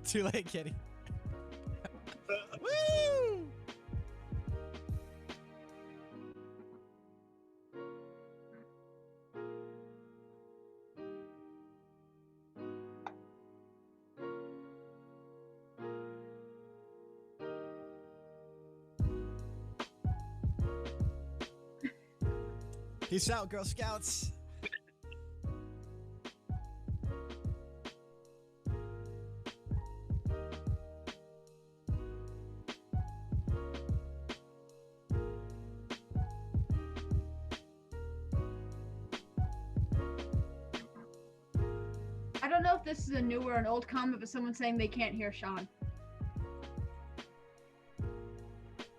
Too late, kitty. Woo! Peace out, Girl Scouts. I don't know if this is a new or an old comment, but someone's saying they can't hear Sean.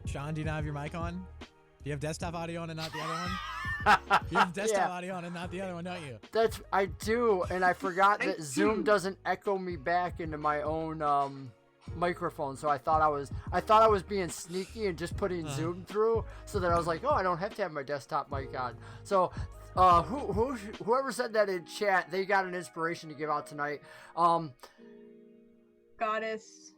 Sean, do you not have your mic on? Do you have desktop audio on and not the other one? You have desktop audio on and not the other one, don't you? I do, and I forgot that Zoom doesn't echo me back into my own microphone. So I thought I was being sneaky and just putting Zoom through, so that I was like, oh, I don't have to have my desktop mic on. So whoever said that in chat, they got an inspiration to give out tonight. Goddess.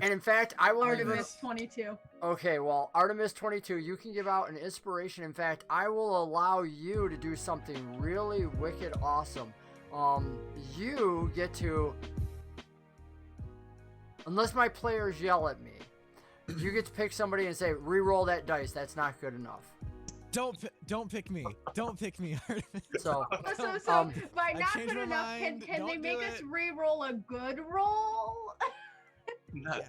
And in fact, I will Artemis 22. Okay, well, Artemis 22, you can give out an inspiration. In fact, I will allow you to do something really wicked awesome. You get to, unless my players yell at me, you get to pick somebody and say, re-roll that dice. That's not good enough. Don't pick me. Don't pick me, Artemis. So by not good enough, can they make us re-roll a good roll?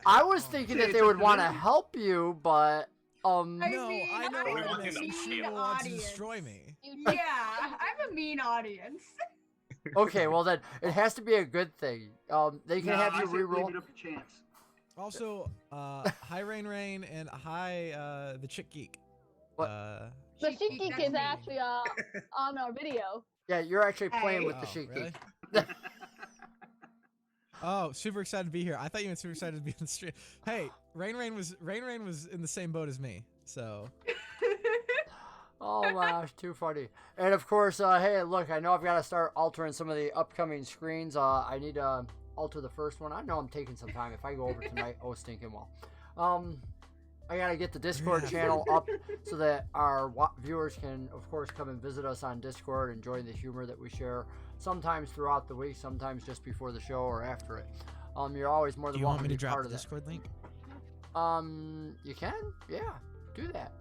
I was thinking that they would want to help you, but I know Artemis, and she will want to destroy me. Yeah, I'm a mean audience. Okay, well then it has to be a good thing. They can have you re-roll. Leave it up to chance. Also, hi Rain and hi the Chick Geek. What? The Sheik Geek is actually on our video. Yeah, you're actually playing with the Sheik really? Geek. Oh, super excited to be here. I thought you were super excited to be on the stream. Hey, Rain was in the same boat as me, so. Oh my gosh, too funny. And of course, hey, look, I know I've got to start altering some of the upcoming screens. I need to alter the first one. I know I'm taking some time. If I go over tonight, oh stinking well. I gotta get the Discord channel up so that our viewers can, of course, come and visit us on Discord and join the humor that we share. Sometimes throughout the week, sometimes just before the show or after it. You're always more than welcome to be part of that. Do you want me to drop the Discord link? You can, yeah, do that.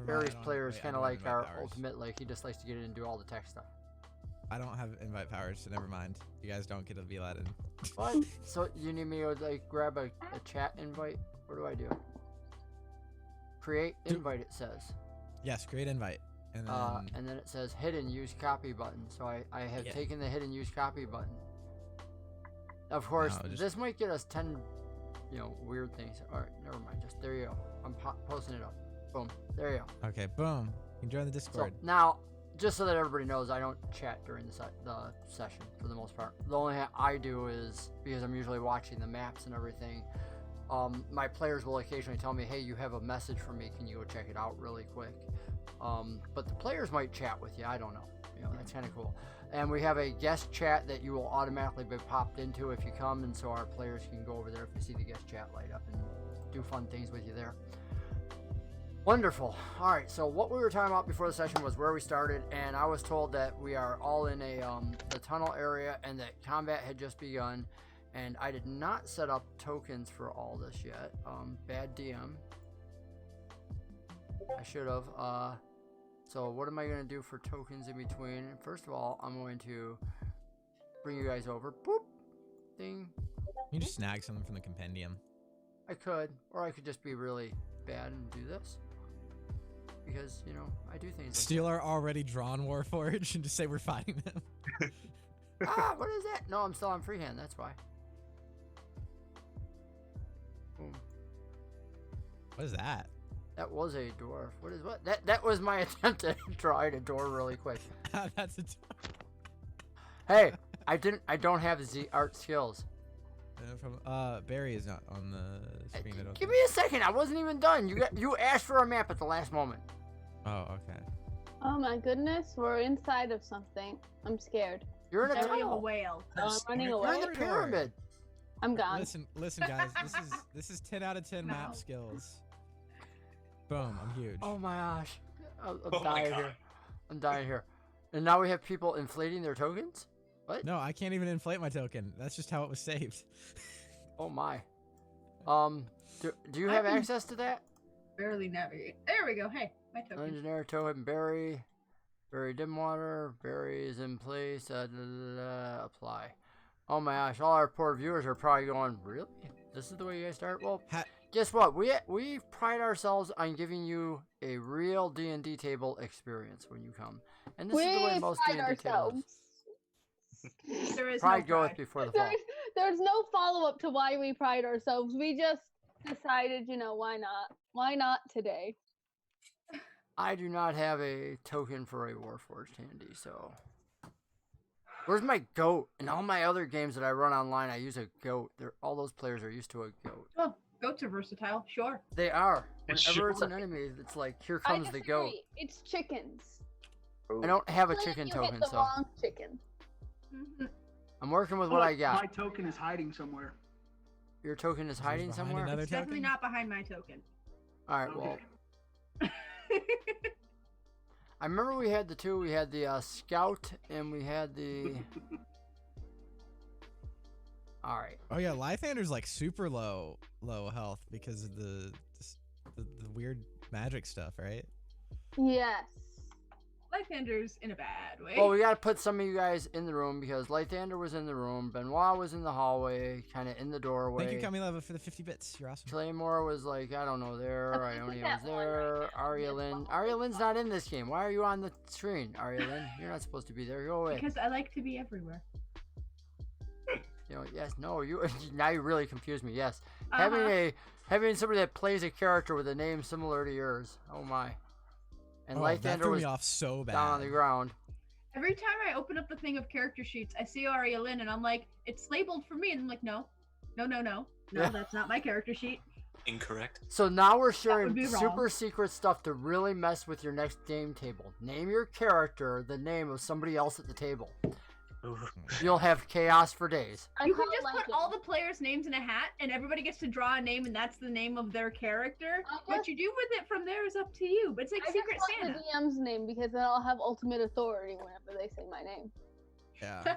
Barry's player is kind of like our ultimate, like he just likes to get in and do all the tech stuff. I don't have invite powers, so never mind. You guys don't get to be let in. What? So you need me to like grab a chat invite? What do I do? Create invite, it says. Yes, create invite. And then it says hidden use copy button. So I have taken the hidden use copy button. Of course, this might get us 10, weird things. All right, never mind. Just there you go. I'm posting it up. Boom. There you go. Okay, boom. You can join the Discord. So now, just so that everybody knows, I don't chat during the session for the most part. The only thing I do is, because I'm usually watching the maps and everything, my players will occasionally tell me, hey, you have a message for me, can you go check it out really quick? But the players might chat with you, I don't know. That's kind of cool. And we have a guest chat that you will automatically be popped into if you come, and so our players can go over there if you see the guest chat light up and do fun things with you there. Wonderful. All right, so what we were talking about before the session was where we started, and I was told that we are all in the tunnel area and that combat had just begun, and I did not set up tokens for all this yet. Bad DM. I should have. So what am I going to do for tokens in between? First of all, I'm going to bring you guys over. Boop. Ding. You just snag something from the compendium. I could, or I could just be really bad and do this. Because, I do things like Steal our already drawn Warforge and just say we're fighting them. What is that? No, I'm still on freehand, that's why. Boom. What is that? That was a dwarf. What is what? That was my attempt to draw a door really quick. That's a Hey, I don't have the art skills. Barry is not on the screen. Give me a second. I wasn't even done. You asked for a map at the last moment. Oh, okay. Oh my goodness, we're inside of something. I'm scared. You're in a Belly of a tunnel. whale. I'm running You're away. in the pyramid. I'm gone. Listen, guys. This is 10 out of 10 map No. skills. Boom, I'm huge. Oh my gosh. I'm Oh my dying God. here. I'm dying here. And now we have people inflating their tokens? What? No, I can't even inflate my token. That's just how it was saved. Oh my. Do you I have can- access to that? Barely navigate. There we go. Hey, my token. Engineer token berry. Berry dim water. Berry is in place. Apply. Oh my gosh, all our poor viewers are probably going, really? This is the way you guys start? Well, guess what? We pride ourselves on giving you a real D&D table experience when you come. And this is the way We most pride D&D tables. ourselves. There is Pride no goeth pride. before the fall. There's no follow-up to why we pride ourselves. We just decided, why not? Why not today? I do not have a token for a Warforged handy, so... Where's my goat? In all my other games that I run online, I use a goat. All those players are used to a goat. Oh, goats are versatile. Sure. They are. It's Whenever it's sure. an enemy, it's like, here I comes the goat. disagree. It's chickens. I don't have a Only if chicken you token, hit the so wrong chicken. Mhm. I'm working with what I got. My token is hiding somewhere. Your token is hiding behind somewhere? another It's definitely token? not behind my token. Alright, well. Okay. I remember we had the two. We had the scout, and we had the... Alright. Oh yeah, Lythander's like super low health because of the weird magic stuff, right? Yes. Lythander's in a bad way. Well, we gotta put some of you guys in the room because Lythander was in the room, Benoit was in the hallway, kind of in the doorway. Thank you, Camila, for the 50 bits. You're awesome. Claymore was like, I don't know, there. Okay, Ionia put was that one right there. there. Aria This Lynn. one. Aria Lynn's not in this game. Why are you on the screen, Aria Lynn? You're not supposed to be there. Go away. Because I like to be everywhere. You know, yes, no, you. Now you really confused me. Yes, Uh-huh. having somebody that plays a character with a name similar to yours. Oh my. And Oh, that Lythander threw was me off so bad. down on the ground. Every time I open up the thing of character sheets, I see Aria Lynn and I'm like, it's labeled for me. And I'm like, no, Yeah. that's not my character sheet. Incorrect. So now we're sharing be wrong. super secret stuff to really mess with your next game table. Name your character the name of somebody else at the table. Ooh. You'll have chaos for days. I You can call just put Lincoln. all the players' names in a hat and everybody gets to draw a name and that's the name of their character. I What just- you do with it from there is up to you. But it's like I Secret just want Santa. the DM's name because then I'll have ultimate authority whenever they say my name. Yeah.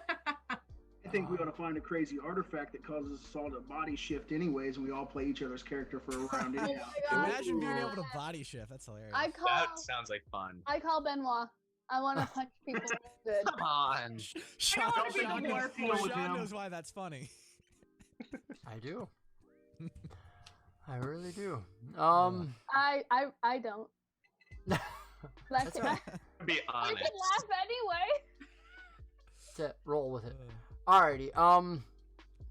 I think we ought to find a crazy artifact that causes us all to body shift anyways, and we all play each other's character for a round Oh anyhow. my God. Imagine being able to Yeah. body shift. That's hilarious. I call That sounds like fun. Benoit. I want to punch people good. Come on. Sean, wanna be the knows- dwarf with Sean him. knows why that's funny. I do. I really do. I don't. Like, That's right. To be I honest. can laugh anyway. That's it. Roll with it. Alrighty.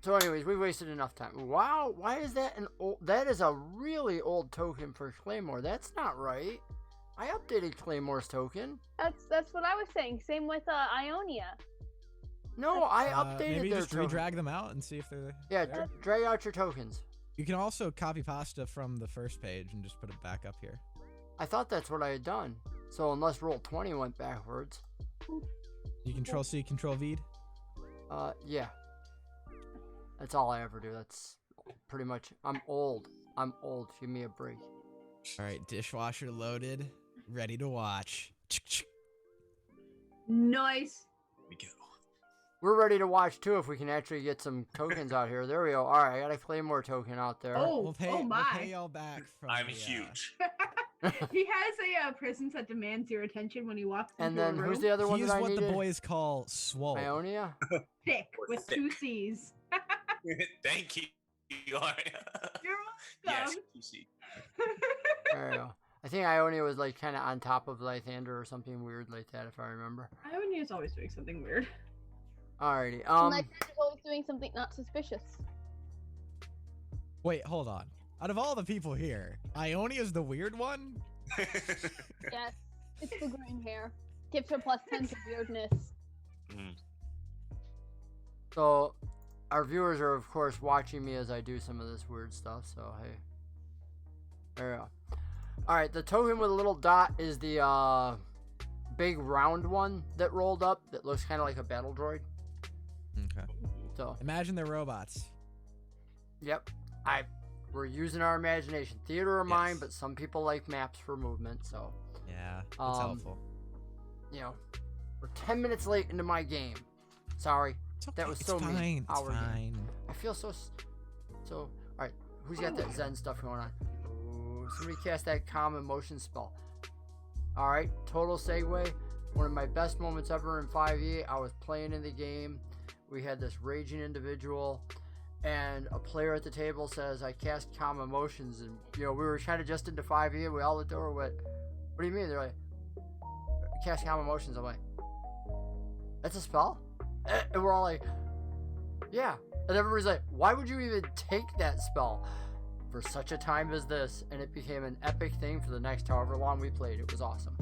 So anyways, we wasted enough time. Wow. Why is that an old? That is a really old token for Claymore. That's not right. I updated Claymore's token. That's what I was saying. Same with Ionia. No, I updated Maybe their just token. re-drag them out and see if they're. Yeah, there. drag out your tokens. You can also copy pasta from the first page and just put it back up here. I thought that's what I had done. So unless roll 20 went backwards. You Control C, Control V. Yeah. That's all I ever do. That's pretty much. I'm old. Give me a break. All right, dishwasher loaded, ready to watch. Nice. We go. We're ready to watch too if we can actually get some tokens out here. There we go. All right, I got a Claymore token out there. Oh, We'll pay, oh we'll my. pay y'all back from I'm the, huge. He has a presence that demands your attention when he walks into And then a room. who's the other one He is that I what needed? the boys call swole. Ionia? Thick Or with thick. 2 C's. Thank you, Aria. You're Yes, welcome. you see. There we go. I think Ionia was like kind of on top of Lythander or something weird like that, if I remember. Ionia is always doing something weird. Alrighty. Like they're always doing something not suspicious. Wait, hold on. Out of all the people here, Ionia's the weird one? Yes, it's the green hair. Gives her +10 to weirdness. So, our viewers are of course watching me as I do some of this weird stuff. So hey, there we go. All right, the token with a little dot is the big round one that rolled up that looks kind of like a battle droid. Okay. So Imagine they're robots. yep, we're using our imagination. Theater of mind, but some people like maps for movement. So Yeah, that's helpful. you know, we're 10 minutes late into my game. Sorry, It's okay. that was it's so fine. mean. It's Our game. fine. I feel so. All right, who's got that Zen stuff going on? Ooh, somebody cast that calm emotion spell. All right, total segue. One of my best moments ever in 5e. I was playing in the game. We had this raging individual, and a player at the table says, "I cast calm emotions," and we were kind of just into 5e. And we all looked over, went, "What do you mean?" They're like, "Cast calm emotions." I'm like, "That's a spell?" And we're all like, "Yeah." And everybody's like, "Why would you even take that spell for such a time as this?" And it became an epic thing for the next however long we played. It was awesome.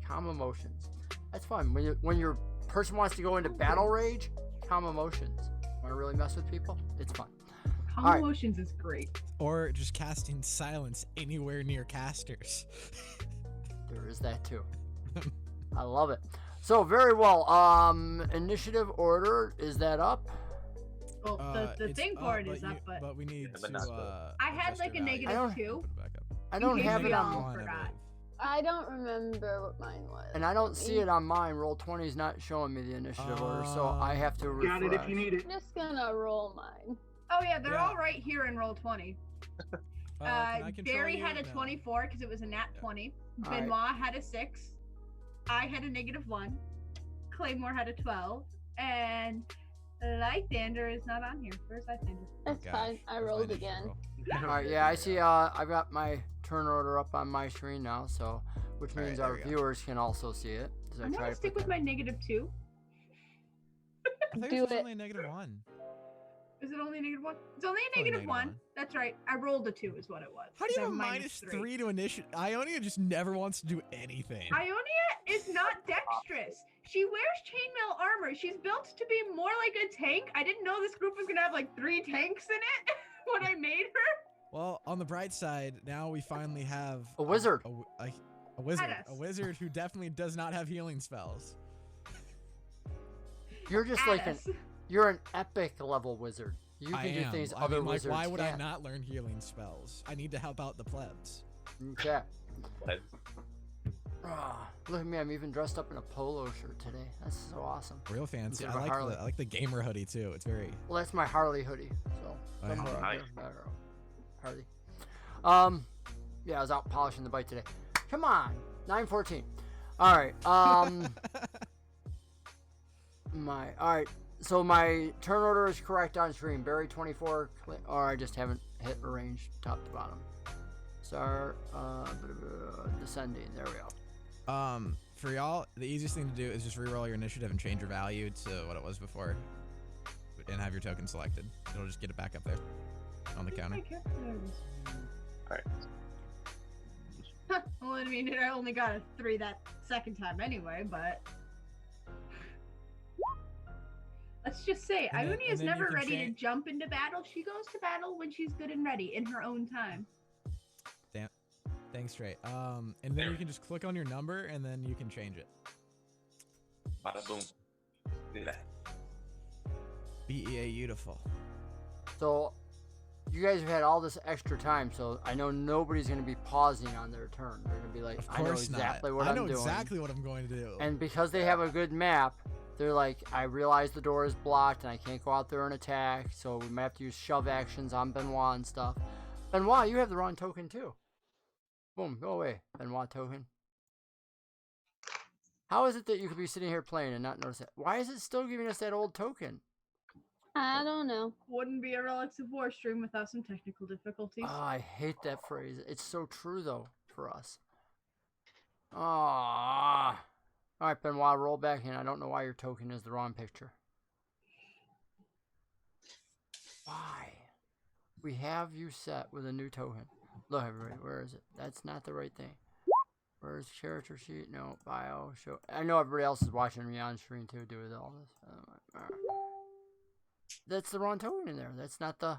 Calm emotions. That's fun. When your person wants to go into battle rage, calm emotions. Want to really mess with people? It's fun. Calm emotions is great. Or just casting silence anywhere near casters. There is that too. I love it. So very well. Initiative order, is that up? Well, the It's thing for it is up, but we need Yeah, but to. not the- I had adjust like a your value. negative I don't- 2. Put it back up. I don't In case have we it all on, forgot. I don't remember what mine was. and I don't see it on mine. Roll20 is not showing me the initiative order, so I have to refresh. Got it if you need it. I'm just gonna roll mine. Oh yeah, they're Yeah. all right here in roll 20. Can I control Barry you? had a No. 24 because it was a nat Yeah. 20. All right. Benoit had a 6. I had a -1. Claymore had a 12. And Lythander is not on here. Where's Lythander? That's Gosh, fine. I where's my rolled initiative again. roll? All right, yeah, I see. I've got my turn order up on my screen now, so which All right, means there our we go. viewers can also see it. As I I'm try gonna to stick put with that- my -2. I think Do it's it. only a -1. Is it only a -1? It's only a Only -1. -1. That's right. I rolled a 2 is what it was. How do you So have a -3. -3 to initiative? Ionia just never wants to do anything. Ionia is not dexterous. She wears chainmail armor. She's built to be more like a tank. I didn't know this group was gonna have like 3 tanks in it when I made her. Well, on the bright side, now we finally have A wizard. A wizard. At us. A wizard who definitely does not have healing spells. You're just like Addis. you're an epic level wizard. You I can do am. things I other mean, like, wizards why would I can't. not learn healing spells? I need to help out the plebs. Okay. But Look at me, I'm even dressed up in a polo shirt today. That's so awesome. Real fancy. Instead I of a like Harley. the the gamer hoodie too. It's very. Well, that's my Harley hoodie. So Oh, yeah. somewhere out Nice. there. Harley. Yeah, I was out polishing the bike today. Come on, 9:14. All right. All right. So my turn order is correct on screen. Barry 24, or I just haven't hit arrange top to bottom. Start descending. There we go. For y'all, the easiest thing to do is just reroll your initiative and change your value to what it was before, and have your token selected. It'll just get it back up there on the counter. alright. Well, I mean, I only got a 3 that second time anyway, but let's just say, And then- Ione is and then you never can ready to change- jump into battle. She goes to battle when she's good and ready in her own time. Thanks, Trey. And then you can just click on your number and then you can change it. Bada boom. Look at that. BEA beautiful. So you guys have had all this extra time, so I know nobody's going to be pausing on their turn. They're going to be like, Of I know course exactly not. what I I'm know doing. exactly what I'm going to do. And because they have a good map, they're like, I realize the door is blocked and I can't go out there and attack, so we might have to use shove actions on Benoit and stuff. Benoit, you have the wrong token too. Boom, go away, Benoit token. How is it that you could be sitting here playing and not notice it? Why is it still giving us that old token? I don't know. Wouldn't be a Relics of War stream without some technical difficulties. Oh, I hate that phrase. It's so true though for us. Ah. All right, Benoit, roll back in. I don't know why your token is the wrong picture. Why? We have you set with a new token. Look, everybody, where is it? That's not the right thing. Where's character sheet? No, bio, show. I know everybody else is watching me on screen too, do with all this. Alright. That's the wrong token in there. That's not the...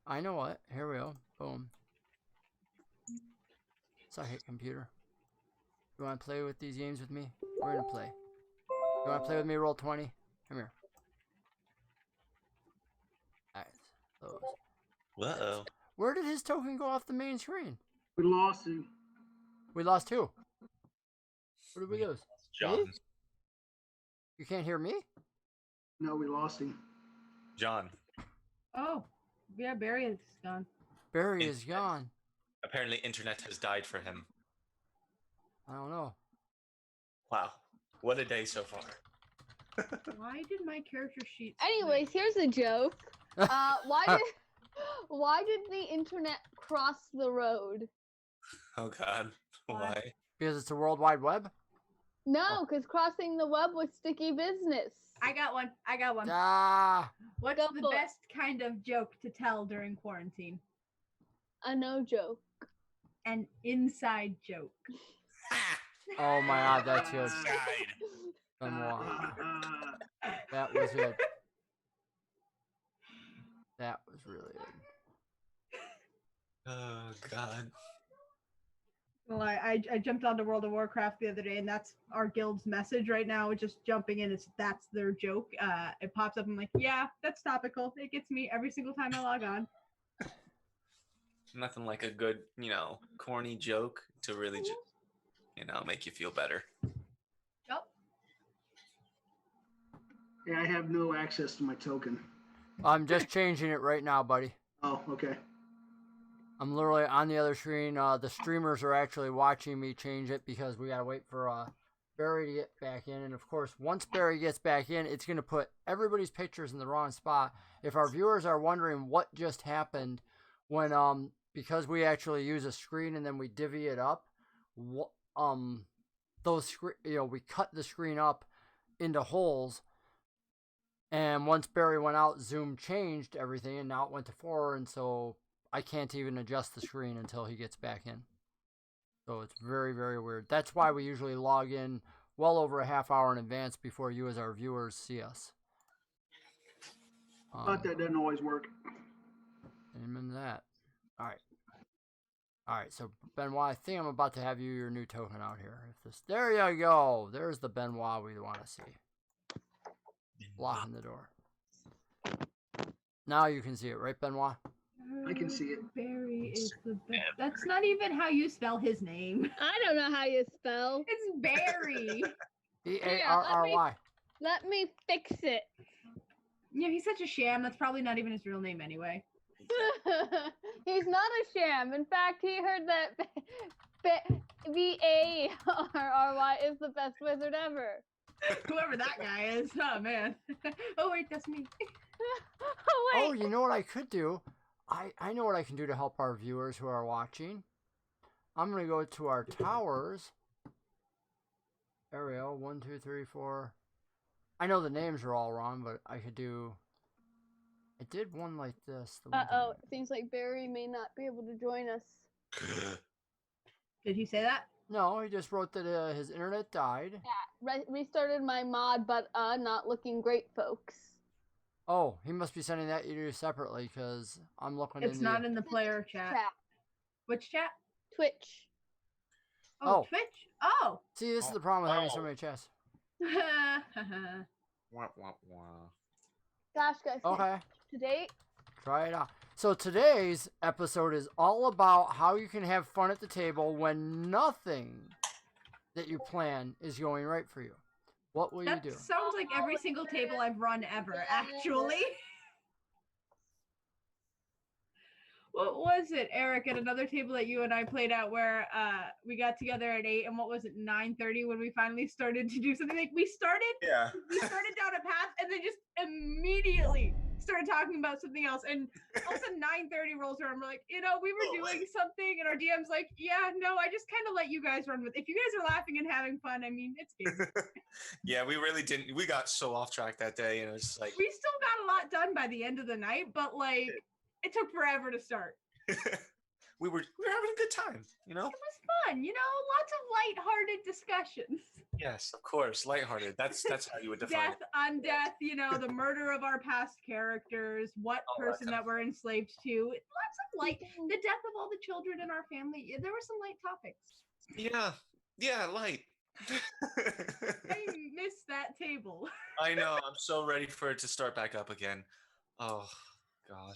I know what. Here we go. Boom. Suck it, computer. You want to play with these games with me? We're gonna play. You want to play with me? Roll 20. Come here. Alright. Those. Whoa. Where did his token go off the main screen? We lost him. We lost 2. What did we lose? John. Me? You can't hear me? No, we lost him. John. Oh, yeah, Barry is gone. Barry is gone. Apparently, internet has died for him. I don't know. Wow. What a day so far. Why did my character sheet? Anyways, here's a joke. Why did the internet cross the road? Oh God. Why? Because it's a World Wide Web? No, because crossing the web was sticky business. I got one. Ah! What's Go the for it. best kind of joke to tell during quarantine? A no joke. An inside joke. Oh my god, that's good. Side. Benoit. That was good. That was really good. Oh God. Well, I jumped onto World of Warcraft the other day, and that's our guild's message right now. It's just jumping in. That's their joke. It pops up. I'm like, yeah, that's topical. It gets me every single time I log on. Nothing like a good, corny joke to really, make you feel better. Yep. Yeah, I have no access to my token. I'm just changing it right now, buddy. Oh, okay. I'm literally on the other screen. The streamers are actually watching me change it because we gotta wait for Barry to get back in. And of course, once Barry gets back in, it's gonna put everybody's pictures in the wrong spot. If our viewers are wondering what just happened, when because we actually use a screen and then we divvy it up, we cut the screen up into holes. And once Barry went out, Zoom changed everything, and now it went to 4, and so I can't even adjust the screen until he gets back in. So it's very, very weird. That's why we usually log in well over a half hour in advance before you as our viewers see us. But that doesn't always work. Amen to that. Alright, so Benoit, I think I'm about to have your new token out here. There you go. There's the Benoit we want to see. Locking the door. Now you can see it, right, Benoit? I can see it. Barry is the best. That's not even how you spell his name. I don't know how you spell. It's Barry. Barry. Let me fix it. Yeah, he's such a sham. That's probably not even his real name anyway. He's not a sham. In fact, he heard that Barry is the best wizard ever. Whoever that guy is. Oh, man. Oh, wait, that's me. Oh, wait. Oh, you know what I could do? I know what I can do to help our viewers who are watching. I'm going to go to our towers. Ariel, 1, 2, 3, 4. I know the names are all wrong, but I could do... I did one like this. Uh-oh, it seems like Barry may not be able to join us. Did he say that? No, he just wrote that his internet died. Yeah, restarted my mod, but not looking great, folks. Oh, he must be sending that you separately because I'm looking It's not in the player chat. Which chat? Twitch. Oh, Twitch? Oh! See, this is the problem with having so many chats. Gosh, guys. Okay. Today, Try it out. So today's episode is all about how you can have fun at the table when nothing that you plan is going right for you. What will you do? That sounds like every single table I've run ever, actually. What was it, Eric, at another table that you and I played at where we got together at 8 and what was it, 9:30 when we finally started to do something? Like we started down a path and then just immediately started talking about something else. And all of a sudden 9:30 rolls around. We're like, we were doing something and our DM's like, yeah, no, I just kind of let you guys run with it. If you guys are laughing and having fun, I mean, it's good. Yeah, we really didn't. We got so off track that day, and it was like We still got a lot done by the end of the night, but like it took forever to start. we were having a good time, It was fun, lots of lighthearted discussions. Yes, of course, lighthearted. That's how you would define Death, undeath, the murder of our past characters, what person that we're enslaved to. Lots of the death of all the children in our family. There were some light topics. it. Yeah, Yeah, light. I missed that table. I know. I'm so ready for it to start back up again. Oh, God.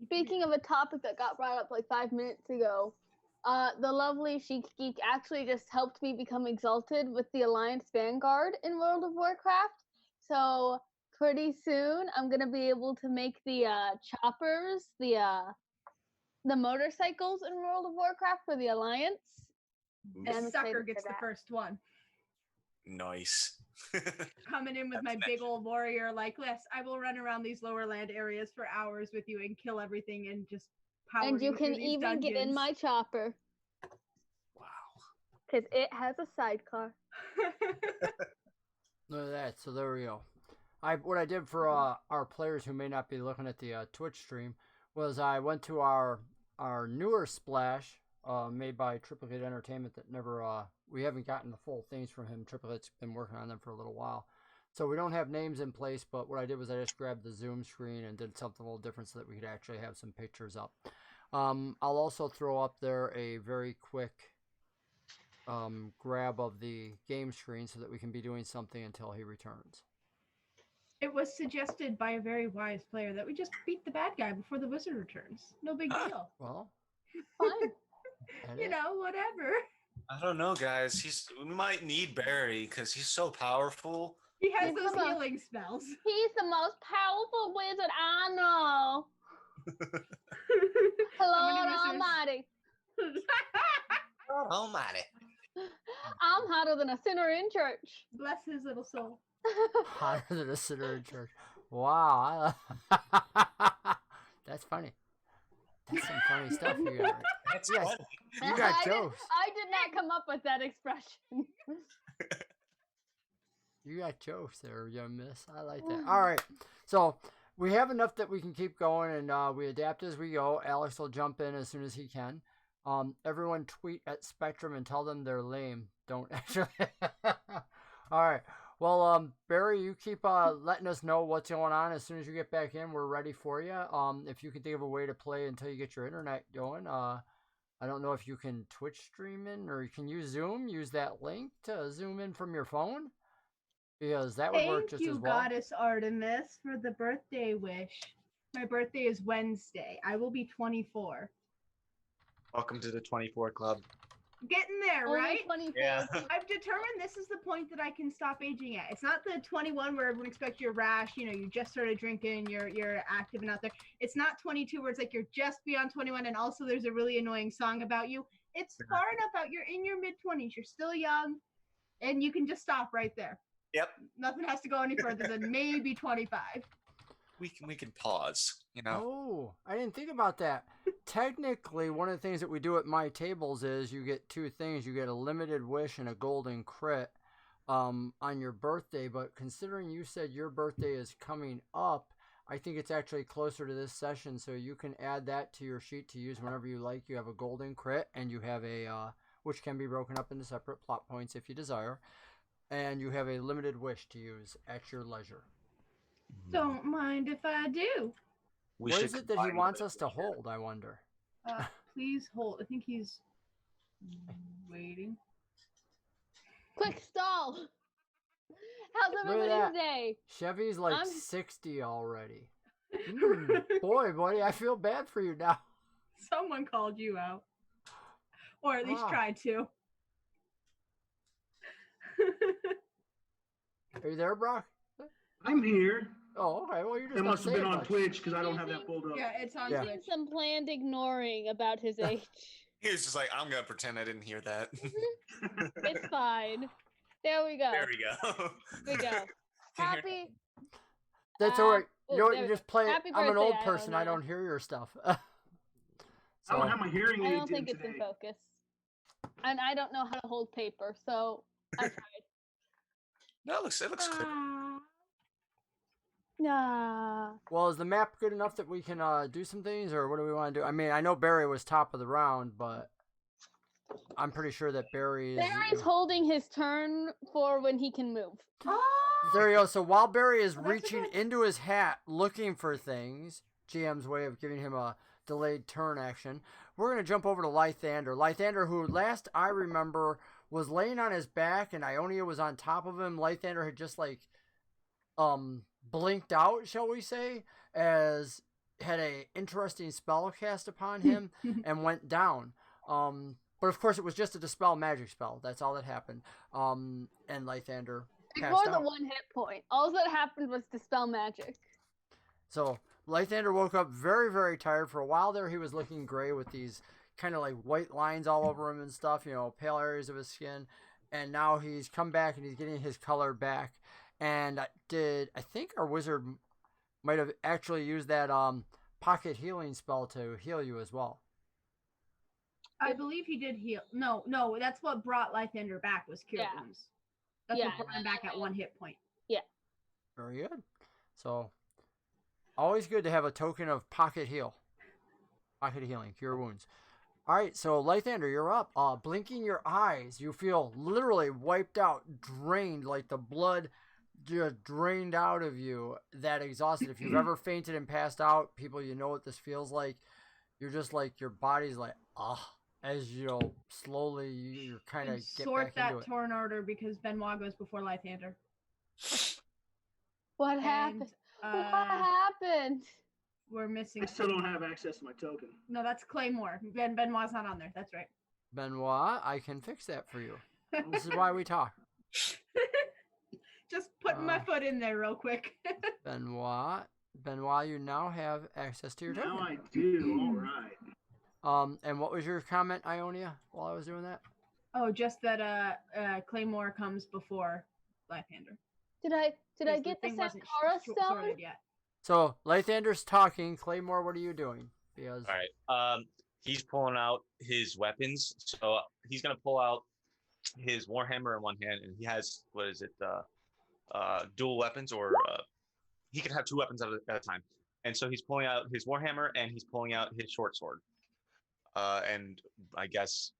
Speaking of a topic that got brought up like 5 minutes ago, the lovely Chic Geek actually just helped me become exalted with the Alliance Vanguard in World of Warcraft. So pretty soon I'm gonna be able to make the choppers, the motorcycles in World of Warcraft for the Alliance. This I'm sucker excited gets for the that. first one. Nice. Coming in with my big old warrior like this, I will run around these lower land areas for hours with you and kill everything and just power And you through can these even get in dungeons. my chopper Wow. because it has a sidecar. Look at that. So there we go. What I did for our players who may not be looking at the Twitch stream was I went to our newer splash made by Triplicate Entertainment that never we haven't gotten the full things from him. Triplicate's been working on them for a little while, so we don't have names in place. But what I did was I just grabbed the Zoom screen and did something a little different so that we could actually have some pictures up. I'll also throw up there a very quick grab of the game screen so that we can be doing something until he returns. It was suggested by a very wise player that we just beat the bad guy before the wizard returns. No big deal. Well, Fine. You know, whatever. I don't know, guys. We might need Barry because he's so powerful. He has He's those the most- healing spells. He's the most powerful wizard I know. Lord Almighty. Almighty. I'm hotter than a sinner in church. Bless his little soul. hotter than a sinner in church. Wow, that's funny. That's some funny stuff you got. That's Yes. funny. You got jokes. I did not come up with that expression. You got jokes there, young miss. I like that. All right. So we have enough that we can keep going, and we adapt as we go. Alex will jump in as soon as he can. Everyone tweet at Spectrum and tell them they're lame. Don't actually. All right. Well, Barry, you keep letting us know what's going on. As soon as you get back in, we're ready for you. If you can think of a way to play until you get your internet going. I don't know if you can Twitch stream in or you can use Zoom. Use that link to zoom in from your phone. Because that would work just as well. Thank you, Goddess Artemis, for the birthday wish. My birthday is Wednesday. I will be 24. Welcome to the 24 Club. Getting there, Only right? 24. Yeah. I've determined this is the point that I can stop aging at. It's not the 21 where everyone expects you're rash, you know, you just started drinking, you're active and out there. It's not 22 where it's like you're just beyond 21 and also there's a really annoying song about you. It's far enough out. You're in your mid-20s. You're still young and you can just stop right there. Yep. Nothing has to go any further than maybe 25. We can pause, you know. Oh, I didn't think about that. Technically, one of the things that we do at my tables is you get two things. You get a limited wish and a golden crit on your birthday. But considering you said your birthday is coming up, I think it's actually closer to this session. So you can add that to your sheet to use whenever you like. You have a golden crit and you have a, which can be broken up into separate plot points if you desire. And you have a limited wish to use at your leisure. Don't mind if I do. What is it that he wants us to hold, I wonder? Please hold. I think he's waiting. Quick stall. How's Look at everybody that. today? Chevy's like I'm- 60 already. Boy, buddy, I feel bad for you now. Someone called you out. Or at least Ah. tried to. Are you there, Brock? I'm here. Oh, okay. Well, you're just It not must have saying been on much. Twitch because I don't have that pulled up. Yeah, it's on Yeah. Twitch. Some planned ignoring about his age. He was just like, I'm gonna pretend I didn't hear that. It's fine. There we go. There we go. We go. Happy. That's all right. oh, You know what? there You we just play. Happy I'm an birthday, old I don't person. I know. don't hear your stuff. I don't have my hearing I aids don't think in it's in today. focus. And I don't know how to hold paper, so I tried. No, it looks good. Nah. Well, is the map good enough that we can do some things, or what do we want to do? I mean, I know Barry was top of the round, but I'm pretty sure that Barry is. Barry's holding his turn for when he can move. There you go. So while Barry is Well, that's reaching okay. into his hat looking for things, GM's way of giving him a delayed turn action, we're going to jump over to Lythander. Lythander, who last I remember was laying on his back and Ionia was on top of him. Lythander had just like blinked out, shall we say, as had a interesting spell cast upon him and went down. But of course it was just a dispel magic spell. That's all that happened. And Lythander Ignore passed the out. 1 hit point. All that happened was dispel magic. So Lythander woke up very, very tired. For a while there, he was looking gray with these kind of like white lines all over him and stuff, you know, pale areas of his skin. And now he's come back and he's getting his color back. And I think our wizard might have actually used that pocket healing spell to heal you as well. I believe he did heal. No, that's what brought Lythander back was Cure Wounds. That's what brought him back at 1 hit point. Yeah. Very good. So, always good to have a token of pocket heal. Pocket healing, Cure Wounds. All right, so Lythander, you're up. Blinking your eyes, you feel literally wiped out, drained, like the blood just drained out of you, that exhausted. If you've ever fainted and passed out, people, you know what this feels like. You're just like, your body's like, as you know, slowly you're kind of get sort back into that it. torn order because Benoit goes before Lythander. What happened? What happened? We're missing. I still don't have access to my token. No, that's Claymore. Benoit's not on there. That's right. Benoit, I can fix that for you. This is why we talk. Just putting my foot in there real quick. Benoit, you now have access to your token. Now I do. All right. And what was your comment, Ionia, while I was doing that? Oh, just that Claymore comes before Lythander. Did I get the Sankara stone? So Lythander's talking. Claymore, what are you doing? Because all right, he's pulling out his weapons. So he's gonna pull out his warhammer in one hand, and he has dual weapons, or he can have 2 weapons at a time. And so he's pulling out his warhammer and he's pulling out his short sword. And I guess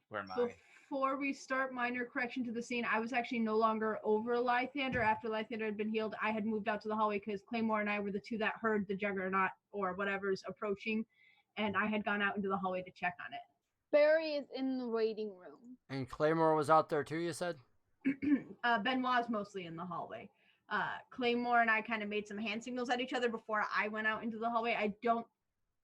where am I? Before we start, minor correction to the scene. I was actually no longer over Lythander. After Lythander had been healed, I had moved out to the hallway because Claymore and I were the 2 that heard the Juggernaut or whatever's approaching, and I had gone out into the hallway to check on it. Barry is in the waiting room. And Claymore was out there too, you said? Benoit's mostly in the hallway. Claymore and I kind of made some hand signals at each other before I went out into the hallway. I don't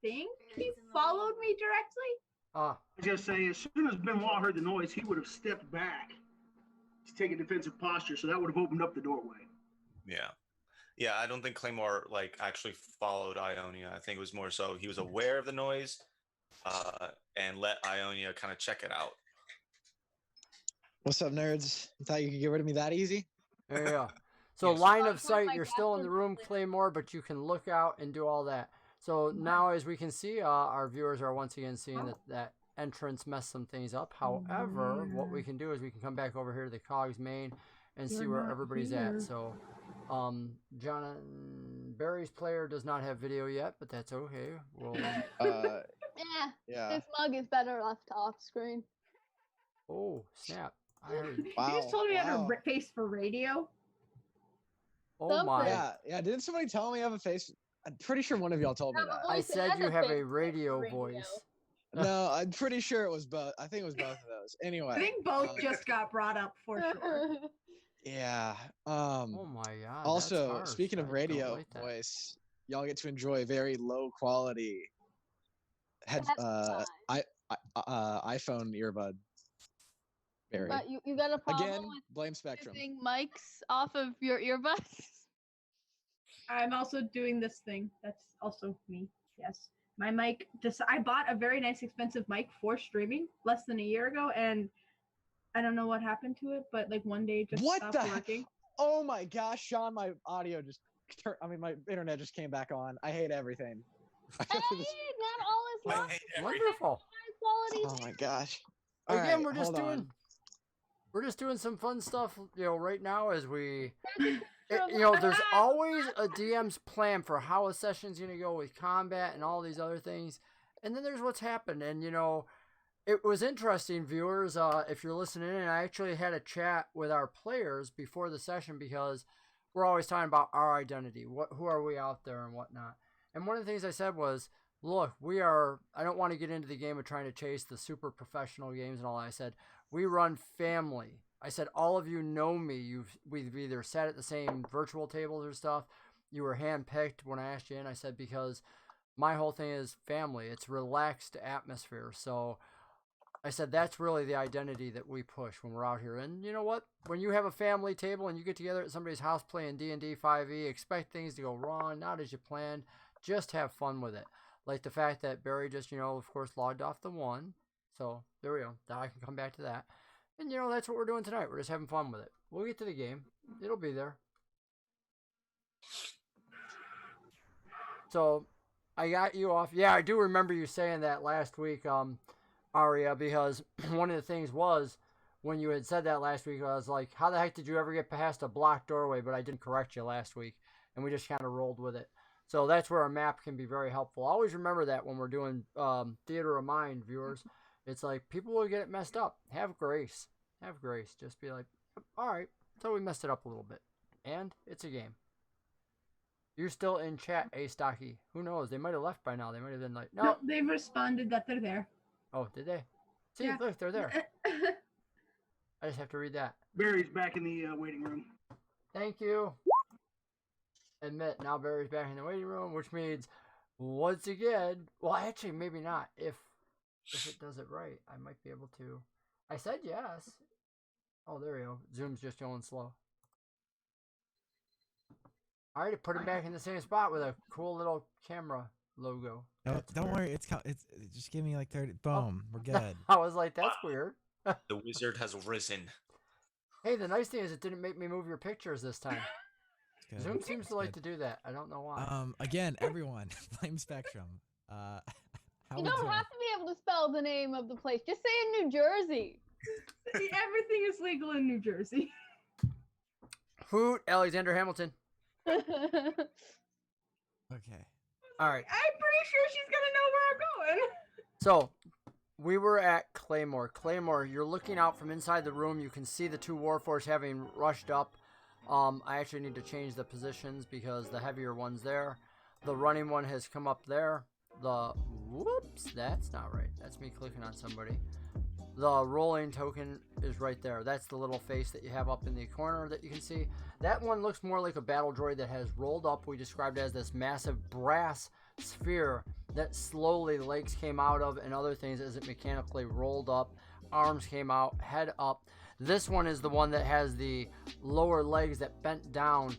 think he followed me directly. I was just saying, as soon as Benoit heard the noise, he would have stepped back to take a defensive posture, so that would have opened up the doorway. Yeah, I don't think Claymore actually followed Ionia. I think it was more so he was aware of the noise and let Ionia kind of check it out. What's up, nerds? You thought you could get rid of me that easy? Yeah. So line of sight, you're still in the room, Claymore, but you can look out and do all that. So now, as we can see, our viewers are once again seeing that entrance messed some things up. However, what we can do is we can come back over here to the COGS main and see where everybody's at. So, Barry's player does not have video yet, but that's okay. We'll, yeah. This mug is better left off screen. Oh, snap. I heard. Wow. You just told me I had a face for radio. Oh my. Yeah. Didn't somebody tell me I have a face? I'm pretty sure one of y'all told me that. I said you have a radio voice. No, I'm pretty sure it was both. I think it was both of those. Anyway. I think both just got brought up for sure. Yeah. Oh my god. Also, speaking of radio voice, y'all get to enjoy very low quality iPhone earbud. Very. But you got a problem Again, with blame Spectrum. Mics off of your earbuds? I'm also doing this thing. That's also me. Yes. My mic, I bought a very nice expensive mic for streaming less than a year ago, and I don't know what happened to it, but one day it just stopped working. Oh my gosh, Sean, my audio just my internet just came back on. I hate everything. Hey, not all is lost. Wonderful. Oh my gosh. Again, we're just doing some fun stuff, right now as we there's always a DM's plan for how a session's going to go with combat and all these other things. And then there's what's happened. And, it was interesting, viewers, if you're listening in. I actually had a chat with our players before the session because we're always talking about our identity. Who are we out there and whatnot. And one of the things I said was, look, I don't want to get into the game of trying to chase the super professional games and all that. I said, We run family. I said, all of you know me. We've either sat at the same virtual tables or stuff. You were handpicked when I asked you in. I said, because my whole thing is family. It's relaxed atmosphere. So I said, that's really the identity that we push when we're out here. And you know what? When you have a family table and you get together at somebody's house playing D&D 5e, expect things to go wrong, not as you planned. Just have fun with it. Like the fact that Barry just, of course, logged off the one. So there we go. Now I can come back to that. And, that's what we're doing tonight. We're just having fun with it. We'll get to the game. It'll be there. So, I got you off. Yeah, I do remember you saying that last week, Aria, because one of the things was, when you had said that last week, I was like, how the heck did you ever get past a blocked doorway? But I didn't correct you last week, and we just kind of rolled with it. So that's where a map can be very helpful. Always remember that when we're doing Theater of Mind, viewers. It's like, people will get it messed up. Have grace. Have grace. Just be like, all right, so we messed it up a little bit. And it's a game. You're still in chat, Stocky. Who knows? They might have left by now. They might have been like, no. They've responded that they're there. Oh, did they? See, yeah. Look, they're there. I just have to read that. Barry's back in the waiting room. Thank you. Admit, now Barry's back in the waiting room, which means, once again, well, actually, maybe not. If it does it right, I might be able to. I said yes. Oh, there we go. Zoom's just going slow. All right, put him back in the same spot with a cool little camera logo. Don't worry, it's just give me like 30. Boom, we're good. I was like, that's weird. The wizard has risen. Hey, the nice thing is it didn't make me move your pictures this time. Good. Zoom seems to like to do that. I don't know why. Again, everyone, Flame Spectrum. You don't have to be able to spell the name of the place. Just say in New Jersey. Everything is legal in New Jersey. Hoot, Alexander Hamilton. Okay. All right. I'm pretty sure she's gonna know where I'm going. So, we were at Claymore. Claymore, you're looking out from inside the room. You can see the two Warforged having rushed up. I actually need to change the positions because the heavier one's there. The running one has come up there. Whoops, that's not right. That's me clicking on somebody. The rolling token is right there. That's the little face that you have up in the corner that you can see. That one looks more like a battle droid that has rolled up. We described it as this massive brass sphere that slowly legs came out of and other things as it mechanically rolled up. Arms came out, head up. This one is the one that has the lower legs that bent down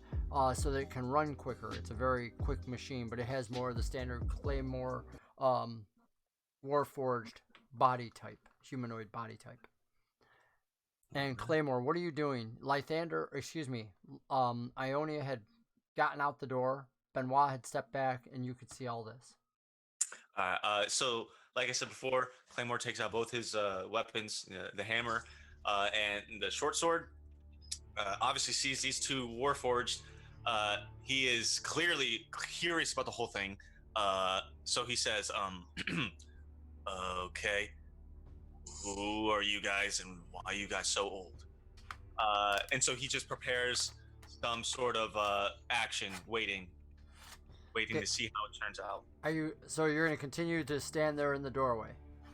so that it can run quicker. It's a very quick machine, but it has more of the standard Claymore Warforged body type, humanoid body type. And Claymore, what are you doing? Ionia had gotten out the door. Benoit had stepped back, and you could see all this. So, like I said before, Claymore takes out both his weapons, the hammer and the short sword. Obviously sees these two Warforged. He is clearly curious about the whole thing. So he says, okay, who are you guys and why are you guys so old? And so he just prepares some sort of action, waiting to see how it turns out. So you're going to continue to stand there in the doorway?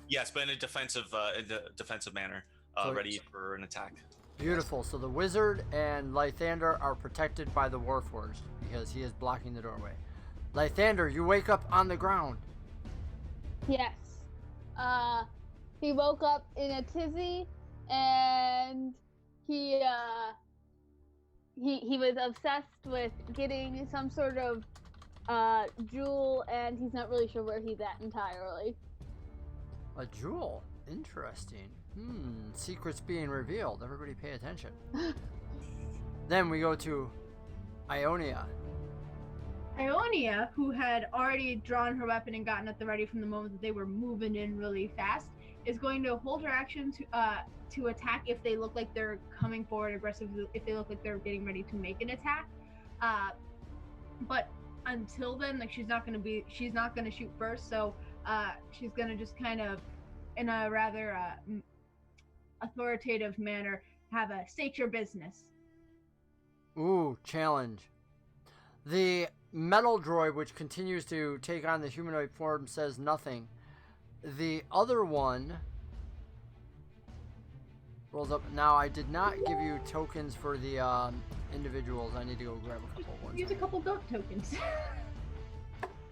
Yes, but in a defensive manner, ready for an attack. Beautiful. So the wizard and Lythander are protected by the Warforged because he is blocking the doorway. Lythander, you wake up on the ground. Yes. He woke up in a tizzy, and he was obsessed with getting some sort of jewel, and he's not really sure where he's at entirely. A jewel? Interesting. Secrets being revealed. Everybody pay attention. Then we go to Ionia. Ionia, who had already drawn her weapon and gotten at the ready from the moment that they were moving in really fast, is going to hold her action to attack if they look like they're coming forward aggressively, if they look like they're getting ready to make an attack. But until then, like, she's not going to shoot first, so she's going to just kind of, in a rather authoritative manner, have a state your business. Ooh, challenge. The metal droid, which continues to take on the humanoid form, says nothing. The other one rolls up. Now, I did not give you tokens for the individuals. I need to go grab a couple ones. Use a couple goat tokens.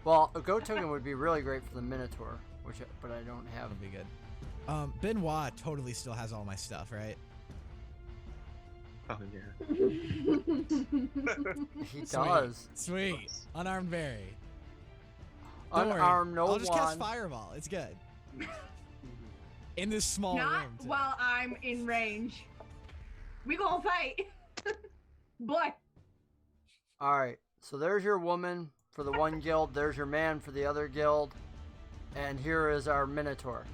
Well, a goat token would be really great for the Minotaur, but I don't have. That'd be good. Benoit totally still has all my stuff, right? Oh yeah. He does. Sweet. Unarmed berry. Don't Unarmed, worry. no I'll just one. cast fireball. It's good. In this small Not room. Too. while I'm in range. We gonna fight. Boy. All right. So there's your woman for the one guild. There's your man for the other guild. And here is our Minotaur.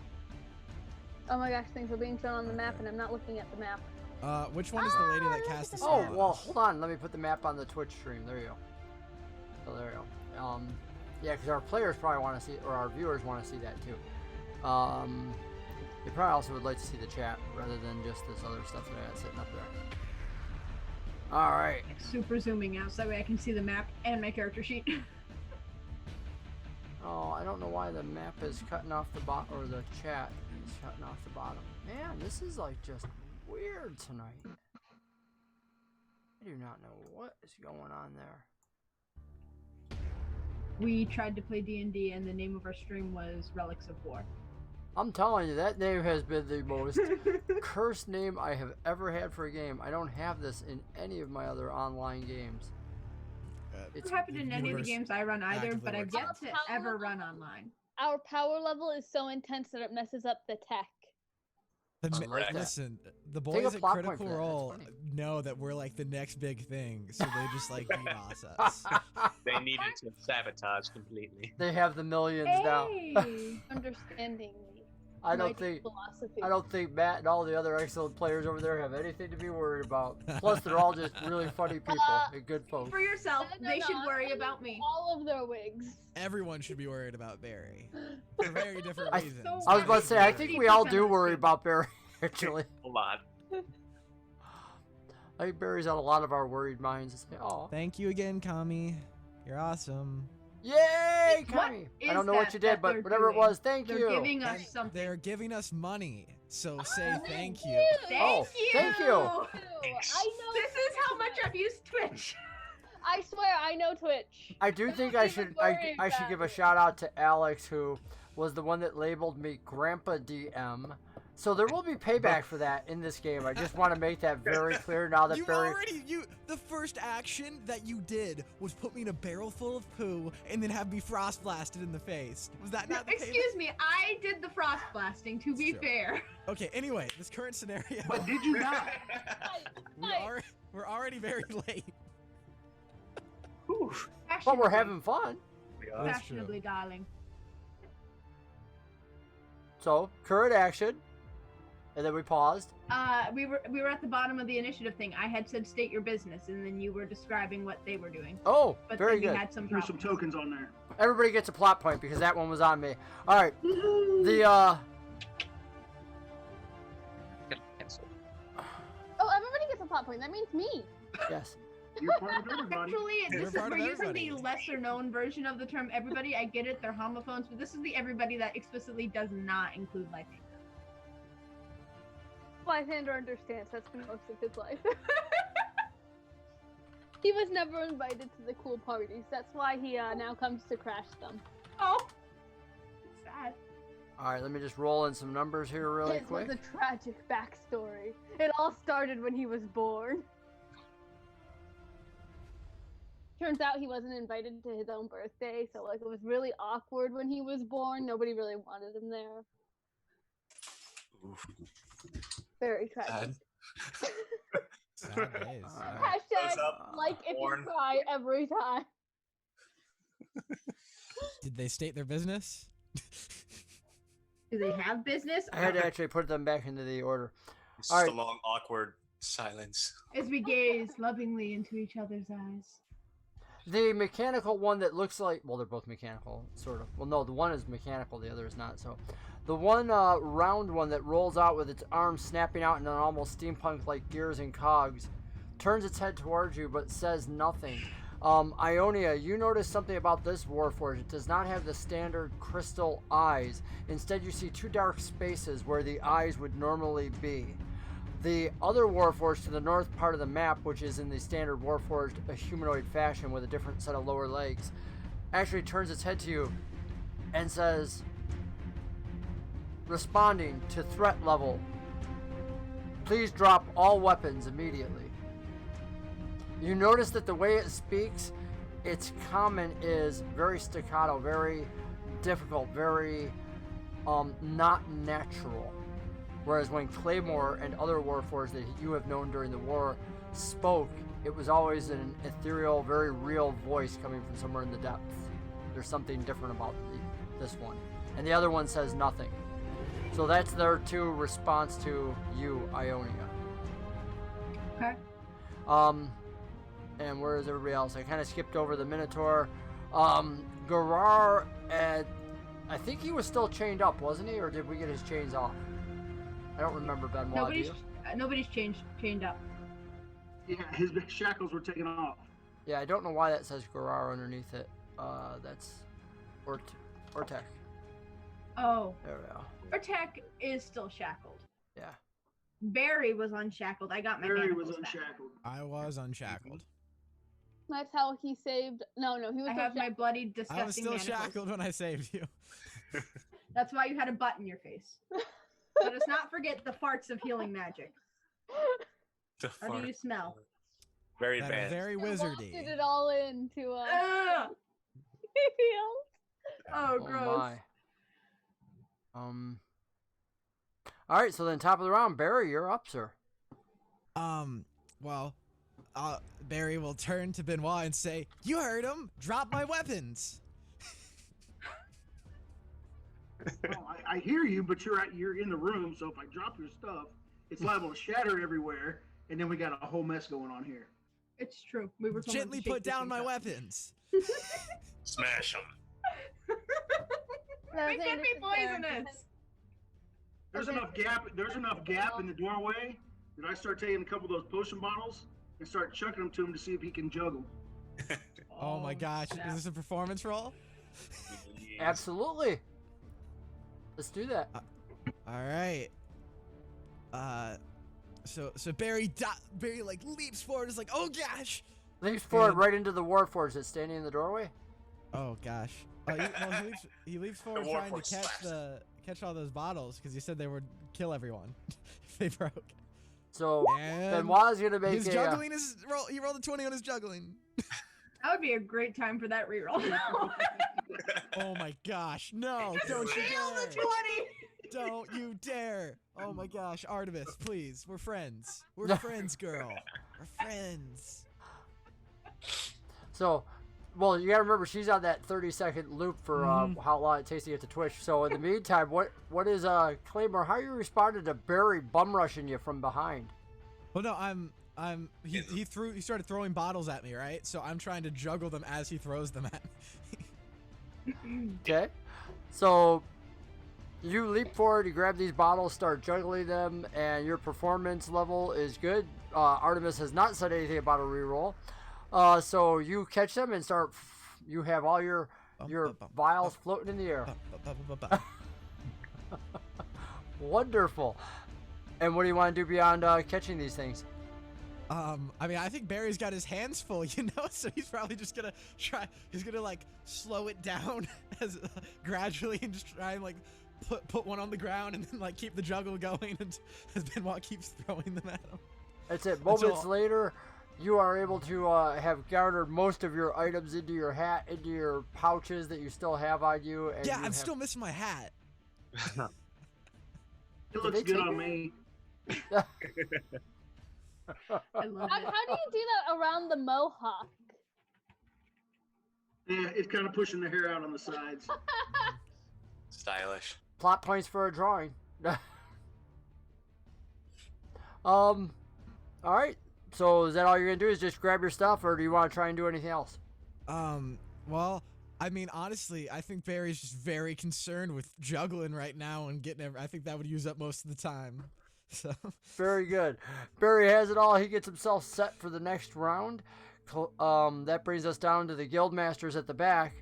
Oh my gosh, things are being shown on the map, and I'm not looking at the map. Which one is the lady that cast the Oh, spell? well, hold on. Let me put the map on the Twitch stream. There you go. So there you go. Yeah, because our players probably want to see, or our viewers want to see that too. They probably also would like to see the chat rather than just this other stuff that I got sitting up there. All right. Super zooming out so that way I can see the map and my character sheet. Oh, I don't know why the map is cutting off the bottom, or the chat is cutting off the bottom. Man, this is like just weird tonight. I do not know what is going on there. We tried to play D&D and the name of our stream was Relics of War. I'm telling you, that name has been the most cursed name I have ever had for a game. I don't have this in any of my other online games. It's happened in any of the games I run either, actively but I've works yet to ever run online. Our power level is so intense that it messes up the tech. Listen, the Take a boys at plot point Critical for that, that's Role funny. know that we're like the next big thing, so they just like DDoS us. They needed to sabotage completely. They have the millions now. Understanding I don't my think philosophy. I don't think Matt and all the other excellent players over there have anything to be worried about. Plus, they're all just really funny people and good folks. For yourself, No, they should no, worry I'm about me. All of their wigs. Everyone should be worried about Barry for very different I- reasons. So I was about to say, I think we all do 50% worry about Barry, actually. A lot. I think Barry's on a lot of our worried minds. It's like, oh, Thank you again, Kami. You're awesome. yay, What Kami! is I don't know what that you that did, but they're whatever it doing? was, thank They're you. giving us And something. They're giving us money, so say thank you. Oh, thank you. Thanks. I know. This is how much I've used Twitch. I swear, I know Twitch. I do think Don't I even should worry I should about give a it. shout out to Alex, who was the one that labeled me Grandpa DM. So there will be payback for that in this game. I just want to make that very clear now that Barry. The first action that you did was put me in a barrel full of poo and then have me frost blasted in the face. Was that not the payback? Excuse me, I did the frost blasting, to be Sure. fair. Okay, anyway, this current scenario, But did you not? we're already very late. But we're having fun. That's true. Fashionably, darling. So current action, and then we paused. We were at the bottom of the initiative thing. I had said state your business, and then you were describing what they were doing. Oh, But very then we good. had some There's some problems. tokens on there. Everybody gets a plot point because that one was on me. All right, the Oh, everybody gets a plot point. That means me. yes. You're part of everybody. Actually, We're part we're of using everybody. the lesser known version of the term everybody. I get it, they're homophones, but this is the everybody that explicitly does not include Lysander. Lysander understands. That's been most of his life. He was never invited to the cool parties. That's why he now comes to crash them. Oh, sad. All right, let me just roll in some numbers here really His quick. was a tragic backstory. It all started when he was born. Turns out he wasn't invited to his own birthday, so like it was really awkward when he was born. Nobody really wanted him there. Very tragic. Sad days. Hashtag like if Born. you cry every time. Did they state their business? Do they have business? I had to actually put them back into the order. It's All just right. a long, awkward silence. As we gaze lovingly into each other's eyes. The mechanical one that looks like, well, they're both mechanical, sort of. Well, no, the one is mechanical, the other is not. So, the one round one that rolls out with its arms snapping out in an almost steampunk-like gears and cogs, turns its head towards you but says nothing. Ionia, you notice something about this Warforged. It does not have the standard crystal eyes. Instead, you see two dark spaces where the eyes would normally be. The other Warforged to the north part of the map, which is in the standard Warforged a humanoid fashion with a different set of lower legs, actually turns its head to you and says, responding to threat level, please drop all weapons immediately. You notice that the way it speaks, its comment is very staccato, very difficult, very not natural. Whereas when Claymore and other Warforged that you have known during the war spoke, it was always an ethereal, very real voice coming from somewhere in the depths. There's something different about this one. And the other one says nothing. So that's their two response to you, Ionia. Okay. And where is everybody else? I kind of skipped over the Minotaur. Garar, I think he was still chained up, wasn't he? Or did we get his chains off? I don't remember, Benoit. Nobody's chained up. Yeah, his shackles were taken off. Yeah, I don't know why that says Garar underneath it. That's Ortek. Oh. There we go. Ortek is still shackled. Yeah. Barry was unshackled. I got my Barry manacles was back. unshackled. I was unshackled. That's how he saved. No, he was. I have my bloody, disgusting I was still manacles. shackled when I saved you. That's why you had a butt in your face. Let us not forget the farts of healing magic. How do you smell? Very That bad. very wizardy. Did it all into Ugh! Oh, gross. My. All right, so then top of the round, Barry, you're up, sir. Well, Barry will turn to Benoit and say, "You heard him. Drop my weapons." Well, I hear you, but you're in the room, so if I drop your stuff, it's liable to shatter everywhere, and then we got a whole mess going on here. It's true. We were told Gently to shake put this down thing my up. weapons. Smash them. We can't be poisonous. There's enough gap in the doorway that I start taking a couple of those potion bottles and start chucking them to him to see if he can juggle. Oh my gosh, snap. is this a performance roll? Absolutely. Let's do that. All right. So Barry like leaps forward. Is like, oh gosh. Leaps forward And- right into the Warforged that's standing in the doorway. Oh gosh. He leaps forward The trying to Warforged slaps catch all those bottles because he said they would kill everyone if they broke. So And Benoit's gonna make his juggling is roll. He rolled a 20 on his juggling. That would be a great time for that reroll. Oh my gosh! No! Don't you dare! 20! Don't you dare! Oh my gosh, Artemis, please. We're friends. We're friends, girl. We're friends. So, well, you gotta remember she's on that 30-second loop for how long it takes to get to Twitch. So in the meantime, what is Claymore? How you responded to Barry bum rushing you from behind? Well, no, he started throwing bottles at me, right? So I'm trying to juggle them as he throws them at me. Okay, so you leap forward, you grab these bottles, start juggling them, and your performance level is good. Artemis has not said anything about a reroll. So you catch them and start. You have all your vials floating in the air. Wonderful. And what do you want to do beyond catching these things? I mean, I think Barry's got his hands full, you know, so he's probably just gonna try. He's gonna like slow it down as gradually and just try and like put one on the ground and then like keep the juggle going and as Benoit keeps throwing them at him. That's it. Moments later, you are able to have garnered most of your items into your hat, into your pouches that you still have on you. And yeah, I'm still missing my hat. It looks good on me. I love How it. do you do that around the mohawk? Yeah, it's kind of pushing the hair out on the sides. Stylish. Plot points for a drawing. All right. So is that all you're gonna do? Is just grab your stuff, or do you want to try and do anything else? Well, I mean, honestly, I think Barry's just very concerned with juggling right now and getting. I think that would use up most of the time. So. Very good. Barry has it all. He gets himself set for the next round. That brings us down to the guild masters at the back.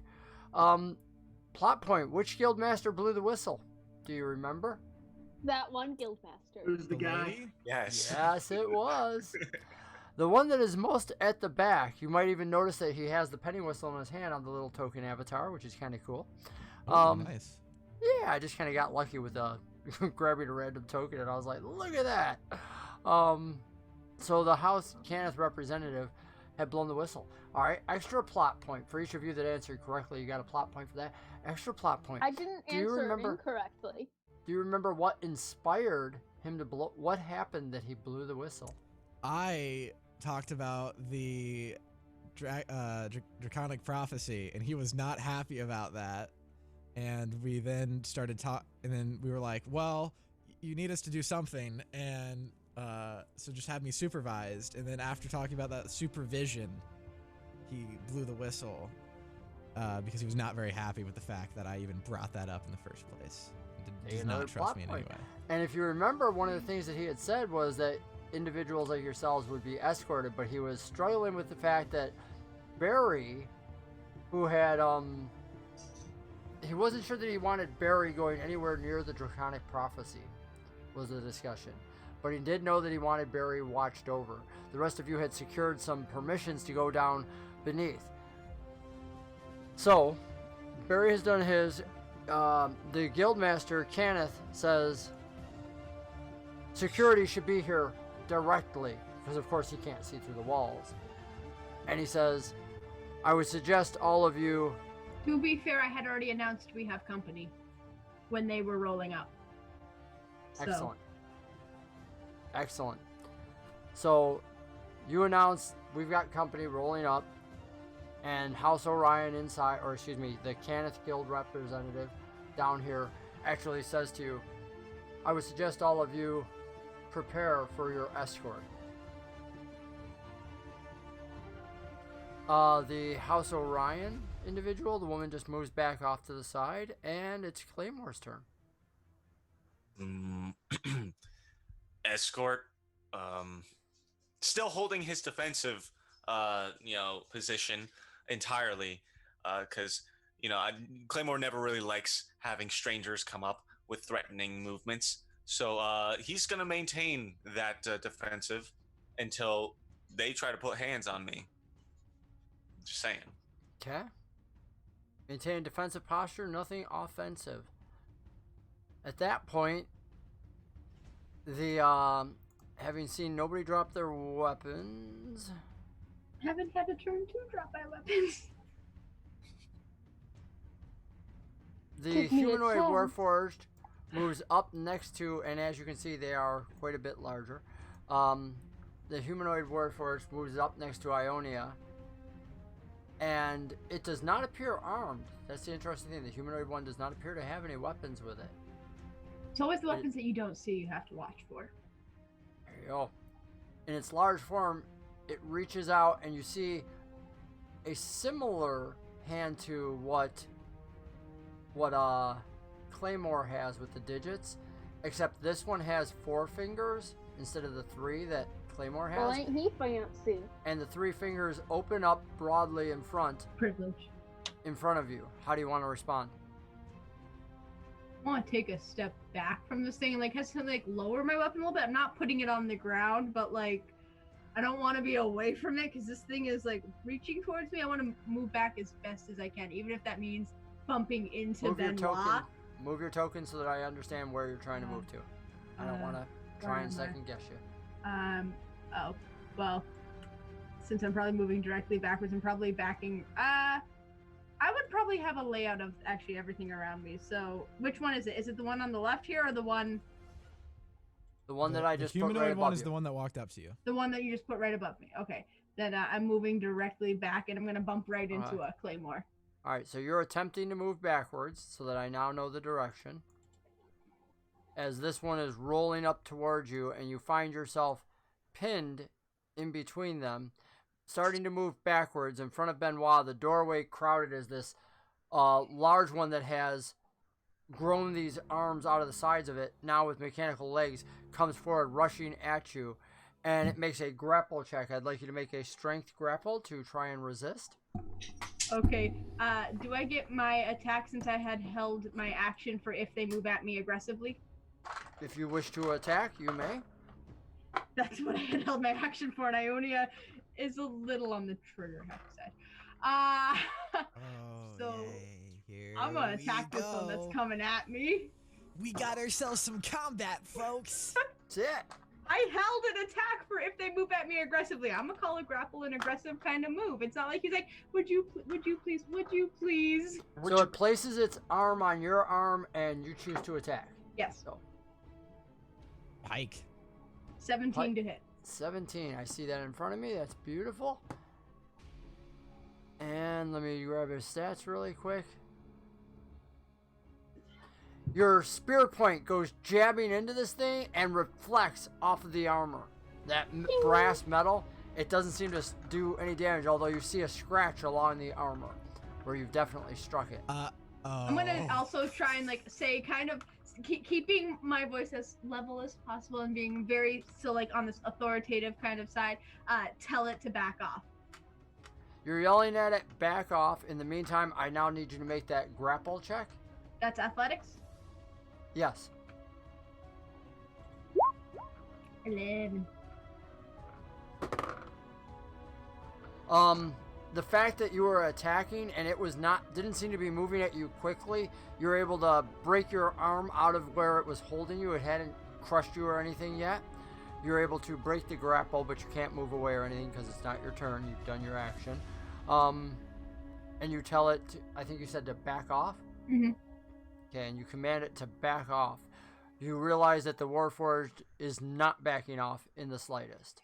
Plot point. Which guild master blew the whistle? Do you remember? That one guildmaster. Who's the guy? lady? Yes. Yes, it was. The one that is most at the back. You might even notice that he has the penny whistle in his hand on the little token avatar, which is kind of cool. Oh, nice. Yeah, I just kind of got lucky with grabbing a random token, and I was like, look at that. So the House Cannith representative had blown the whistle. All right, extra plot point. For each of you that answered correctly, you got a plot point for that. Extra plot point. I didn't answer incorrectly. Do you remember what inspired him to blow? What happened that he blew the whistle? I talked about the draconic prophecy, and he was not happy about that. And we then started talking, and then we were like, well, you need us to do something, and so just have me supervised. And then after talking about that supervision, he blew the whistle because he was not very happy with the fact that I even brought that up in the first place. He does not trust me in any way. And if you remember, one of the things that he had said was that individuals like yourselves would be escorted, but he was struggling with the fact that Barry, who had he wasn't sure that he wanted Barry going anywhere near the draconic prophecy, was the discussion. But he did know that he wanted Barry watched over. The rest of you had secured some permissions to go down beneath. So, Barry has done his. The Guildmaster, Cannith, says security should be here directly, because of course he can't see through the walls. And he says, I would suggest all of you... To be fair, I had already announced we have company when they were rolling up. Excellent. Excellent. So, you announced we've got company rolling up, and House Orion inside, or excuse me, the Cannith Guild representative down here actually says to you, I would suggest all of you prepare for your escort. The House Orion individual, the woman just moves back off to the side, and it's Claymore's turn. Escort, still holding his defensive, position entirely, because Claymore never really likes having strangers come up with threatening movements. So he's gonna maintain that defensive until they try to put hands on me. Just saying. Okay. Maintain defensive posture, nothing offensive. At that point, the having seen nobody drop their weapons. Haven't had a turn to drop my weapons. The humanoid warforged moves up next to, and as you can see, they are quite a bit larger. The humanoid warforged moves up next to Ionia, and it does not appear armed. That's the interesting thing. The humanoid one does not appear to have any weapons with it. It's always the weapons that you don't see you have to watch for. There you go. In its large form, it reaches out, and you see a similar hand to what Claymore has with the digits, except this one has 4 fingers instead of the 3 that Claymore has. Well, ain't he fancy? And the 3 fingers open up broadly in front. Privilege. In front of you. How do you want to respond? I want to take a step back from this thing and has to lower my weapon a little bit. I'm not putting it on the ground, but I don't want to be away from it because this thing is reaching towards me. I want to move back as best as I can, even if that means bumping into Benoit. Move your token so that I understand where you're trying to move to. I don't want to try and second guess you. Oh, well, since I'm probably moving directly backwards, I'm probably backing. I would probably have a layout of actually everything around me. So, which one is it? Is it the one on the left here, or the one? The one that I just put right above you. The humanoid one is the one that walked up to you. The one that you just put right above me. Okay, then I'm moving directly back, and I'm gonna bump right into a Claymore. All right, so you're attempting to move backwards, so that I now know the direction. As this one is rolling up towards you, and you find yourself pinned in between them, starting to move backwards in front of Benoit, the doorway crowded as this large one that has grown these arms out of the sides of it, now with mechanical legs, comes forward rushing at you, and it makes a grapple check. I'd like you to make a strength grapple to try and resist. Okay, do I get my attack since I had held my action for if they move at me aggressively? If you wish to attack, you may. That's what I had held my action for, and Ionia is a little on the trigger, I have to say. So Here I'm gonna we attack this one that's go. coming at me. We got ourselves some combat, folks. That's it. I held an attack for if they move at me aggressively. I'm gonna call a grapple an aggressive kind of move. It's not like he's like, would you please? So it places its arm on your arm, and you choose to attack. Yes. So Pike. 17 to hit. 17. I see that in front of me. That's beautiful. And let me grab his stats really quick. Your spear point goes jabbing into this thing and reflects off of the armor. That brass metal, it doesn't seem to do any damage, although you see a scratch along the armor where you've definitely struck it. I'm gonna also try and like say kind of keeping my voice as level as possible and being very still like on this authoritative kind of side. Tell it to back off. You're yelling at it, back off. In the meantime, I now need you to make that grapple check. That's athletics. Yes. 11. The fact that you were attacking and it was didn't seem to be moving at you quickly, you were able to break your arm out of where it was holding you. It hadn't crushed you or anything yet. You're able to break the grapple, but you can't move away or anything because it's not your turn. You've done your action. And you tell it, I think you said to back off? Mm-hmm. Okay, and you command it to back off. You realize that the Warforged is not backing off in the slightest.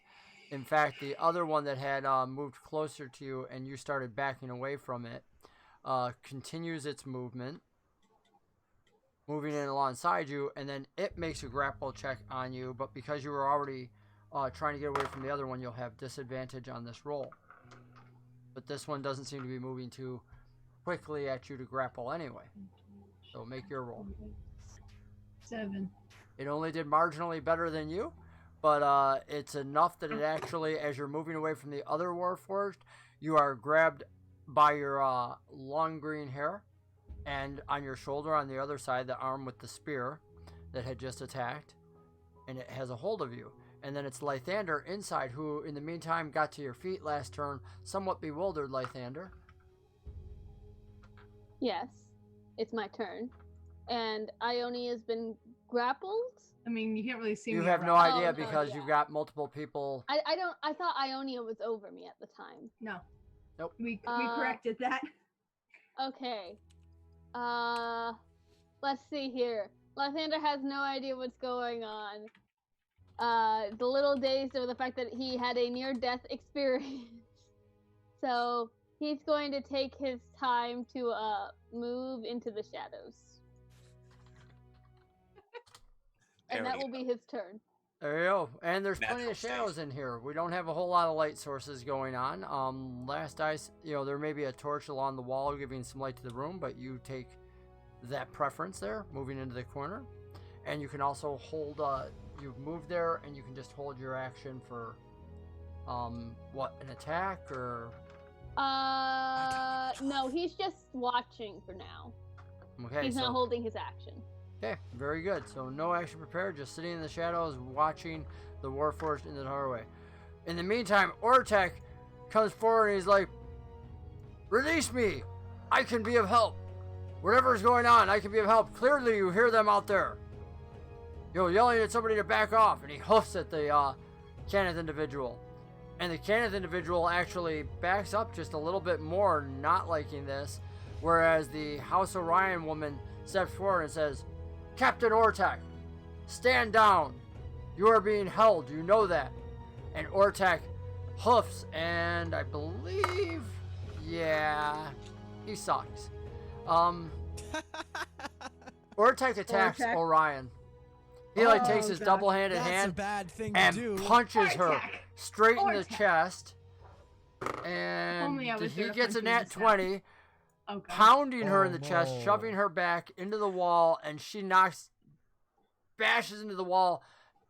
In fact, the other one that had moved closer to you and you started backing away from it continues its movement, moving in alongside you, and then it makes a grapple check on you, but because you were already trying to get away from the other one, you'll have disadvantage on this roll. But this one doesn't seem to be moving too quickly at you to grapple anyway. So make your roll. 7. It only did marginally better than you, but it's enough that it actually, as you're moving away from the other Warforged, you are grabbed by your long green hair, and on your shoulder on the other side, the arm with the spear that had just attacked, and it has a hold of you. And then it's Lythander inside, who in the meantime got to your feet last turn, somewhat bewildered. Lythander. Yes, it's my turn. And Ione has been grappled? I mean, you can't really see You me have no around. idea Oh, no, because yeah. you've got multiple people. I thought Ionia was over me at the time. No. Nope. We corrected that. Okay. Let's see here. Lythander has no idea what's going on. The little dazed over the fact that he had a near-death experience. So he's going to take his time to move into the shadows. And that will be his turn. There you go. And there's plenty Natural of shadows state. in here. We don't have a whole lot of light sources going on. Last dice, there may be a torch along the wall giving some light to the room, but you take that preference there, moving into the corner. And you can also hold, you've moved there, and you can just hold your action for, an attack, or... No, he's just watching for now. Okay, He's not holding his action. Okay, very good. So no action prepared, just sitting in the shadows, watching the Warforged in the doorway. In the meantime, Ortek comes forward and he's like, "Release me! I can be of help. Whatever's going on, I can be of help. Clearly you hear them out there. Yelling at somebody to back off." And he hoofs at the Kenneth individual. And the Kenneth individual actually backs up just a little bit more, not liking this. Whereas the House Orion woman steps forward and says, "Captain Ortek, stand down. You are being held. You know that." And Ortek hoofs, and I believe, yeah, he sucks. Ortek attacks Ortek? Orion. He takes his God. double-handed That's hand a bad thing to and do. punches her Ortek! straight in the Ortek! chest. And only I was he there gets a punching nat this out. 20. Okay. Pounding her in Oh, the chest, no. shoving her back into the wall, and she bashes into the wall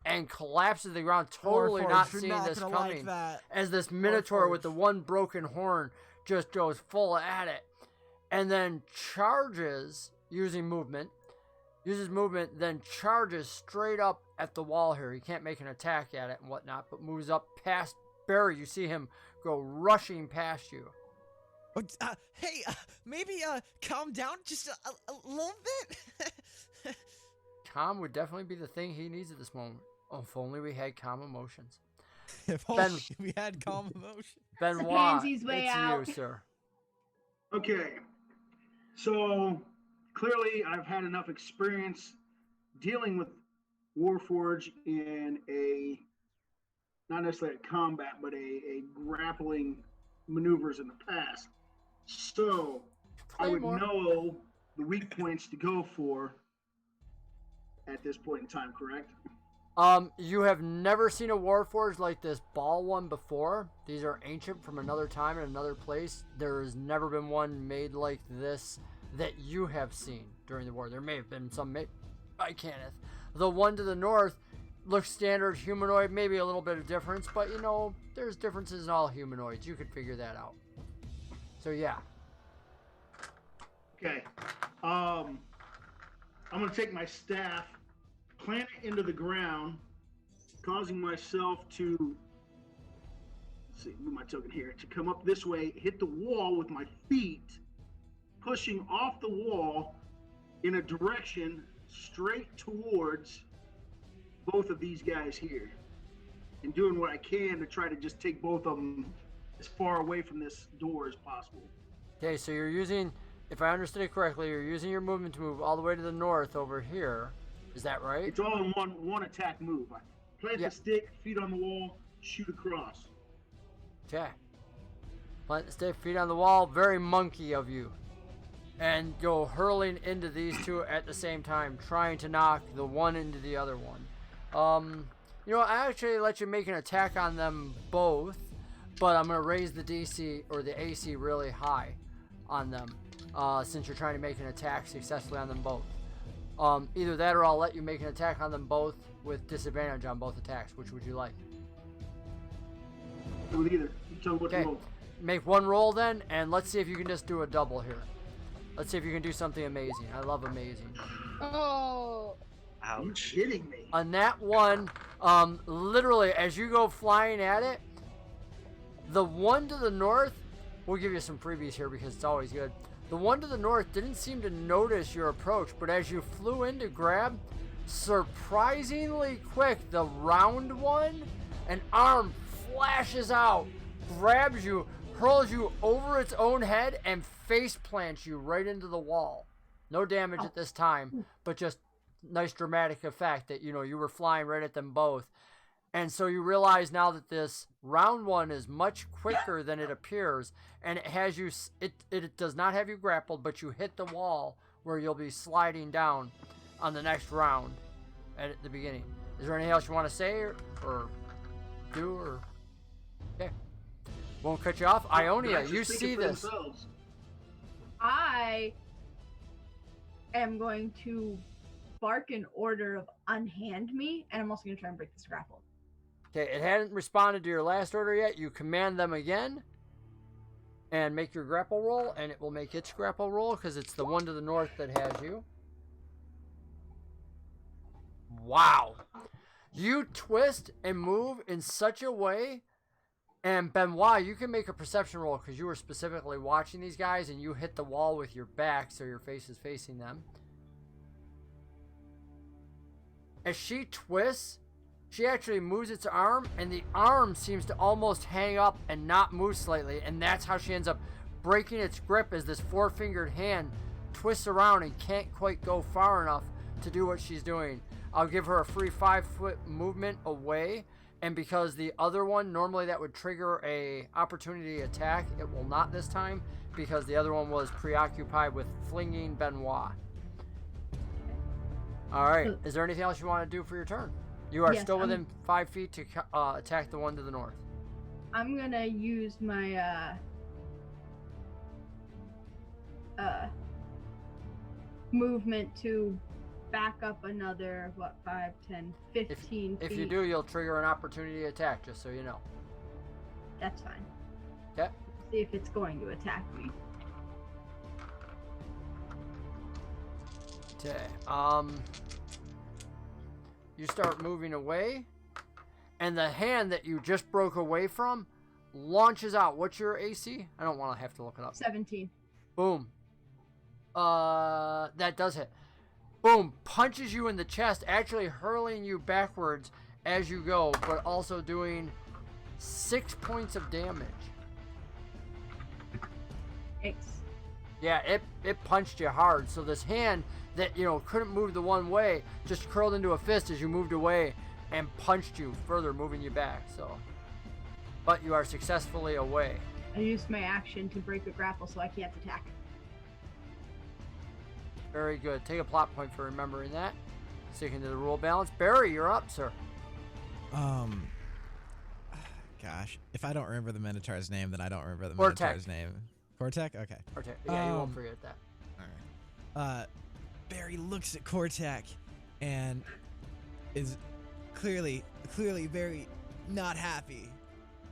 and collapses to the ground, totally Warforged, not you're seeing not this gonna coming. like that. As this Minotaur with Warforged. the one broken horn just goes full at it, and then charges using movement uses movement, then charges straight up at the wall here. He can't make an attack at it and whatnot, but moves up past Barry. You see him go rushing past you. Oh, hey, maybe calm down just a little bit. Calm would definitely be the thing he needs at this moment. Oh, if only we had calm emotions. If only we had calm emotion. Benoit, Pansy's way it's out. you, sir. Okay. So clearly I've had enough experience dealing with Warforged in a, not necessarily a combat, but a grappling maneuvers in the past. So I would know the weak points to go for at this point in time, correct? You have never seen a Warforged like this ball one before. These are ancient from another time and another place. There has never been one made like this that you have seen during the war. There may have been some made by Kenneth. The one to the north looks standard humanoid, maybe a little bit of difference, but you know, there's differences in all humanoids. You could figure that out. So yeah. Okay. I'm gonna take my staff, plant it into the ground, causing myself to, let's see, move my token here, to come up this way, hit the wall with my feet, pushing off the wall in a direction straight towards both of these guys here, and doing what I can to try to just take both of them as far away from this door as possible. Okay, so you're using, if I understood it correctly, you're using your movement to move all the way to the north over here. Is that right? It's all in one attack move. I plant the stick, feet on the wall, shoot across. Okay. Plant the stick, feet on the wall, very monkey of you. And go hurling into these two at the same time, trying to knock the one into the other one. You know, I actually let you make an attack on them both, but I'm going to raise the DC or the AC really high on them, since you're trying to make an attack successfully on them both. Either that or I'll let you make an attack on them both with disadvantage on both attacks. Which would you like? Do it either. You tell me what to roll. Make one roll then, and let's see if you can just do a double here. Let's see if you can do something amazing. I love amazing. Oh. Ouch. Are you kidding me? On that one, literally, as you go flying at it, the one to the north, we'll give you some freebies here because it's always good. The one to the north didn't seem to notice your approach, but as you flew in to grab, surprisingly quick, the round one, an arm flashes out, grabs you, hurls you over its own head, and face plants you right into the wall. No damage at this time, but just nice dramatic effect that, you know, you were flying right at them both. And so you realize now that this round one is much quicker than it appears, and it has you, it does not have you grappled, but you hit the wall where you'll be sliding down on the next round at the beginning. Is there anything else you want to say or do? Or okay, won't cut you off. Ionia, you see this. I am going to bark an order of unhand me, and I'm also going to try and break this grapple. Okay, it hadn't responded to your last order yet. You command them again and make your grapple roll, and it will make its grapple roll because it's the one to the north that has you. Wow. You twist and move in such a way, and Benoit, you can make a perception roll because you were specifically watching these guys, and you hit the wall with your back so your face is facing them. As she twists, she actually moves its arm, and the arm seems to almost hang up and not move slightly, and that's how she ends up breaking its grip as this four-fingered hand twists around and can't quite go far enough to do what she's doing. I'll give her a free 5-foot movement away, and because the other one, normally that would trigger a opportunity attack, it will not this time, because the other one was preoccupied with flinging Benoit. Alright, is there anything else you want to do for your turn? You are still within 5 feet to attack the one to the north. I'm gonna use my movement to back up another 5, 10, 15 feet. If you do, you'll trigger an opportunity attack, just so you know. That's fine. Okay. See if it's going to attack me. Okay. You start moving away, and the hand that you just broke away from launches out. What's your AC? I don't want to have to look it up. 17. Boom. That does hit. Boom. Punches you in the chest, actually hurling you backwards as you go, but also doing 6 points of damage. Thanks. Yeah, it punched you hard. So this hand that, couldn't move the one way just curled into a fist as you moved away and punched you further, moving you back. So, but you are successfully away. I used my action to break a grapple, so I can't attack. Very good. Take a plot point for remembering that. Sticking to the rule balance. Barry, you're up, sir. Gosh, if I don't remember the Minotaur's name, then I don't remember the Cortec. Minotaur's name. Cortec? Okay. Cortec. Yeah, you won't forget that. All right. Barry looks at Cortec and is clearly very not happy.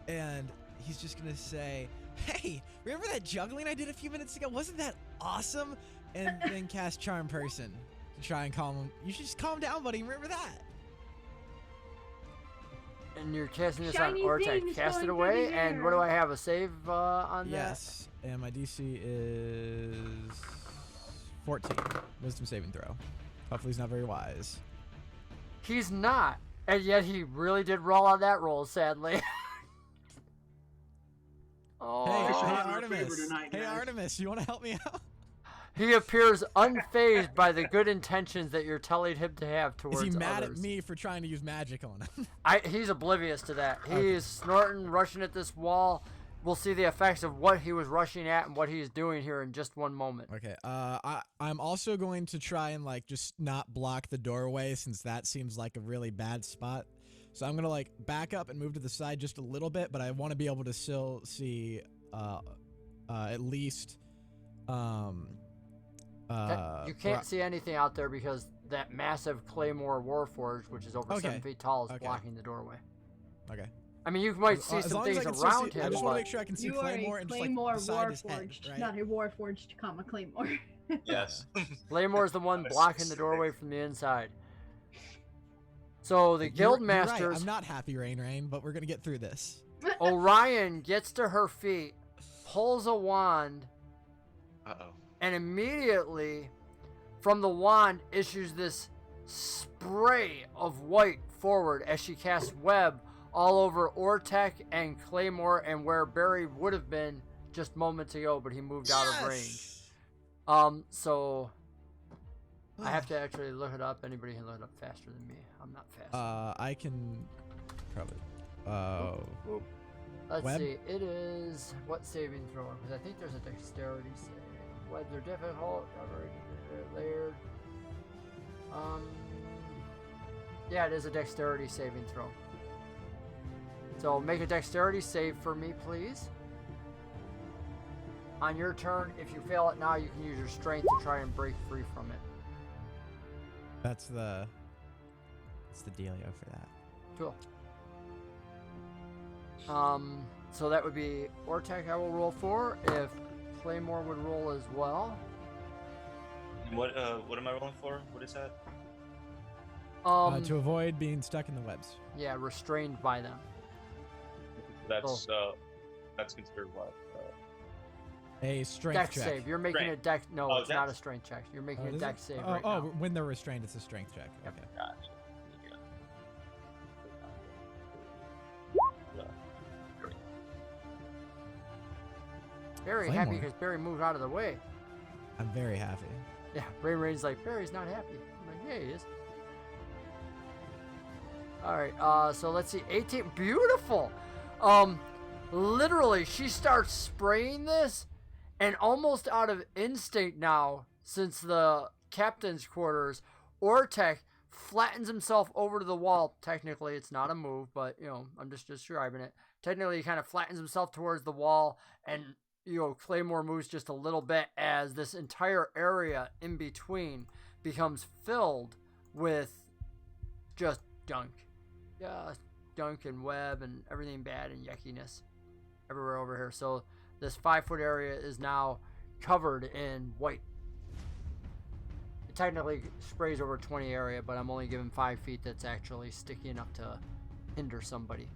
And he's just going to say, "Hey, remember that juggling I did a few minutes ago? Wasn't that awesome?" And then cast Charm Person to try and calm him. You should just calm down, buddy. Remember that. And you're casting this Shiny on Cortec. things Cast it going away. through the And air. what do I have? A save on that? Yes. And my DC is 14. Wisdom saving throw. Hopefully he's not very wise. He's not. And yet he really did roll on that roll, sadly. Oh. Hey, Should hey have our favor Artemis. tonight, Hey guys. Artemis, you want to help me out? He appears unfazed by the good intentions that you're telling him to have towards Is he mad others. at me for trying to use magic on him? He's oblivious to that. He Okay. is snorting, rushing at this wall. We'll see the effects of what he was rushing at and what he's doing here in just one moment. Okay. I'm also going to try and just not block the doorway, since that seems like a really bad spot. So I'm gonna back up and move to the side just a little bit, but I want to be able to still see at least You can't see anything out there because that massive Claymore Warforged, which is over 7 feet tall, is Okay. blocking the doorway. Okay. I mean, you might see As some long as things I can still around see, him, I just but want to make sure I can see You are Claymore a and Claymore just beside his head, Warforged, right? not a Warforged, comma, Claymore. Yes. Claymore's the one That's blocking the specific. doorway from the inside. So the guild You're right. masters, I'm not happy, Rain, but we're gonna get through this. Orion gets to her feet, pulls a wand, Uh-oh. and immediately from the wand issues this spray of white forward as she casts web all over Ortec and Claymore and where Barry would have been just moments ago, but he moved out of range. So I have to actually look it up. Anybody can look it up faster than me. I'm not fast. I can probably. Let's web? see. It is what saving throw? Because I think there's a dexterity save. Webs are difficult. Layered. Yeah, it is a dexterity saving throw. So make a dexterity save for me, please. On your turn, if you fail it now, you can use your strength to try and break free from it. That's the dealio for that. Cool. So that would be Ortec. I will roll 4. If Claymore would roll as well. And what am I rolling for? What is that? To avoid being stuck in the webs. Yeah, restrained by them. That's considered what? A strength Dex check. save. You're making Strength. a dex. No, Oh, it's not a dex? strength check. You're making Oh, a is dex it? save Oh, right now. when they're restrained, it's a strength check. Yep. Okay. Gotcha. Very happy Claymore. because Barry moved out of the way. I'm very happy. Yeah, Rain's like, Barry's not happy. I'm like, yeah, he is. Alright, so let's see. 18. Beautiful! Literally, she starts spraying this, and almost out of instinct now, since the captain's quarters, Ortec flattens himself over to the wall. Technically, it's not a move, but, I'm just describing it. Technically, he kind of flattens himself towards the wall, and, Claymore moves just a little bit as this entire area in between becomes filled with just gunk. Just gunk and web and everything bad and yuckiness everywhere over here. So this 5-foot area is now covered in white. technically sprays over 20 area, but I'm only giving 5 feet that's actually sticky enough to hinder somebody.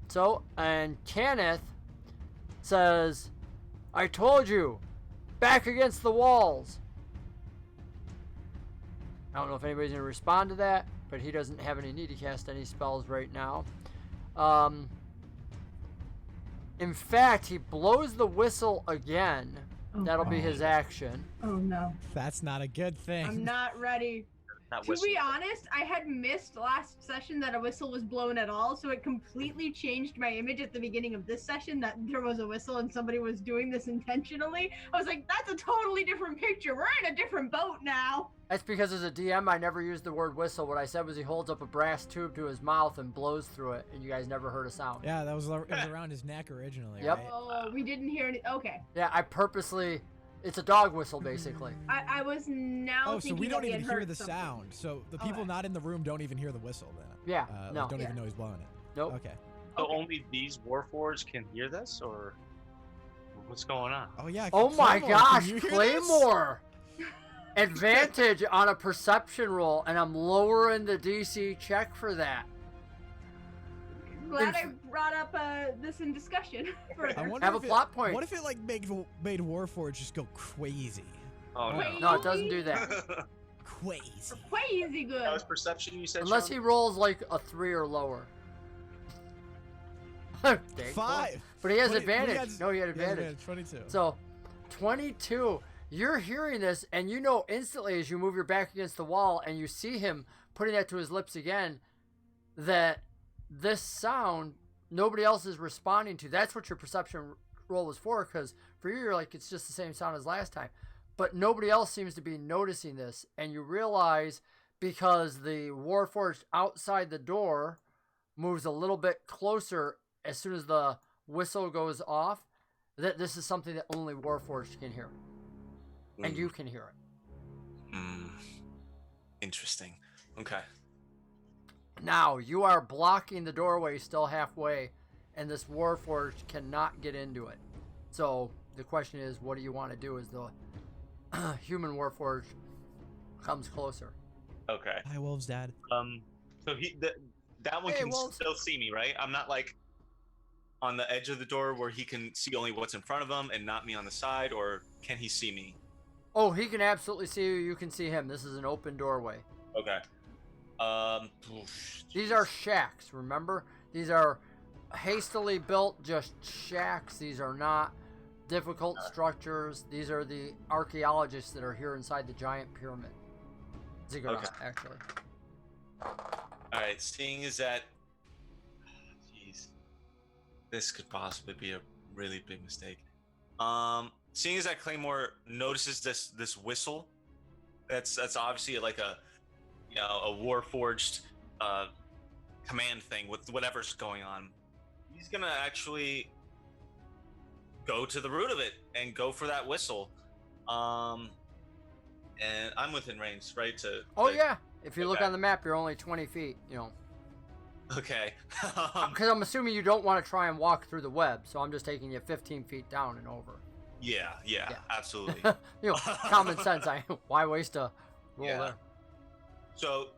So, and Kenneth says, I told you, back against the walls. I don't know if anybody's going to respond to that, but he doesn't have any need to cast any spells right now. In fact, he blows the whistle again. Oh, That'll be his action. Oh no. That's not a good thing. I'm not ready. To be honest, I had missed last session that a whistle was blown at all, so it completely changed my image at the beginning of this session that there was a whistle and somebody was doing this intentionally. I was like, that's a totally different picture. We're in a different boat now. That's because as a DM, I never used the word whistle. What I said was he holds up a brass tube to his mouth and blows through it, and you guys never heard a sound. Yeah, it was around his neck originally, Yep. right? Oh, we didn't hear any. Okay. Yeah, I purposely... It's a dog whistle, basically. I was now Oh, so thinking we don't that he even had hear heard the something. sound. So the people not in the room don't even hear the whistle then. Yeah, no. Don't even know he's blowing it. Nope. Okay. So only these Warforged can hear this, or what's going on? Oh yeah. Oh my Claymore, gosh, can you hear Claymore! Advantage on a perception roll, and I'm lowering the DC check for that. Glad I brought up this in discussion. This? I wonder Have a if plot point. What if it like made Warforged just go crazy? Oh no. No, it doesn't do that. Crazy. Crazy good. That was perception, you said. Unless Sean? he rolls like a 3 or lower. Dang, 5. But he has 20 advantage. No, he had He has advantage. 22. So, 22. You're hearing this, and you know instantly as you move your back against the wall and you see him putting that to his lips again, that this sound nobody else is responding to. That's what your perception roll was for, because for you, you're like, it's just the same sound as last time. But nobody else seems to be noticing this, and you realize because the Warforged outside the door moves a little bit closer as soon as the whistle goes off, that this is something that only Warforged can hear. And you can hear it. Interesting. Okay. Now, you are blocking the doorway still halfway, and this Warforged cannot get into it. So, the question is, what do you want to do as the human Warforged comes closer? Okay. Hi, Wolves, Dad. So that one Hey, can Wolves. still see me, right? I'm not like on the edge of the door where he can see only what's in front of him and not me on the side, or can he see me? Oh, he can absolutely see you. You can see him. This is an open doorway. Okay. These are shacks, remember? These are hastily built, just shacks. These are not difficult structures. These are the archaeologists that are here inside the giant pyramid. Ziggurat, Okay. actually. Alright, seeing as that... Jeez. This could possibly be a really big mistake. Seeing as that Claymore notices this whistle, that's obviously like a Warforged command thing with whatever's going on. He's gonna actually go to the root of it and go for that whistle. And I'm within range, right? Yeah. If you look Okay. on the map, you're only 20 feet, you know. Okay. Because I'm assuming you don't want to try and walk through the web, so I'm just taking you 15 feet down and over. Yeah, absolutely. You know, common sense. Why waste a roll Yeah. there? So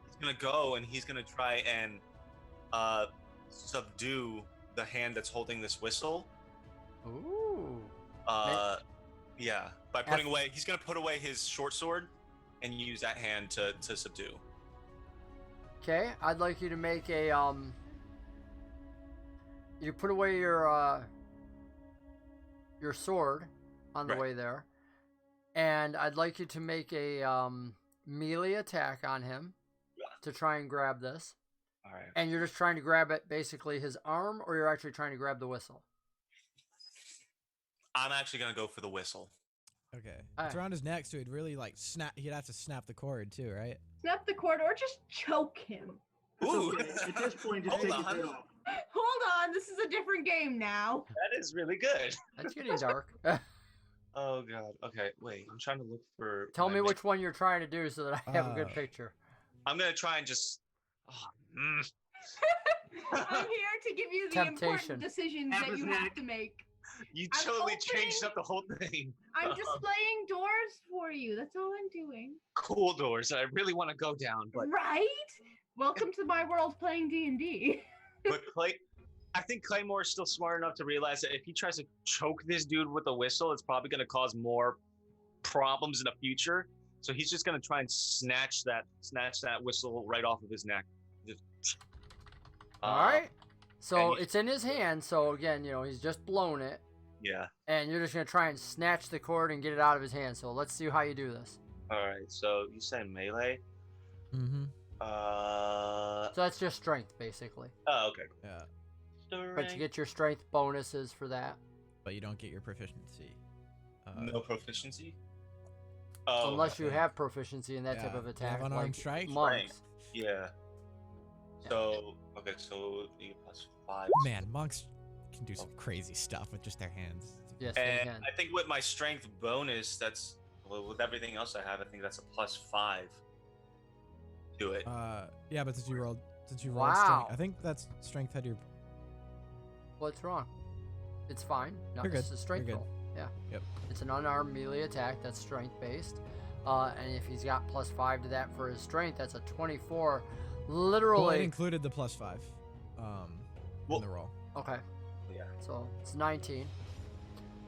he's gonna go and he's gonna try and subdue the hand that's holding this whistle. Ooh. Yeah, by putting away. He's gonna put away his short sword and use that hand to subdue. Okay, I'd like you to make a you put away your sword on the Right. way there, and I'd like you to make a melee attack on him to try and grab this. All right. And you're just trying to grab it, basically his arm, or you're actually trying to grab the whistle. I'm actually gonna go for the whistle. Okay. Alright. It's around his neck, so he'd really like snap. He'd have to snap the cord too, right? Snap the cord or just choke him. It's Ooh. okay. At this point, just Hold take his on. head off. Hold on, this is a different game now. That is really good. That's getting dark. Oh god. Okay, wait. I'm trying to look for. Tell my me ma- which one you're trying to do so that I have a good picture. I'm gonna try and just. I'm here to give you the Temptation. important decisions Snap that his you neck. have to make. You I'm totally changed opening- up the whole thing. I'm displaying doors for you. That's all I'm doing. Cool doors that I really want to go down, but Right? Welcome to my world playing D&D. I think Claymore is still smart enough to realize that if he tries to choke this dude with a whistle, it's probably going to cause more problems in the future. So he's just going to try and snatch that whistle right off of his neck. All right. So it's in his hand. So again, he's just blown it. Yeah. And you're just going to try and snatch the cord and get it out of his hand. So let's see how you do this. All right. So you say melee? Mm-hmm. So that's just strength, basically. Oh, okay. Yeah. But you get your strength bonuses for that. But you don't get your proficiency. No proficiency? Oh, unless you have proficiency in that type of attack. Have unarmed strike? Monks. Yeah. So, okay, so you get +5. Man, monks can do some crazy stuff with just their hands. Yes, they And can. I think with my strength bonus, with everything else I have, I think that's a +5 to it. Yeah, but since you rolled strength, Wow. I think that's strength had your. What's wrong? It's fine. No, You're it's good. a strength You're good. roll. Yeah. Yep. It's an unarmed melee attack that's strength based. And if he's got +5 to that for his strength, that's a 24. Literally. Well, it included the +5 in the roll. Okay. Yeah. So it's 19.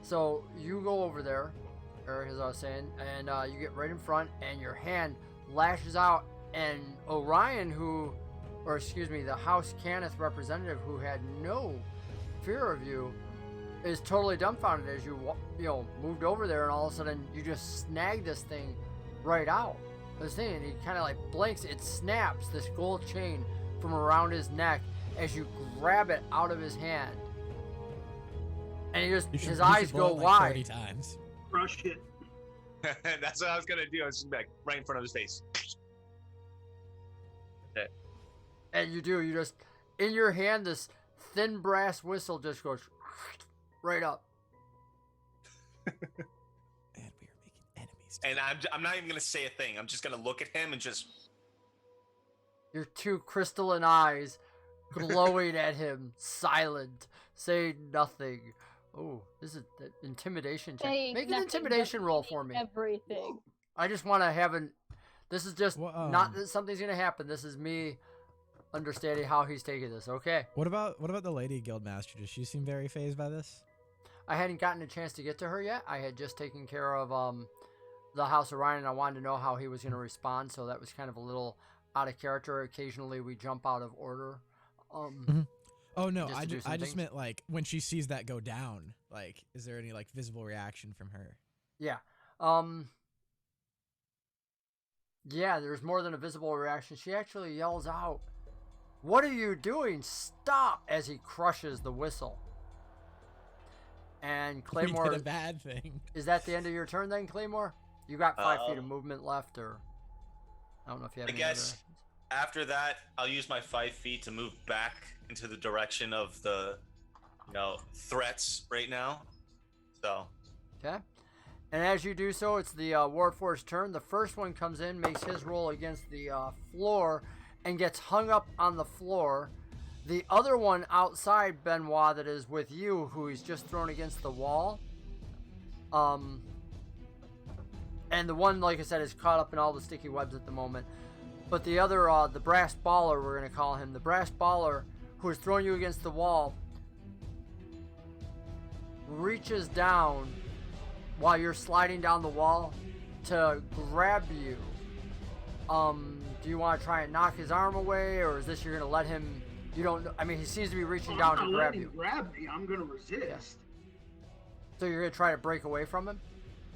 So you go over there, Eric, as I was saying, and you get right in front, and your hand lashes out, and Orion, the House Cannith representative, who had no fear of you, is totally dumbfounded as you moved over there, and all of a sudden you just snag this thing right out. This thing, and he kind of like blinks. It snaps, this gold chain from around his neck as you grab it out of his hand, and his eyes go wide. 30 times. Crush it. That's what I was gonna do. I was just like right in front of his face. Okay. And you just in your hand, this thin brass whistle just goes right up. And we are making enemies. And I'm not even gonna say a thing. I'm just gonna look at him and just. Your two crystalline eyes glowing at him, silent, saying nothing. Oh, this is an intimidation check. Saying Make an nothing, intimidation but roll for me. Everything. I just want to have this is just Well, not that something's gonna happen. This is me understanding how he's taking this. Okay. What about the lady guildmaster? Does she seem very phased by this? I hadn't gotten a chance to get to her yet. I had just taken care of the House of Ryan, and I wanted to know how he was going to respond, so that was kind of a little out of character. Occasionally we jump out of order. Oh no, just I to do just, some I just things. meant like when she sees that go down. Like, is there any like visible reaction from her? Yeah. Yeah, there's more than a visible reaction. She actually yells out, "What are you doing? Stop!" as he crushes the whistle. And Claymore, We did a bad thing. is that the end of your turn then, Claymore? You got 5 feet of Um, movement left, or I don't know if you have I any other guess actions. after that, I'll use my 5 feet to move back into the direction of the, threats right now. So. Okay. And as you do so, it's the Warforged's turn. The first one comes in, makes his roll against the floor, and gets hung up on the floor. The other one outside, Benoit, that is with you, who he's just thrown against the wall. And the one, like I said, is caught up in all the sticky webs at the moment. But the other, the brass baller, we're going to call him, the brass baller, who is throwing you against the wall, reaches down while you're sliding down the wall to grab you. Do you want to try and knock his arm away, or is this you're going to let him? You don't know. I mean, he seems to be reaching down to grab you. Grab me. I'm gonna resist. So you're going to try to break away from him?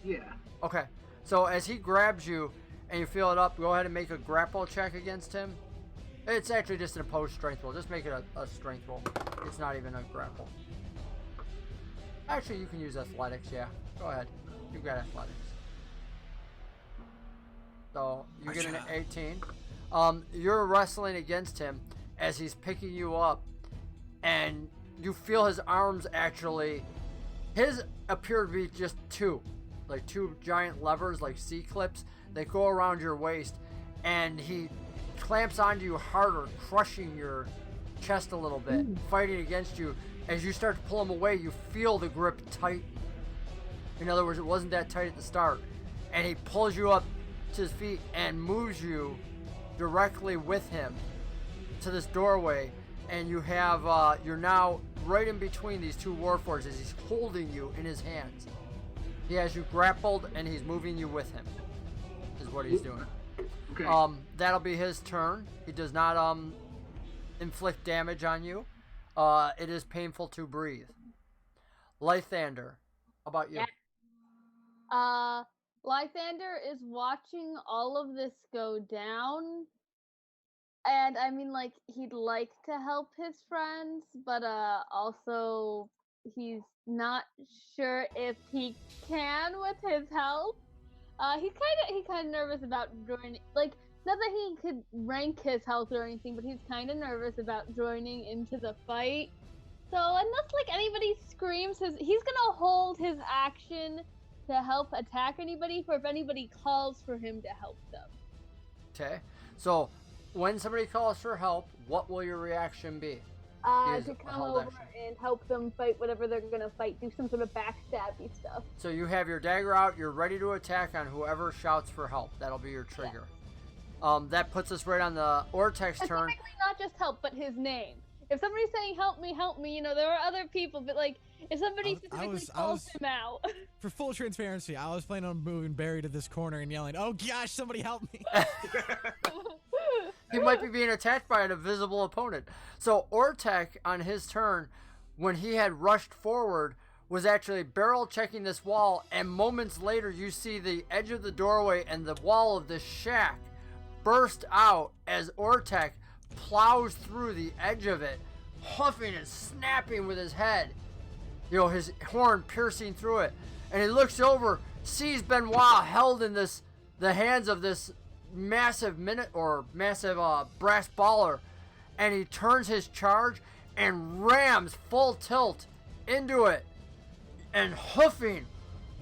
Yeah. Okay. So as he grabs you and you feel it up, go ahead and make a grapple check against him. It's actually just an opposed strength roll. Just make it a strength roll. It's not even a grapple. Actually, you can use athletics, yeah. Go ahead. You've got athletics. So you get an 18. You're wrestling against him as he's picking you up, and you feel his arms actually. His appear to be just two giant levers, like C-clips, that go around your waist, and he clamps onto you harder, crushing your chest a little bit, fighting against you As you start to pull him away, you feel the grip tighten. In other words, it wasn't that tight at the start. And he pulls you up to his feet and moves you directly with him to this doorway. And you have, you're now right in between these two Warforged as he's holding you in his hands. He has you grappled and he's moving you with him, is what he's doing. Okay. That'll be his turn. He does not inflict damage on you. It is painful to breathe. Lythander, how about you? Yeah. Lythander is watching all of this go down. And I mean, like, he'd like to help his friends, but also he's not sure if he can with his help. He's kind of nervous about joining. Like, not that he could rank his health or anything, but he's kind of nervous about joining into the fight. So unless like anybody screams, he's gonna hold his action to help attack anybody for if anybody calls for him to help them. Okay, so when somebody calls for help, what will your reaction be? To come over and help them fight whatever they're gonna fight. Do some sort of backstabby stuff. So you have your dagger out. You're ready to attack on whoever shouts for help. That'll be your trigger. Yeah. That puts us right on the Ortex turn. Technically not just help, but his name. If somebody's saying help me, you know, there are other people, but like, if somebody specifically calls him out. For full transparency, I was planning on moving Barry to this corner and yelling, "Oh gosh, somebody help me!" He might be being attacked by an invisible opponent. So Ortek, on his turn, when he had rushed forward, was actually barrel checking this wall, and moments later you see the edge of the doorway and the wall of this shack burst out as Ortek plows through the edge of it, huffing and snapping with his head. You know, his horn piercing through it. And he looks over, sees Benoit held in the hands of this massive brass baller, and he turns his charge and rams full tilt into it, and hoofing,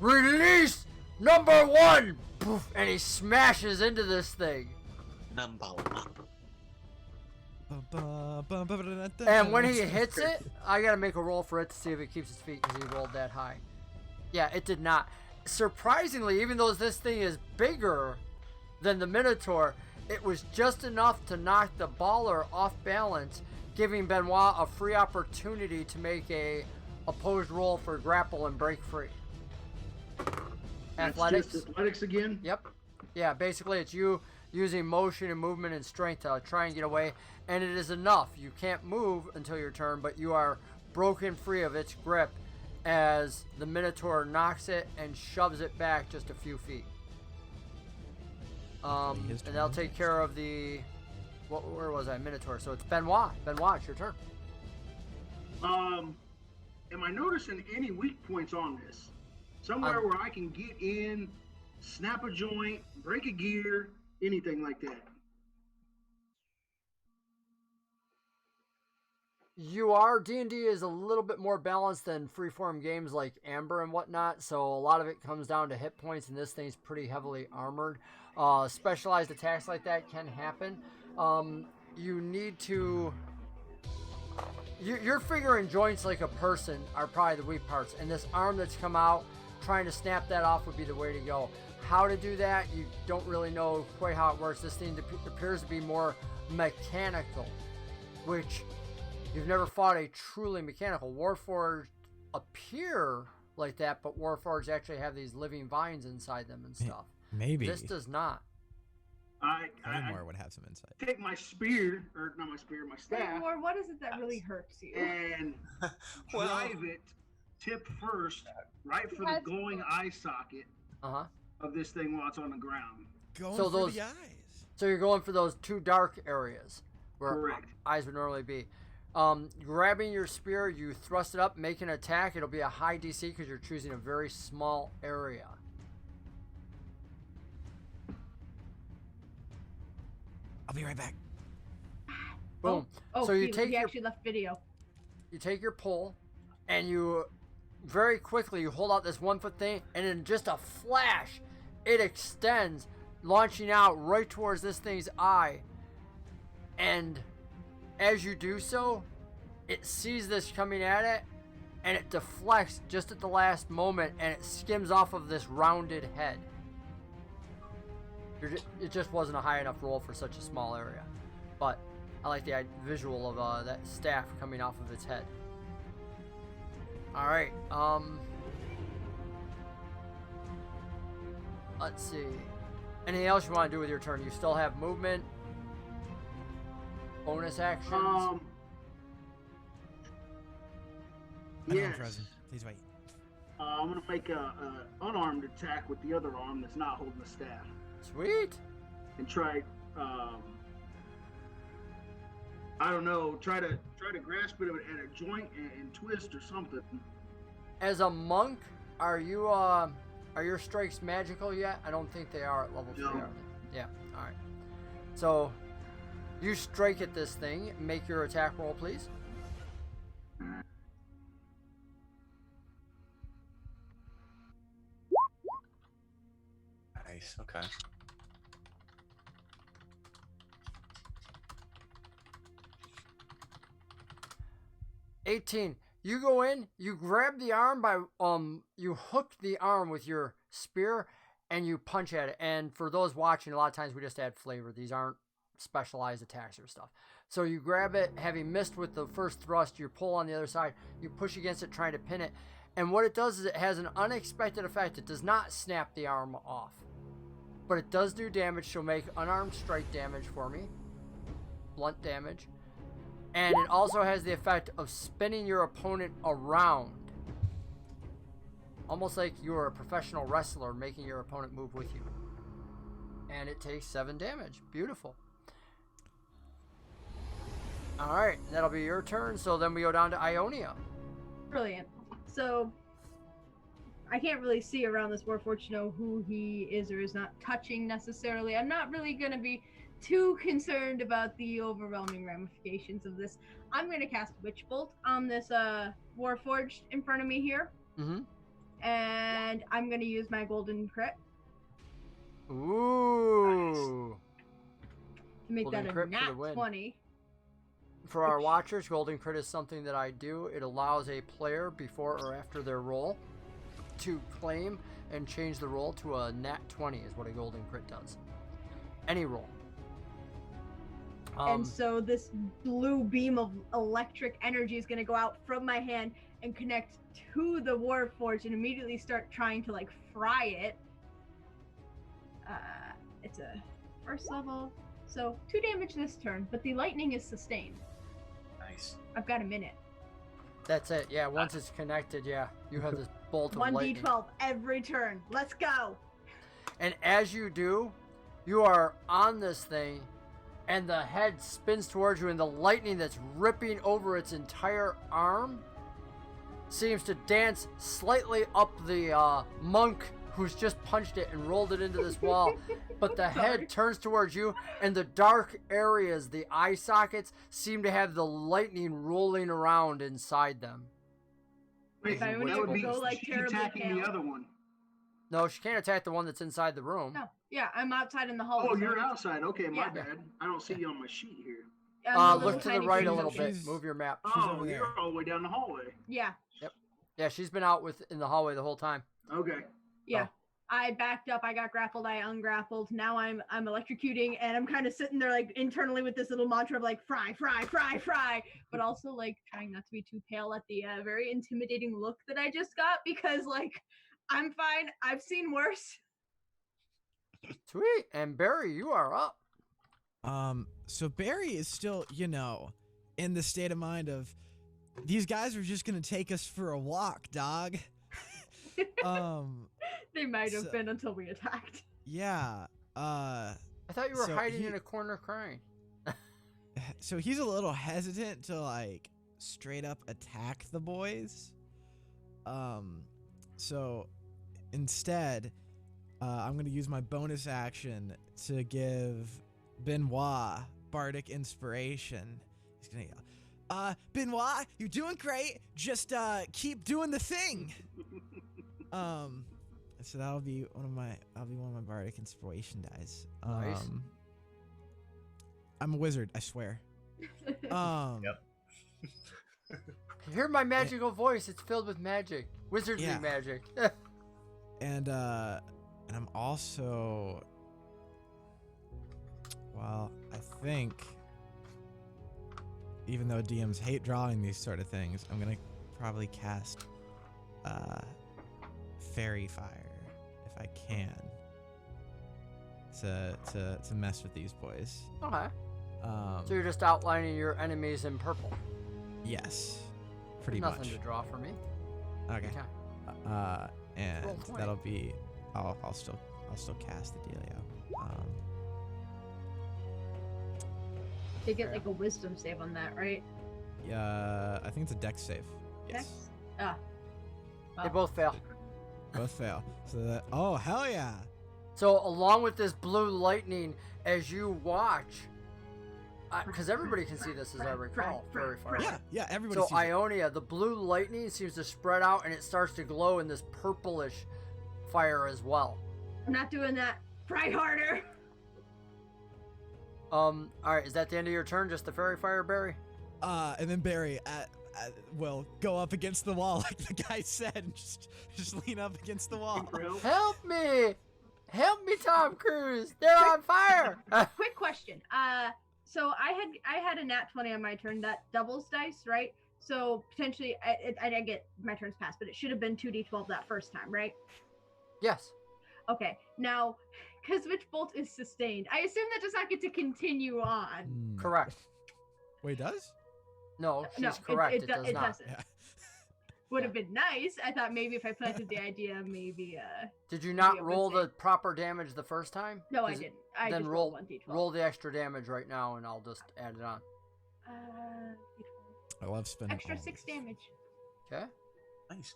release number one, poof, and he smashes into this thing. Number one. And when he hits it, I gotta make a roll for it to see if it keeps its feet because he rolled that high. Yeah, it did not. Surprisingly, even though this thing is bigger than the Minotaur, it was just enough to knock the baller off balance, giving Benoit a free opportunity to make a opposed roll for grapple and break free. Athletics. Just athletics again? Yep. Yeah, basically it's you using motion and movement and strength to try and get away, and it is enough. You can't move until your turn, but you are broken free of its grip as the Minotaur knocks it and shoves it back just a few feet. And they'll take care of the... where was I? Minotaur. So it's Benoit. Benoit, it's your turn. Am I noticing any weak points on this? Somewhere where I can get in, snap a joint, break a gear, anything like that? You are. D&D is a little bit more balanced than freeform games like Amber and whatnot, so a lot of it comes down to hit points, and this thing's pretty heavily armored. Specialized attacks like that can happen. You need to... You're figuring joints like a person are probably the weak parts, and this arm that's come out, trying to snap that off would be the way to go. How to do that, you don't really know quite how it works. This thing appears to be more mechanical, which you've never fought a truly mechanical. Warforged appear like that, but Warforged actually have these living vines inside them and stuff. Maybe. This does not. Claymore would have some insight. Take my spear, or not my spear, my staff. Claymore, what is it that really hurts you? And drive it tip first, right for the glowing eye socket of this thing while it's on the ground. Going for the eyes. So you're going for those two dark areas where Correct. eyes would normally be. Grabbing your spear, you thrust it up, make an attack. It'll be a high DC because you're choosing a very small area. I'll be right back. Boom. Oh, so you take he actually left video. You take your pull, and you very quickly you hold out this 1 foot thing, and in just a flash, it extends, launching out right towards this thing's eye. And as you do so, it sees this coming at it, and it deflects just at the last moment, and it skims off of this rounded head. It just wasn't a high enough roll for such a small area. But I like the visual of that staff coming off of its head. Alright, let's see. Anything else you want to do with your turn? You still have movement? Bonus actions? Yes. Please wait. I'm gonna make a unarmed attack with the other arm that's not holding the staff. Sweet. And try, I don't know, try to grasp it at a joint and twist or something. As a monk, are your strikes magical yet? I don't think they are at level 3. No. Are they? Yeah. All right. So you strike at this thing. Make your attack roll, please. Nice. Okay. $18. You go in, you grab the arm by you hook the arm with your spear and you punch at it. And for those watching, a lot of times we just add flavor. These aren't specialized attacks or stuff. So you grab it, having missed with the first thrust, you pull on the other side, you push against it trying to pin it. And what it does is it has an unexpected effect. It does not snap the arm off, but it does do damage. So make unarmed strike damage for me. Blunt damage. And it also has the effect of spinning your opponent around. Almost like you are a professional wrestler making your opponent move with you. And it takes 7 damage. Beautiful. Alright, that'll be your turn. So then we go down to Ionia. Brilliant. So I can't really see around this Warforged to know who he is or is not touching necessarily. I'm not really going to be too concerned about the overwhelming ramifications of this. I'm going to cast Witch Bolt on this Warforged in front of me here. Mm-hmm. And I'm going to use my golden crit. Ooh. To make Golden that a crit for nat the win. 20. For our watchers, Golden Crit is something that I do. It allows a player before or after their roll to claim and change the roll to a nat 20 is what a Golden Crit does. Any roll. And so this blue beam of electric energy is going to go out from my hand and connect to the Warforged and immediately start trying to like fry it. It's a first level, so 2 damage this turn, but the lightning is sustained. Nice. I've got a minute. That's it. Yeah, once it's connected, yeah, you have this bolt of lightning. 1d12 every turn. Let's go. And as you do, you are on this thing, and the head spins towards you, and the lightning that's ripping over its entire arm seems to dance slightly up the monk who's just punched it and rolled it into this wall. But the head turns towards you, and the dark areas, the eye sockets, seem to have the lightning rolling around inside them. Wait, I that only would be go, like, she's terribly attacking pale. the other one. No, she can't attack the one that's inside the room. No, yeah, I'm outside in the hallway. Oh, so you're it's- outside. Okay, my Yeah. bad. I don't see you on my sheet here. I'm a little Look to the tiny right a green little zone. bit. Move your map. Oh, over there. you're all the way down the hallway. Yeah, Yeah, she's been out in the hallway the whole time. Okay. yeah. Oh. I backed up, I got grappled, I ungrappled. Now I'm electrocuting, and I'm kind of sitting there like internally with this little mantra of like fry, fry, fry, fry, but also like trying not to be too pale at the very intimidating look that I just got, because like I'm fine. I've seen worse. Sweet. And Barry, you are up. So Barry is still, in the state of mind of these guys are just gonna take us for a walk, dog. They might have So- been until we attacked. Yeah. I thought you were So hiding he- in a corner crying. So he's a little hesitant to like straight up attack the boys. So instead, I'm gonna use my bonus action to give Benoit bardic inspiration. He's gonna yell, Benoit, you're doing great. Just keep doing the thing. So that'll be one of my bardic inspiration dice. Nice. I'm a wizard, I swear. Yep. Hear my magical voice. It's filled with magic. Wizardry magic. And I'm also... Well, I think... Even though DMs hate drawing these sort of things, I'm going to probably cast Fairy Fire, if I can, to mess with these boys. Okay. So you're just outlining your enemies in purple. Yes, pretty Nothing much. to draw for me. Okay. And that'll be. I'll still cast the dealio. They get like a wisdom save on that, right? Yeah, I think it's a dex save. Yes. Dex? Ah. They both fail. Both fail. So oh hell yeah. So along with this blue lightning, as you watch, because everybody can see this as I recall, very far. Yeah, everybody. So sees Ionia, the blue lightning seems to spread out and it starts to glow in this purplish fire as well. I'm not doing that. Try harder. All right, is that the end of your turn? Just the fairy fire, Barry? And then Barry will go up against the wall like the guy said, and just lean up against the wall. Help me! Help me, Tom Cruise! They're on fire! Quick question. So I had a nat 20 on my turn. That doubles dice, right? So potentially I get my turns passed, but it should have been 2d12 that first time, right? Yes. Okay. Now, because Witch Bolt is sustained, I assume that does not get to continue on. Correct. Wait, it does? No, she's No, correct. It, it does not. doesn't. Yeah. Would have been nice. I thought maybe if I planted the idea, maybe. Did you not maybe roll the proper damage the first time? No, I didn't. I then just roll 1d12. roll the extra damage right now, and I'll just add it on. I love spending Extra all 6 this. damage. Okay. Nice.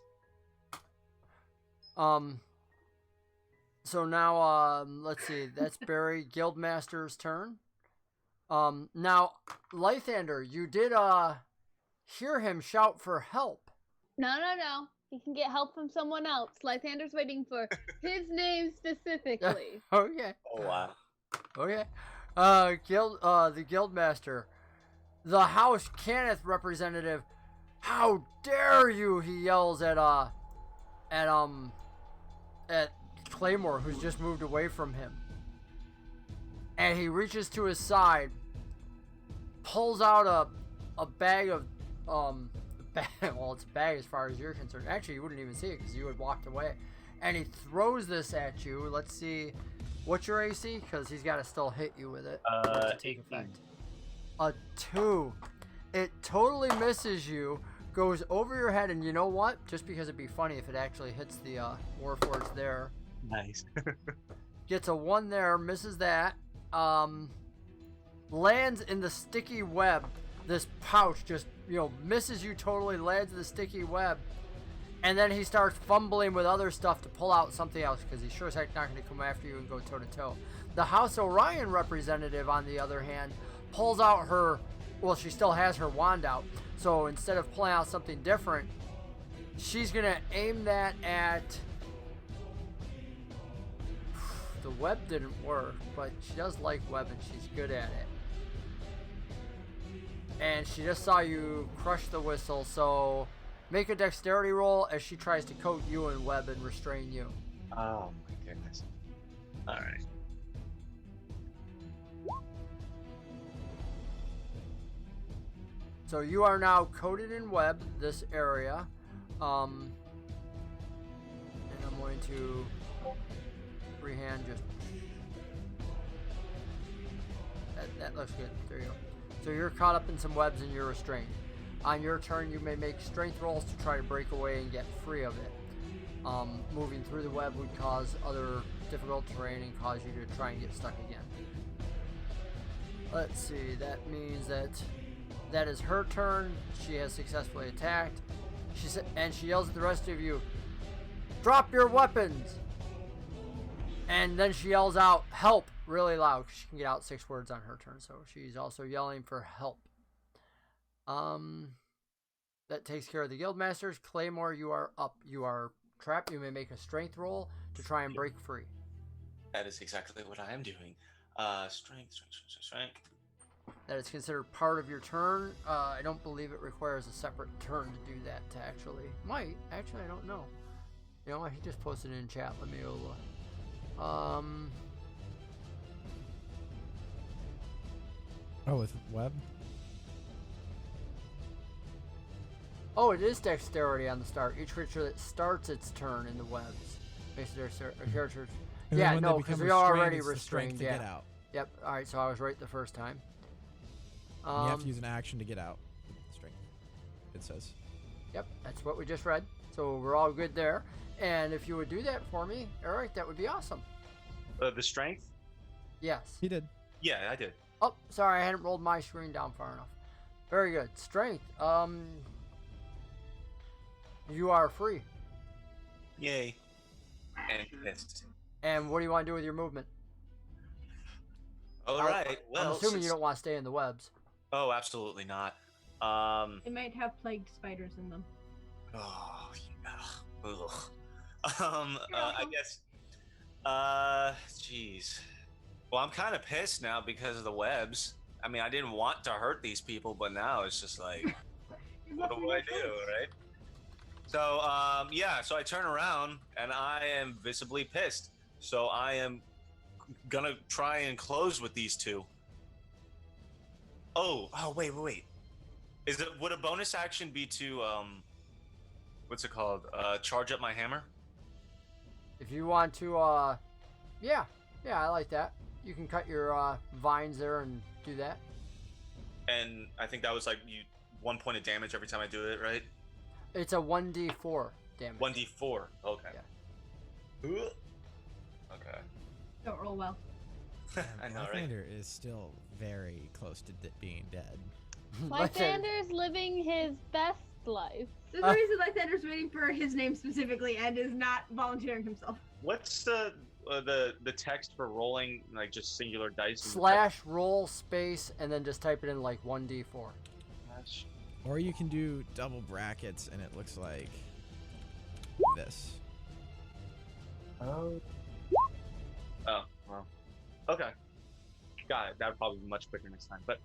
So now, let's see. That's Barry Guildmaster's turn. Now, Lythander, you did hear him shout for help. No. He can get help from someone else. Lythander's waiting for his name specifically. Okay. Oh wow. Okay. The Guildmaster, the House Cannith representative. How dare you? He yells at Claymore, who's just moved away from him. And he reaches to his side, pulls out a bag of well, it's a bag as far as you're concerned. Actually, you wouldn't even see it because you had walked away. And he throws this at you. Let's see, what's your AC? Because he's got to still hit you with it. To take effect. A 2. It totally misses you, goes over your head, and you know what? Just because it'd be funny if it actually hits the Warforged there. Nice. Gets a 1 there, misses that. Lands in the sticky web. This pouch just, misses you totally, lands in the sticky web. And then he starts fumbling with other stuff to pull out something else because he's sure as heck not going to come after you and go toe to toe. The House Orion representative, on the other hand, pulls out her, well, she still has her wand out. So instead of pulling out something different, she's going to aim that at... The web didn't work, but she does like web and she's good at it. And she just saw you crush the whistle, so make a dexterity roll as she tries to coat you in web and restrain you. Oh my goodness. Alright. So you are now coated in web, this area. And I'm going to freehand just... That looks good. There you go. So you're caught up in some webs and you're restrained. On your turn, you may make strength rolls to try to break away and get free of it. Moving through the web would cause other difficult terrain and cause you to try and get stuck again. Let's see, that means that is her turn. She has successfully attacked. She yells at the rest of you, "Drop your weapons!" And then she yells out, "Help!" really loud. She can get out 6 words on her turn, so she's also yelling for help. That takes care of the Guildmasters. Claymore, you are up. You are trapped. You may make a strength roll to try and break free. That is exactly what I am doing. Strength. that it's considered part of your turn. I don't believe it requires a separate turn to do that. Actually, might. Actually, I don't know. You know what? He just posted it in chat. Let me go look. Oh, with web? Oh, it is dexterity on the start. Each creature that starts its turn in the webs makes their character. And Yeah, when they no, become because we are already it's the strength restrained. to Yeah. get out. Yep. All right. So I was right the first time. You have to use an action to get out. Strength. It says. Yep. That's what we just read. So we're all good there. And if you would do that for me, Eric, that would be awesome. The strength? Yes. He did. Yeah, I did. Oh, sorry, I hadn't rolled my screen down far enough. Very good. Strength. You are free. Yay. And pissed. And what do you want to do with your movement? All right. Well, I'm assuming you don't want to stay in the webs. Oh, absolutely not. They might have plagued spiders in them. Oh, yeah. Ugh. I guess. Jeez. Well, I'm kind of pissed now because of the webs. I mean, I didn't want to hurt these people, but now it's just like, what do I do, right? So, yeah, so I turn around and I am visibly pissed. So I am gonna try and close with these two. Oh, wait. Would a bonus action be to, what's it called? Charge up my hammer? If you want to, yeah, I like that. You can cut your vines there and do that. And I think that was like 1 point of damage every time I do it, right? It's a 1d4 damage. 1d4. Okay. Yeah. Okay. Don't roll well. I know, right? Lysander is still very close to being dead. Lysander's living his best life. There's a reason Lysander's waiting for his name specifically and is not volunteering himself. What's the text for rolling, like just singular dice? / roll space and then just type it in like 1d4. Or you can do double brackets and it looks like this. Oh, well. Okay. Got it. That would probably be much quicker next time. But,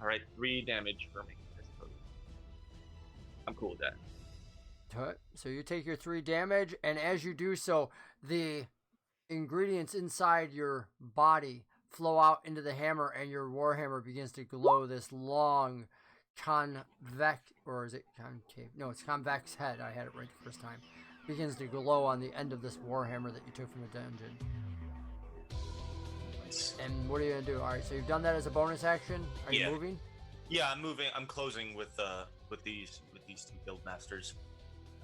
alright, 3 damage for me, I suppose. I'm cool with that. Alright, so you take your 3 damage, and as you do so, the ingredients inside your body flow out into the hammer, and your warhammer begins to glow this long convex, or is it concave? No, it's convex head. I had it right the first time. Begins to glow on the end of this warhammer that you took from the dungeon. And what are you gonna do? All right, so you've done that as a bonus action. Are you moving? Yeah, I'm moving. I'm closing with these 2 guild masters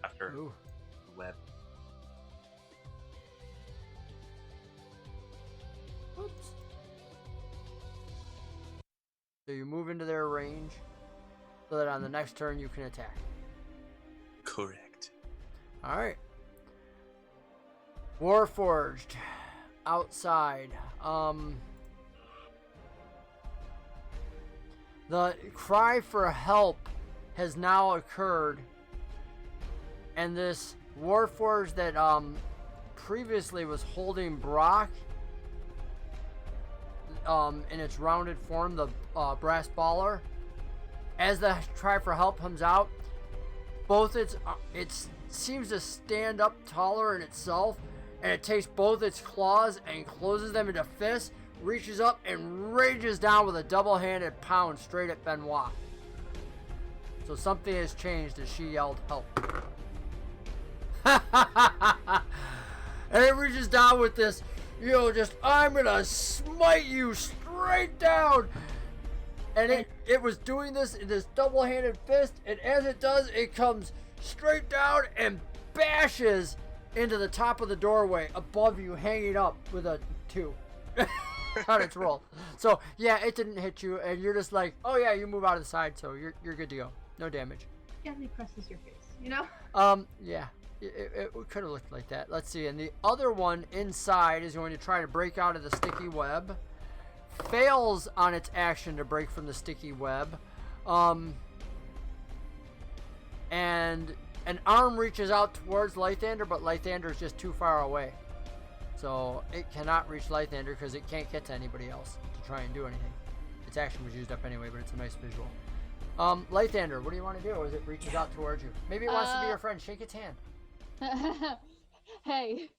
after the web. Oops. So you move into their range, so that on the next turn you can attack. Correct. All right. Warforged outside. The cry for help has now occurred, and this Warforged that previously was holding Brock in its rounded form, the brass baller, as the cry for help comes out, both it seems to stand up taller in itself, and it takes both its claws and closes them into fists, reaches up and rages down with a double-handed pound straight at Benoit. So something has changed as she yelled help. And it reaches down with this, I'm gonna smite you straight down. And it was doing this in this double-handed fist, and as it does, it comes straight down and bashes into the top of the doorway above you, hanging up with a 2 on its roll. So yeah, it didn't hit you, and you're just like, oh yeah, you move out of the side, so you're good to go. No damage. Gently presses your face, you know? Yeah. It could have looked like that. Let's see. And the other one inside is going to try to break out of the sticky web. Fails on its action to break from the sticky web. And an arm reaches out towards Lythander, but Lythander is just too far away. So it cannot reach Lythander because it can't get to anybody else to try and do anything. its action was used up anyway, but it's a nice visual. Lythander, what do you want to do? As it reaches out towards you, maybe it wants to be your friend. Shake its hand. Hey,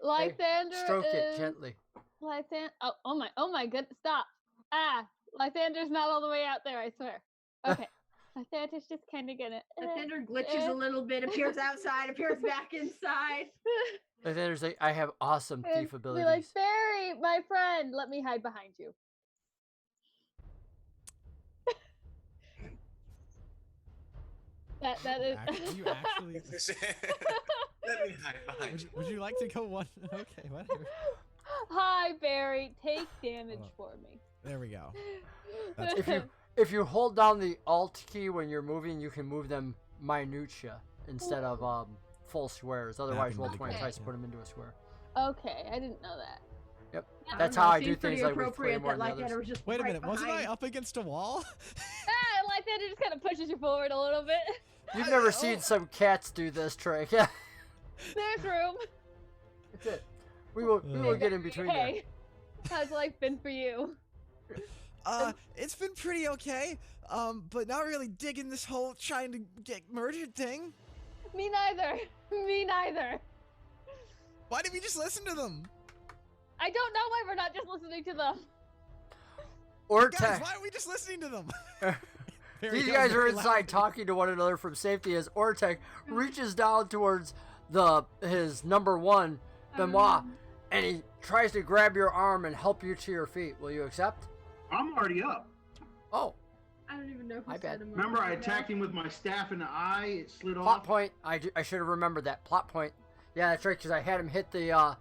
Lythander Stroke it gently. Lythander. Oh my goodness! Stop. Lythander's not all the way out there. I swear. Okay. Lythander's just kind of gonna. Lythander glitches a little bit, appears outside, appears back inside. Lythander's like, I have awesome thief abilities. Be like, Barry, my friend, let me hide behind you. That is. You actually. Let me hide behind you. Would you like to go one? Okay, whatever. Hi, Barry. Take damage for me. There we go. If you hold down the Alt key when you're moving, you can move them minutia instead of full squares. Otherwise, roll 20 tries to put them into a square. Okay, I didn't know that. Yep, that's how I do things like with Claymore and others. Wait a minute, wasn't I up against a wall? Like that, it just kind of pushes you forward a little bit. You've never seen some cats do this trick. There's room. That's it. We will get in between there. Hey, how's life been for you? It's been pretty okay. But not really digging this whole trying to get murdered thing. Me neither. Me neither. Why didn't we just listen to them? I don't know why we're not just listening to them. Or guys, why are we just listening to them? These guys are inside talking to one another from safety as Ortec reaches down towards his number one, Benoit, and he tries to grab your arm and help you to your feet. Will you accept? I'm already up. Oh. I don't even know who My bad. Remember, I attacked him with my staff in the eye. It slid Plot off. point. I should have remembered that. Plot point. Yeah, that's right, because I had him hit the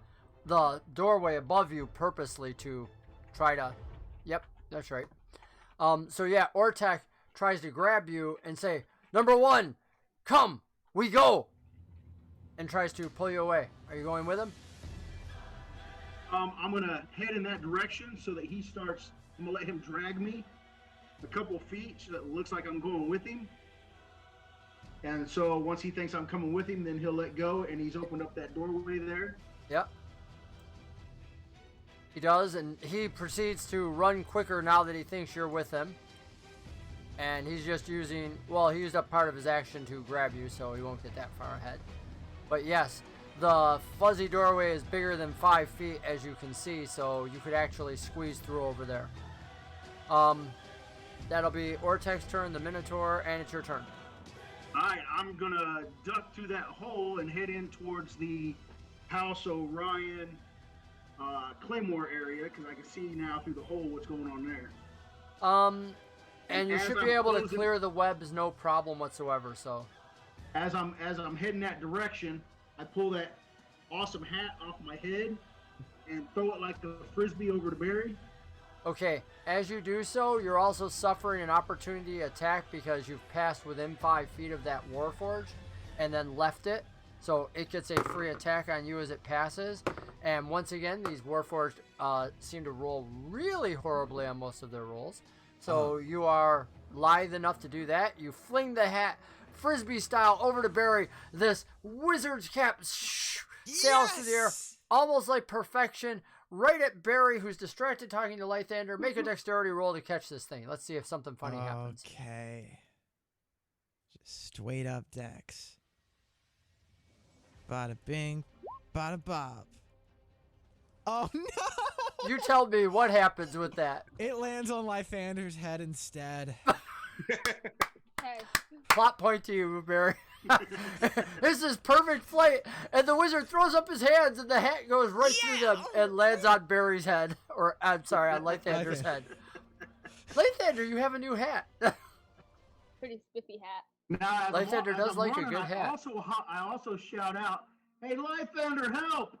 doorway above you purposely to try to... Yep, that's right. So yeah, Ortec tries to grab you and say, "Number one, come, we go!" And tries to pull you away. Are you going with him? I'm going to head in that direction so that he starts... I'm going to let him drag me a couple feet so that it looks like I'm going with him. And so once he thinks I'm coming with him, then he'll let go, and he's opened up that doorway there. Yep. He does, and he proceeds to run quicker now that he thinks you're with him. And he's just using, well, he used up part of his action to grab you, so he won't get that far ahead. But yes, the fuzzy doorway is bigger than 5 feet, as you can see, so you could actually squeeze through over there. That'll be Ortec's turn, the Minotaur, and it's your turn. Alright, I'm going to duck through that hole and head in towards the House Orion Claymore area, because I can see now through the hole what's going on there. And you should be able to clear the webs no problem whatsoever, so. As I'm heading that direction, I pull that awesome hat off my head and throw it like a frisbee over to Barry. Okay, as you do so, you're also suffering an opportunity attack because you've passed within 5 feet of that Warforged and then left it. So it gets a free attack on you as it passes. And once again, these Warforged seem to roll really horribly on most of their rolls. So you are lithe enough to do that. You fling the hat, frisbee style, over to Barry. This wizard's cap sails through the air, almost like perfection, right at Barry, who's distracted talking to Lythander. Make a dexterity roll to catch this thing. Let's see if something funny happens. Okay. Just straight up dex. Bada bing, bada bob. Oh no! You tell me what happens with that. It lands on Lythander's head instead. Hey. Plot point to you, Barry. This is perfect flight, and the wizard throws up his hands, and the hat goes right through them and lands on Barry's head. Or, I'm sorry, on Lythander's head. Lythander, you have a new hat. Pretty spiffy hat. Now, Lythander does like a good hat. I also shout out, "Hey, Lythander, help!"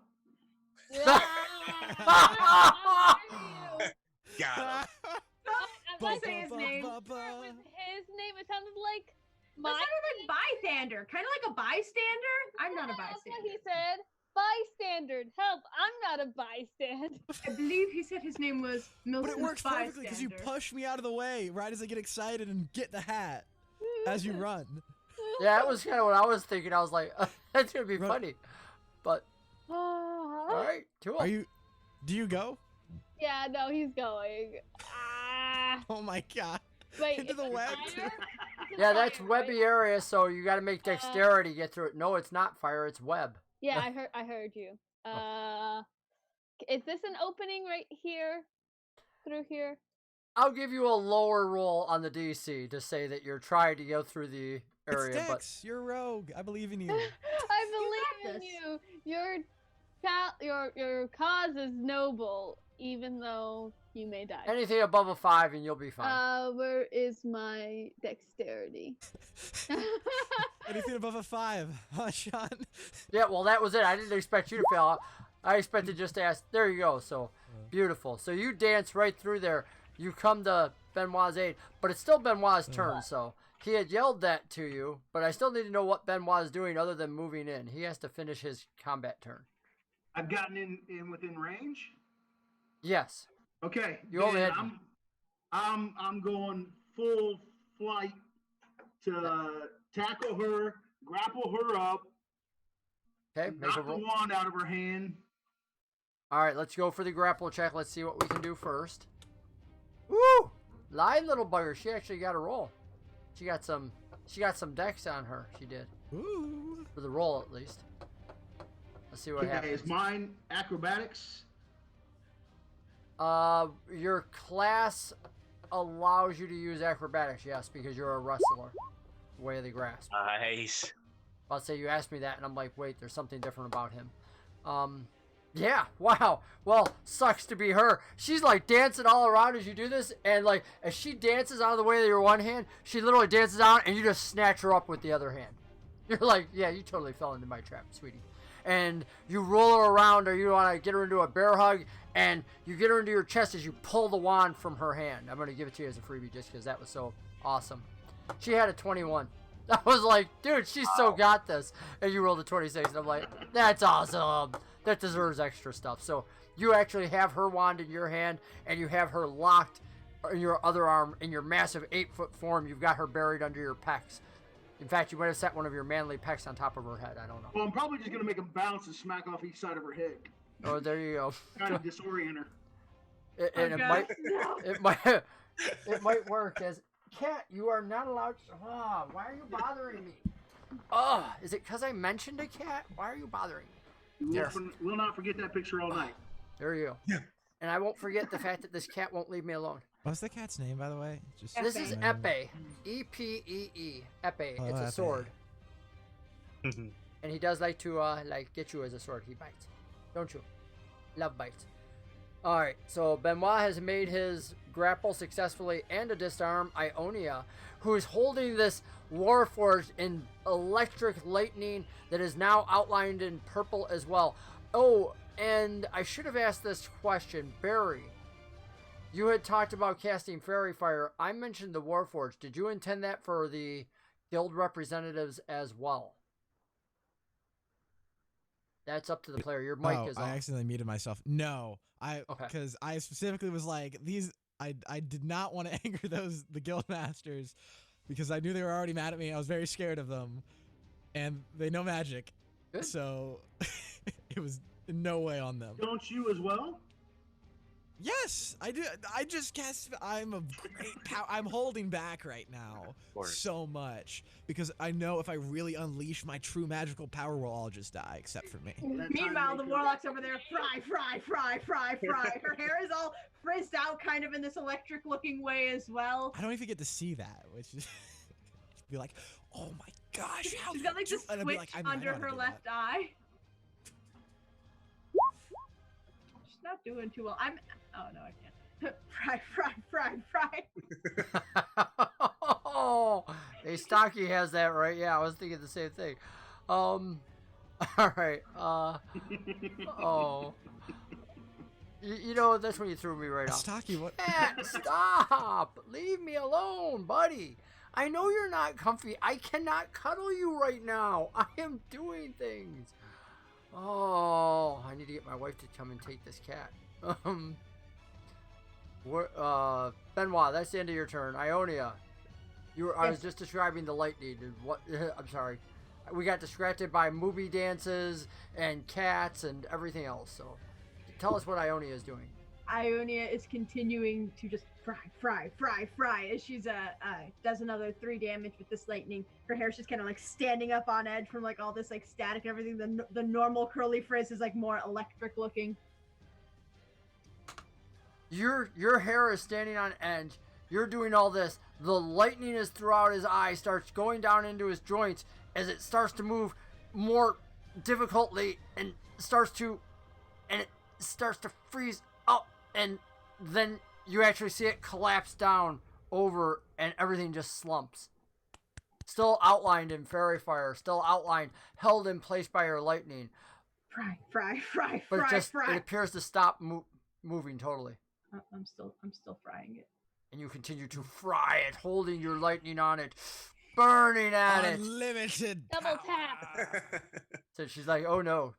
Got I'm Let's say his name. With his name, it sounded like That sounded like bystander, kind of like a bystander. I'm not a That's bystander. what he said. Bystander, help! I'm not a bystander. I believe he said his name was Milton. But it works perfectly because you push me out of the way right as I get excited and get the hat as you run. Yeah, that was kind of what I was thinking. I was like, that's going to be funny. But, all right, cool. Do you go? Yeah, no, he's going. Yeah. Oh my god. Wait, Into it's the a web, fire? too. It's a Yeah, that's fire, webby right? area, so you got to make dexterity to get through it. No, it's not fire, it's web. Yeah, I heard you. Is this an opening right here? Through here? I'll give you a lower roll on the DC to say that you're trying to go through the It's area, but Dex. You're a rogue. I believe in you. I believe in this. you. Your cause is noble, even though you may die. anything above a 5 and you'll be fine. Where is my dexterity? Anything above a 5, huh, Sean? Yeah, well, that was it. I didn't expect you to fail. I expected just to ask. There you go. So, beautiful. So you dance right through there. You come to Benoit's aid, but it's still Benoit's turn, so he had yelled that to you, but I still need to know what Benoit is doing other than moving in. He has to finish his combat turn. I've gotten in within range. Yes. Okay. You only then had- I'm going full flight to tackle her, grapple her up, Okay, make a knock the roll. wand out of her hand. All right, let's go for the grapple check. Let's see what we can do first. Woo! Lying little bugger. She actually got a roll. She got some dex on her. She did. Ooh. For the roll, at least. Let's see what Okay, happens. is mine acrobatics? Your class allows you to use acrobatics, yes, because you're a wrestler. Way of the grasp. Nice. I'll say you asked me that, and I'm like, wait, there's something different about him. Yeah, wow. Well, sucks to be her. She's like dancing all around as you do this, and like as she dances out of the way with your one hand, she literally dances out, and you just snatch her up with the other hand. You're like, yeah, you totally fell into my trap, sweetie. And you roll her around, or you want to get her into a bear hug, and you get her into your chest as you pull the wand from her hand. I'm going to give it to you as a freebie just because that was so awesome. She had a 21. I was like, dude, she's so got this. And you rolled a 26, and I'm like, that's awesome. That deserves extra stuff. So you actually have her wand in your hand, and you have her locked in your other arm in your massive 8-foot form. You've got her buried under your pecs. In fact, you might have set one of your manly pecs on top of her head. I don't know. Well, I'm probably just going to make them bounce and smack off each side of her head. Oh, there you go. Kind of disorient her. And Oh, it God. it might work as cat. You are not allowed. Oh, why are you bothering me? Oh, is it because I mentioned a cat? Why are you bothering me? You will not forget that picture all night. There you go. Yeah. And I won't forget the fact that this cat won't leave me alone. What's the cat's name, by the way? Just This is Epee. E-P-E-E. Epee. Oh, It's a Epee. sword. And he does like to like get you as a sword. He bites. Don't you? Love bites. Alright, so Benoit has made his grapple successfully and a disarm Ionia, who is holding this Warforged in electric lightning that is now outlined in purple as well. Oh, and I should have asked this question. Barry, you had talked about casting Fairy Fire. I mentioned the Warforged. Did you intend that for the guild representatives as well? That's up to the player. Your mic is I off. accidentally muted myself. No, Okay. because I specifically was like these. I did not want to anger the guild masters because I knew they were already mad at me. I was very scared of them, and they know magic, Good. so it was in no way on them. Don't you as well? Yes, I do. I just guess I'm a great I'm holding back right now course. so much because I know if I really unleash my true magical power, we'll all just die except for me. Meanwhile, the warlock's over there, fry. Her hair is all frizzed out, kind of in this electric-looking way as well. I don't even get to see that, which is be like, oh my gosh, how She's got like could this you-" And I'd be twitch like, I mean, I under know how to her do left that. eye. She's not doing too well. Oh no, I can't. Fry. Oh, hey, Stocky has that right. Yeah, I was thinking the same thing. All right. Oh. You know, that's when you threw me right off. Stocky, what? Cat, stop! Leave me alone, buddy. I know you're not comfy. I cannot cuddle you right now. I am doing things. Oh, I need to get my wife to come and take this cat. Benoit, that's the end of your turn. Ionia, I was just describing the lightning. And what? I'm sorry. We got distracted by movie dances and cats and everything else. So, tell us what Ionia is doing. Ionia is continuing to just fry as she's does another 3 damage with this lightning. Her hair's just kind of like standing up on edge from like all this like static and everything. The normal curly frizz is like more electric looking. Your hair is standing on edge. You're doing all this. The lightning is throughout his eye, starts going down into his joints as it starts to move more difficultly and starts to freeze up, and then you actually see it collapse down over and everything just slumps. Still outlined in fairy fire, still outlined, held in place by your lightning. Fry. But it appears to stop moving totally. I'm still frying it. And you continue to fry it, holding your lightning on it, burning at it. Unlimited Double tap. So she's like, oh no.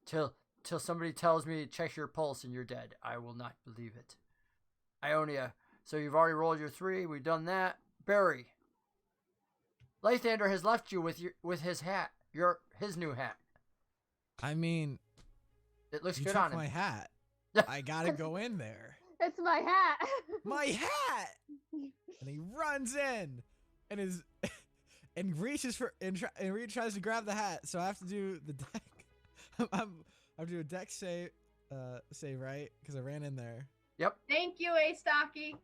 Till somebody tells me check your pulse and you're dead. I will not believe it. Ionia, so you've already rolled your 3. We've done that. Barry. Lythander has left you with his hat. His new hat. I mean, it looks you good took on him. my hat. I gotta go in there. It's my hat. My hat! And he runs in and reaches for and tries to grab the hat. So I have to do the deck. I have to do a deck save, right? Because I ran in there. Yep. Thank you, A Stocky.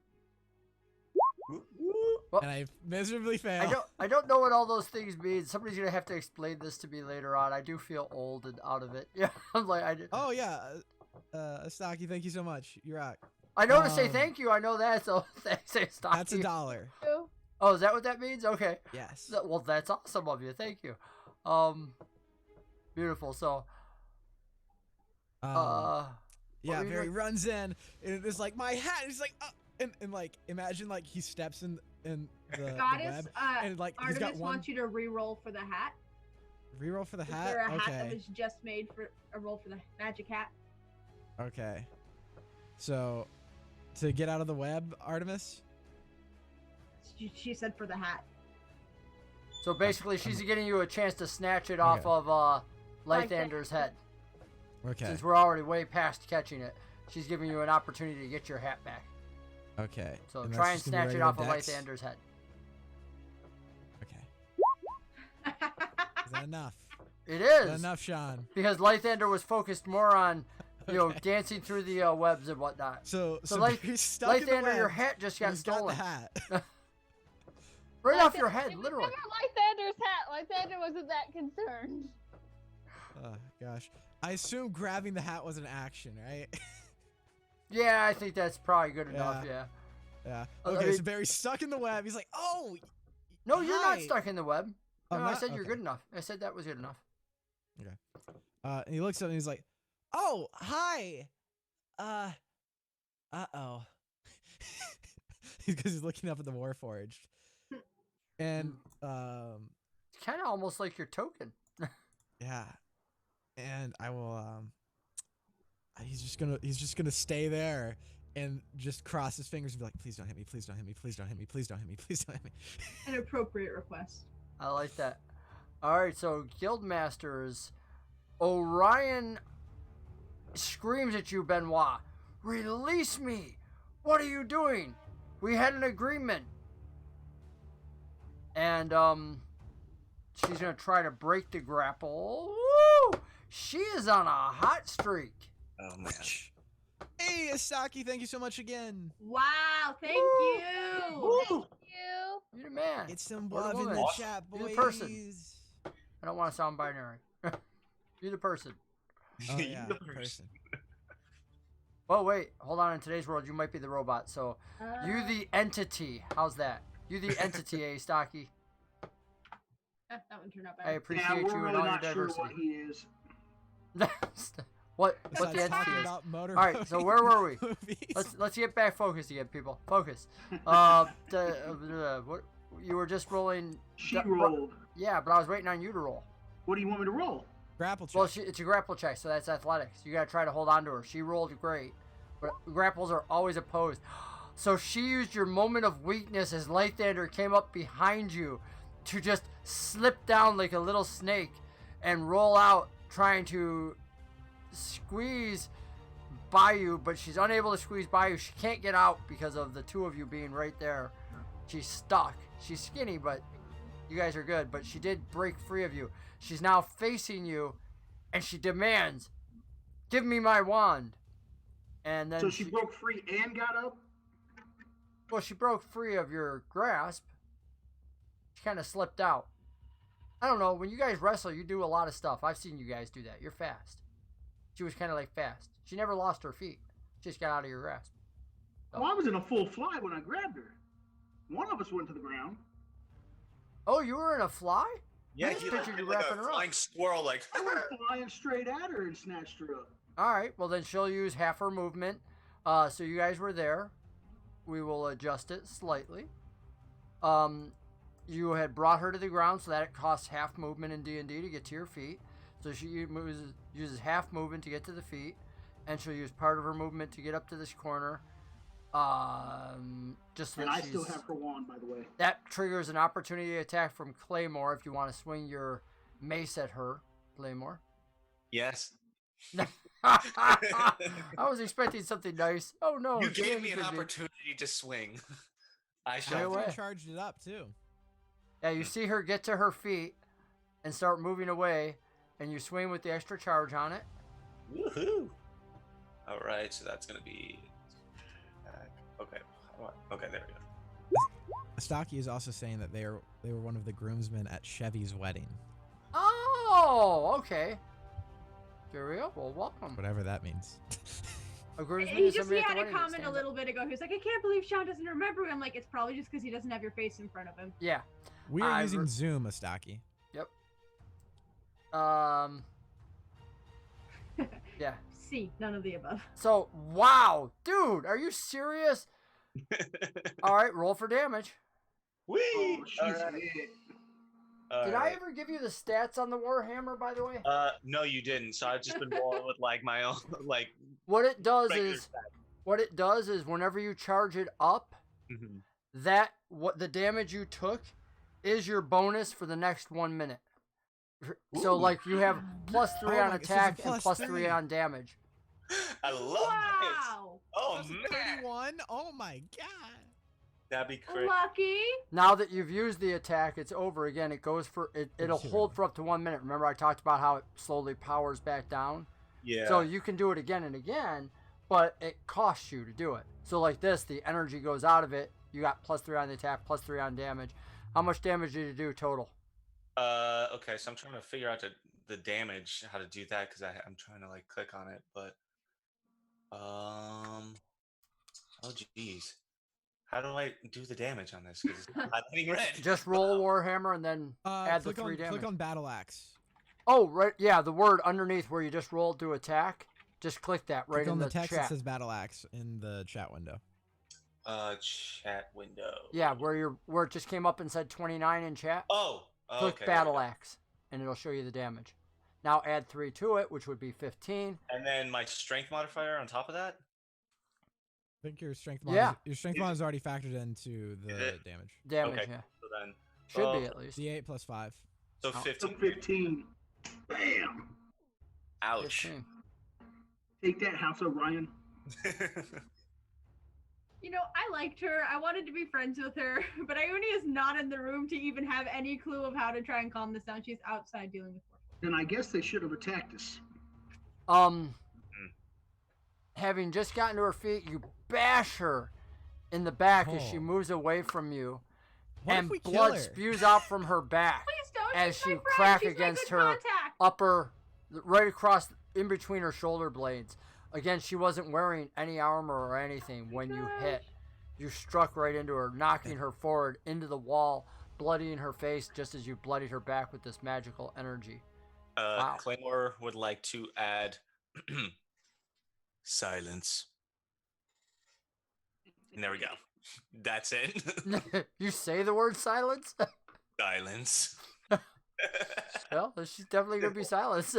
Well, and I miserably failed. I don't know what all those things mean. Somebody's gonna have to explain this to me later on. I do feel old and out of it. Yeah, I'm like Oh yeah, Stocky, thank you so much. You rock. I know to say thank you. I know that. So thanks, Stocky. That's $1. Oh, is that what that means? Okay. Yes. Well, that's awesome of you. Thank you. Beautiful. So. Yeah, Barry runs in and it's like my hat. And he's like, and like imagine like he steps in the Goddess, web and like Artemis he's got one. wants you to re-roll for the hat. Reroll for the hat. Is there a okay. hat that was just made for a roll for the magic hat? Okay. So, to get out of the web, Artemis. She said for the hat. So basically, she's giving you a chance to snatch it off of Lythander's head. Okay. Since we're already way past catching it, she's giving you an opportunity to get your hat back. Okay. So and try and snatch it off of Dex? Lythander's head. Okay. Is that enough? It Is that is. enough, Sean? Because Lythander was focused more on, dancing through the webs and whatnot. So Lythander, stuck in the web, your hat just got he's stolen. Got the hat. Right off your head, literally. Never Lythander's hat. Lythander wasn't that concerned. Oh gosh. I assume grabbing the hat was an action, right? Yeah, I think that's probably good enough. Yeah. Yeah. Okay, so Barry's stuck in the web. He's like, "Oh, no, you're not hi." stuck in the web." Oh, No, I not? said you're Okay. good enough. I said that was good enough. Okay. And he looks up and he's like, "Oh, hi." Uh-oh. Because he's looking up at the Warforged. And It's kind of almost like your token. yeah. And I will he's just gonna stay there and just cross his fingers and be like, please don't hit me, please don't hit me, please don't hit me, please don't hit me, please don't hit me. An appropriate request. I like that. All right, so Guildmasters, Orion screams at you, Benoit. Release me! What are you doing? We had an agreement. And she's gonna try to break the grapple. Woo! She is on a hot streak. Oh man. Hey, Asaki, thank you so much again. Wow, thank Woo! you. Woo! Thank you. You're the man. Get some Or the love in the woman. chat, boys. You're the person. I don't want to sound binary. You're the person. Oh You're yeah, the person. Oh wait, hold on. In today's world, you might be the robot. So you the entity. How's that? You the entity, Stocky. That one turned out I bad. appreciate Yeah, you we're and really all your not sure diversity. what he is. what Besides the entity talking is? about motor All right, so where were we? movies. Let's get back focused again, people. Focus. What you were just rolling? She rolled. Yeah, but I was waiting on you to roll. What do you want me to roll? Grapple check. Well, it's a grapple check, so that's athletics. You gotta try to hold on to her. She rolled great, but grapples are always opposed. So she used your moment of weakness as Lythander came up behind you to just slip down like a little snake and roll out, trying to squeeze by you, but she's unable to squeeze by you. She can't get out because of the two of you being right there. She's stuck. She's skinny, but you guys are good. But she did break free of you. She's now facing you, and she demands, "Give me my wand." And then so she broke free and got up? Well, she broke free of your grasp. She kind of slipped out. I don't know. When you guys wrestle, you do a lot of stuff. I've seen you guys do that. You're fast. She was kind of like fast. She never lost her feet. She just got out of your grasp. So. Well, I was in a full fly when I grabbed her. One of us went to the ground. Oh, you were in a fly? Yeah, he pictured you wrapping her up. Flying squirrel, like. I went flying straight at her and snatched her up. All right. Well, then she'll use half her movement. So you guys were there. We will adjust it slightly. You had brought her to the ground, so that it costs half movement in D&D to get to your feet. So she uses half movement to get to the feet, and she'll use part of her movement to get up to this corner. Just so and that I still have her wand, by the way. That triggers an opportunity attack from Claymore if you want to swing your mace at her, Claymore. Yes. I was expecting something nice. Oh no! You gave me an opportunity to swing. I shall. I charged it up too. Yeah, you see her get to her feet and start moving away, and you swing with the extra charge on it. Woohoo! All right, so that's gonna be. Okay. Okay, there we go. Stocky is also saying that they were one of the groomsmen at Chevy's wedding. Oh, okay. There we go. Well, welcome. Whatever that means. He had a comment a little bit ago. He was like, "I can't believe Sean doesn't remember." I'm like, "It's probably just because he doesn't have your face in front of him." Yeah. We are using Zoom, Astaki. Yep. Yeah. C, none of the above. So, wow, dude, are you serious? All right, roll for damage. Whee! Oh, she's Did I ever give you the stats on the Warhammer, by the way? No, you didn't. So I've just been rolling with like my own like. What it does is whenever you charge it up, what the damage you took is your bonus for the next 1 minute. So like you have +3 on attack and +3 on damage. I love it. Oh man. 31. Oh my god. That'd be crazy. Lucky. Now that you've used the attack, it's over again. It goes for it'll hold for up to 1 minute. Remember I talked about how it slowly powers back down? Yeah. So you can do it again and again, but it costs you to do it. So like this, the energy goes out of it. You got +3 on the attack, +3 on damage. How much damage did you do total? Okay, so I'm trying to figure out the damage, how to do that, because I'm trying to like click on it, but oh geez, how do I do the damage on this? Because it's not hitting red. Just roll Warhammer and then add the 3 damage. Click on Battle Axe. Oh right, yeah, the word underneath where you just rolled to attack. Just click that right in the text chat. that says Battle Axe in the chat window. Chat window. Yeah, where it just came up and said 29 in chat. Oh. Click okay, Battle Axe, and it'll show you the damage. Now add 3 to it, which would be 15. And then my strength modifier on top of that? I think your strength mod is already factored into the damage. Damage, okay. yeah. So then, should be at least. D8 plus 5. So 15. 15. Bam. Ouch. 15. Take that, House Orion. You know, I liked her. I wanted to be friends with her, but Ione is not in the room to even have any clue of how to try and calm this down. She's outside dealing with work. Then I guess they should have attacked us. Having just gotten to her feet, you bash her in the back as she moves away from you, and blood spews out from her back as you crack against her upper, right across in between her shoulder blades. Again, she wasn't wearing any armor or anything when you hit. You struck right into her, knocking her forward into the wall, bloodying her face just as you bloodied her back with this magical energy. Wow. Claymore would like to add silence. And there we go. That's it. You say the word silence? Silence. Well, she's definitely going to be silence.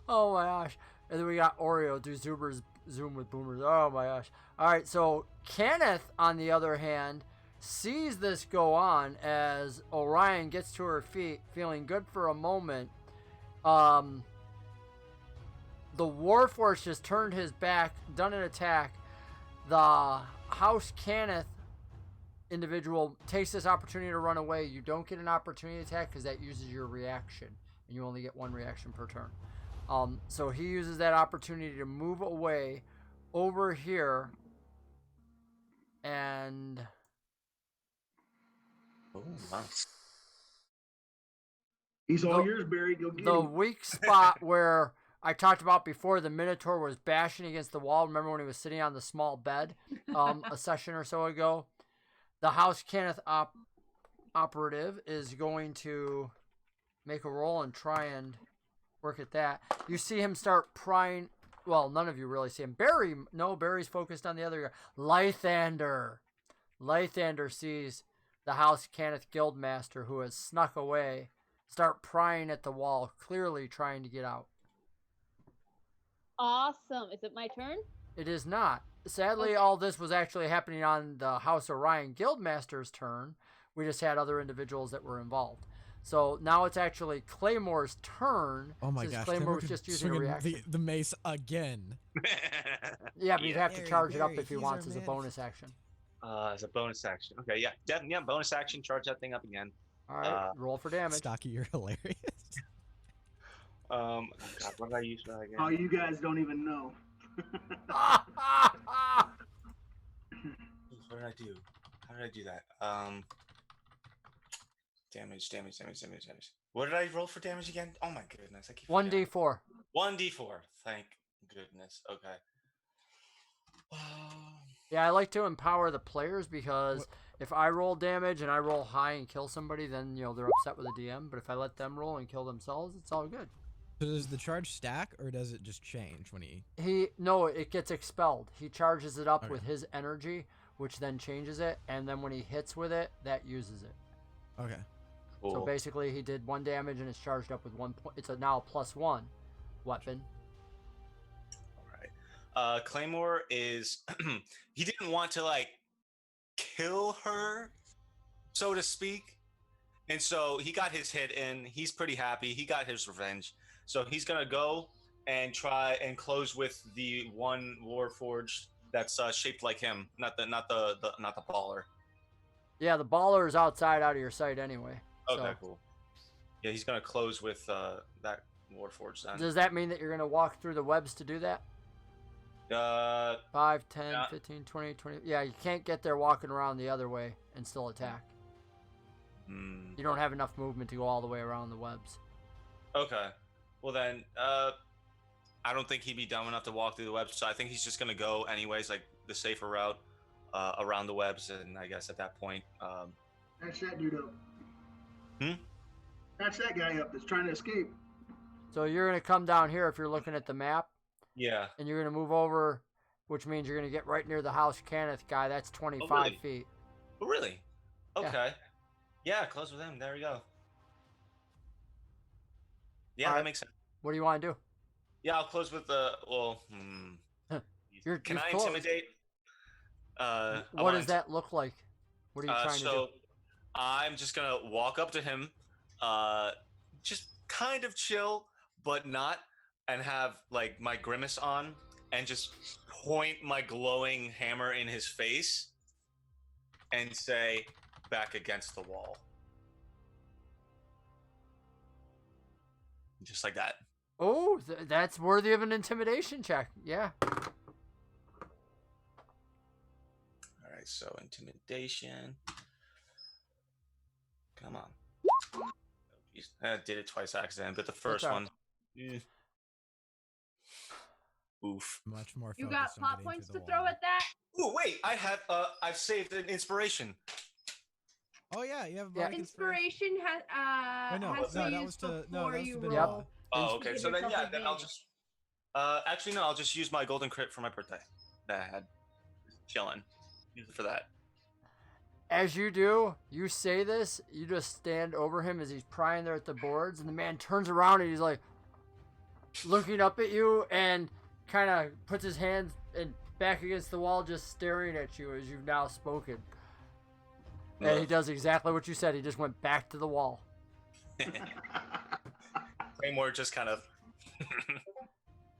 Oh my gosh. And then we got Oreo do Zoom with boomers. Oh my gosh. All right, so Kenneth, on the other hand, sees this go on as Orion gets to her feet, feeling good for a moment. the Warforged just turned his back, done an attack. The House Cannith individual takes this opportunity to run away. You don't get an opportunity attack because that uses your reaction, and you only get one reaction per turn. So he uses that opportunity to move away over here, and nice. He's all yours, Barry. Go get the him. weak spot where I talked about before, the Minotaur was bashing against the wall. Remember when he was sitting on the small bed a session or so ago? The House Cannith operative is going to make a roll and try and work at that. You see him start prying. Well, none of you really see him. Barry's focused on the other guy. Lythander sees the House Cannith Guildmaster, who has snuck away, start prying at the wall, clearly trying to get out. Awesome. Is it my turn? It is not. Sadly, Okay. all this was actually happening on the House Orion Guildmaster's turn. We just had other individuals that were involved. So now it's actually Claymore's turn. Oh my since gosh. Claymore was could just using a swing reaction. the mace again. Yeah, but you'd have to Barry, charge it up Barry, if he he's wants our as a man. bonus action. As a bonus action. Okay, yeah. Bonus action. Charge that thing up again. All right, roll for damage. Stocky, you're hilarious. God, what did I use for that again? Oh, you guys don't even know. What did I do? How did I do that? Damage. What did I roll for damage again? Oh my goodness, I keep forgetting. 1d4. 1d4. Thank goodness. Okay. Yeah, I like to empower the players because if I roll damage and I roll high and kill somebody, then they're upset with the DM. But if I let them roll and kill themselves, it's all good. So does the charge stack, or does it just change when he? No, it gets expelled. He charges it up Okay. with his energy, which then changes it, and then when he hits with it, that uses it. Okay. Cool. So basically, he did 1 damage and it's charged up with 1 point. It's now a +1 weapon. Claymore is he didn't want to kill her, so to speak, and so he got his hit in. He's pretty happy. He got his revenge, so he's gonna go and try and close with the one Warforged that's shaped like him, not the baller. Yeah, the baller is outside, out of your sight anyway. Okay, So, cool. Yeah, he's gonna close with that Warforged then. does that mean that you're going to walk through the webs to do that? 5, 10, Yeah. 15, 20, 20. Yeah, you can't get there walking around the other way and still attack. You don't have enough movement to go all the way around the webs. Okay. Well then, I don't think he'd be dumb enough to walk through the webs, so I think he's just gonna go anyways, like the safer route around the webs, and I guess at that point, That's that dude up. Hmm? That's that guy up that's trying to escape. So you're going to come down here if you're looking at the map, yeah. and you're going to move over, which means you're going to get right near the House Cannith guy. That's 25 really? feet. Oh, really? Yeah. Okay. Yeah, close with him. There we go. Yeah, All that right. makes sense. What do you want to do? Yeah, I'll close with the. Well, can I close. intimidate? What does that look like? What are you trying to do? So I'm just gonna walk up to him, just kind of chill, but not, and have my grimace on, and just point my glowing hammer in his face, and say, "Back against the wall," just like that. Oh, that's worthy of an intimidation check. Yeah. All right, so intimidation. Come on. Oh, geez. I did it twice accident, but the first all one. Oof. Much more. You got focused on pop getting points through to the throw wall. at that? Oh wait, I've saved an inspiration. Oh yeah, you have a Yeah. bardic inspiration. Inspiration has Wait, no, has to that use was to before you been roll. Yep. Oh, okay. Give So then, yourself yeah, then I'll advantage. just. Actually, no. I'll just use my golden crit for my birthday. That I had. Chilling. Use it for that. As you do, you say this, you just stand over him as he's prying there at the boards, and the man turns around and he's like looking up at you and kind of puts his hands back against the wall, just staring at you as you've now spoken. And he does exactly what you said. He just went back to the wall. Claymore just kind of.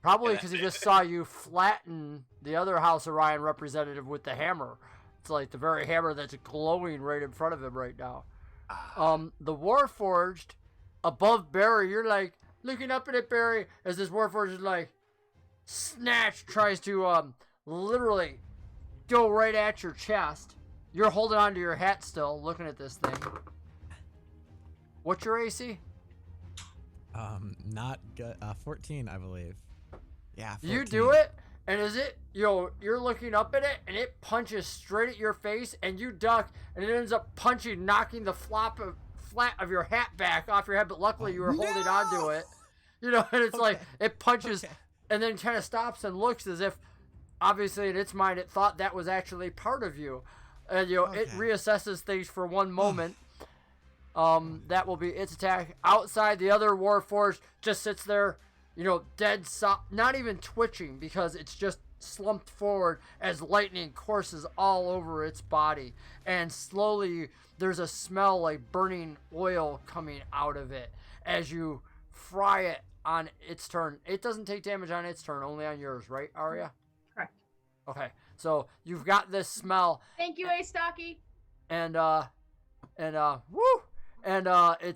Probably because he just saw you flatten the other House Orion representative with the hammer. It's like the very hammer that's glowing right in front of him right now. The Warforged above Barry, you're like looking up at it, Barry, as this Warforged is like snatch tries to literally go right at your chest. You're holding onto your hat still, looking at this thing. What's your AC? Not good. 14, I believe. Yeah. 14. You do it, and you're looking up at it, and it punches straight at your face, and you duck, and it ends up knocking the flat of your hat back off your head. But luckily, you were holding onto it. And it's like it punches, and then kind of stops and looks as if, obviously, in its mind, it thought that was actually part of you, and it reassesses things for one moment. That will be its attack. Outside, the other Warforged just sits there, dead, not even twitching because it's just slumped forward as lightning courses all over its body. And slowly, there's a smell like burning oil coming out of it as you fry it on its turn. It doesn't take damage on its turn, only on yours, right, Arya? Correct. Okay, so you've got this smell. Thank you, A Stocky. And it's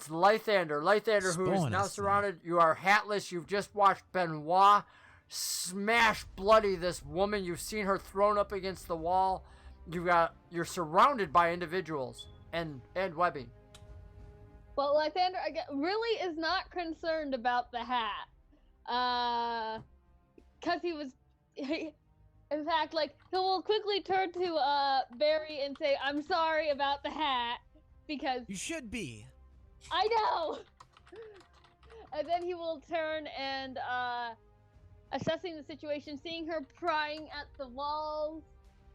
Lythander. Lythander, who is now surrounded. You are hatless. You've just watched Benoit smash bloody this woman. You've seen her thrown up against the wall. You're surrounded by individuals and webbing. Well, Lythander really is not concerned about the hat. Because in fact, he will quickly turn to Barry and say, "I'm sorry about the hat." Because you should be. I know. And then he will turn and assessing the situation, seeing her prying at the walls,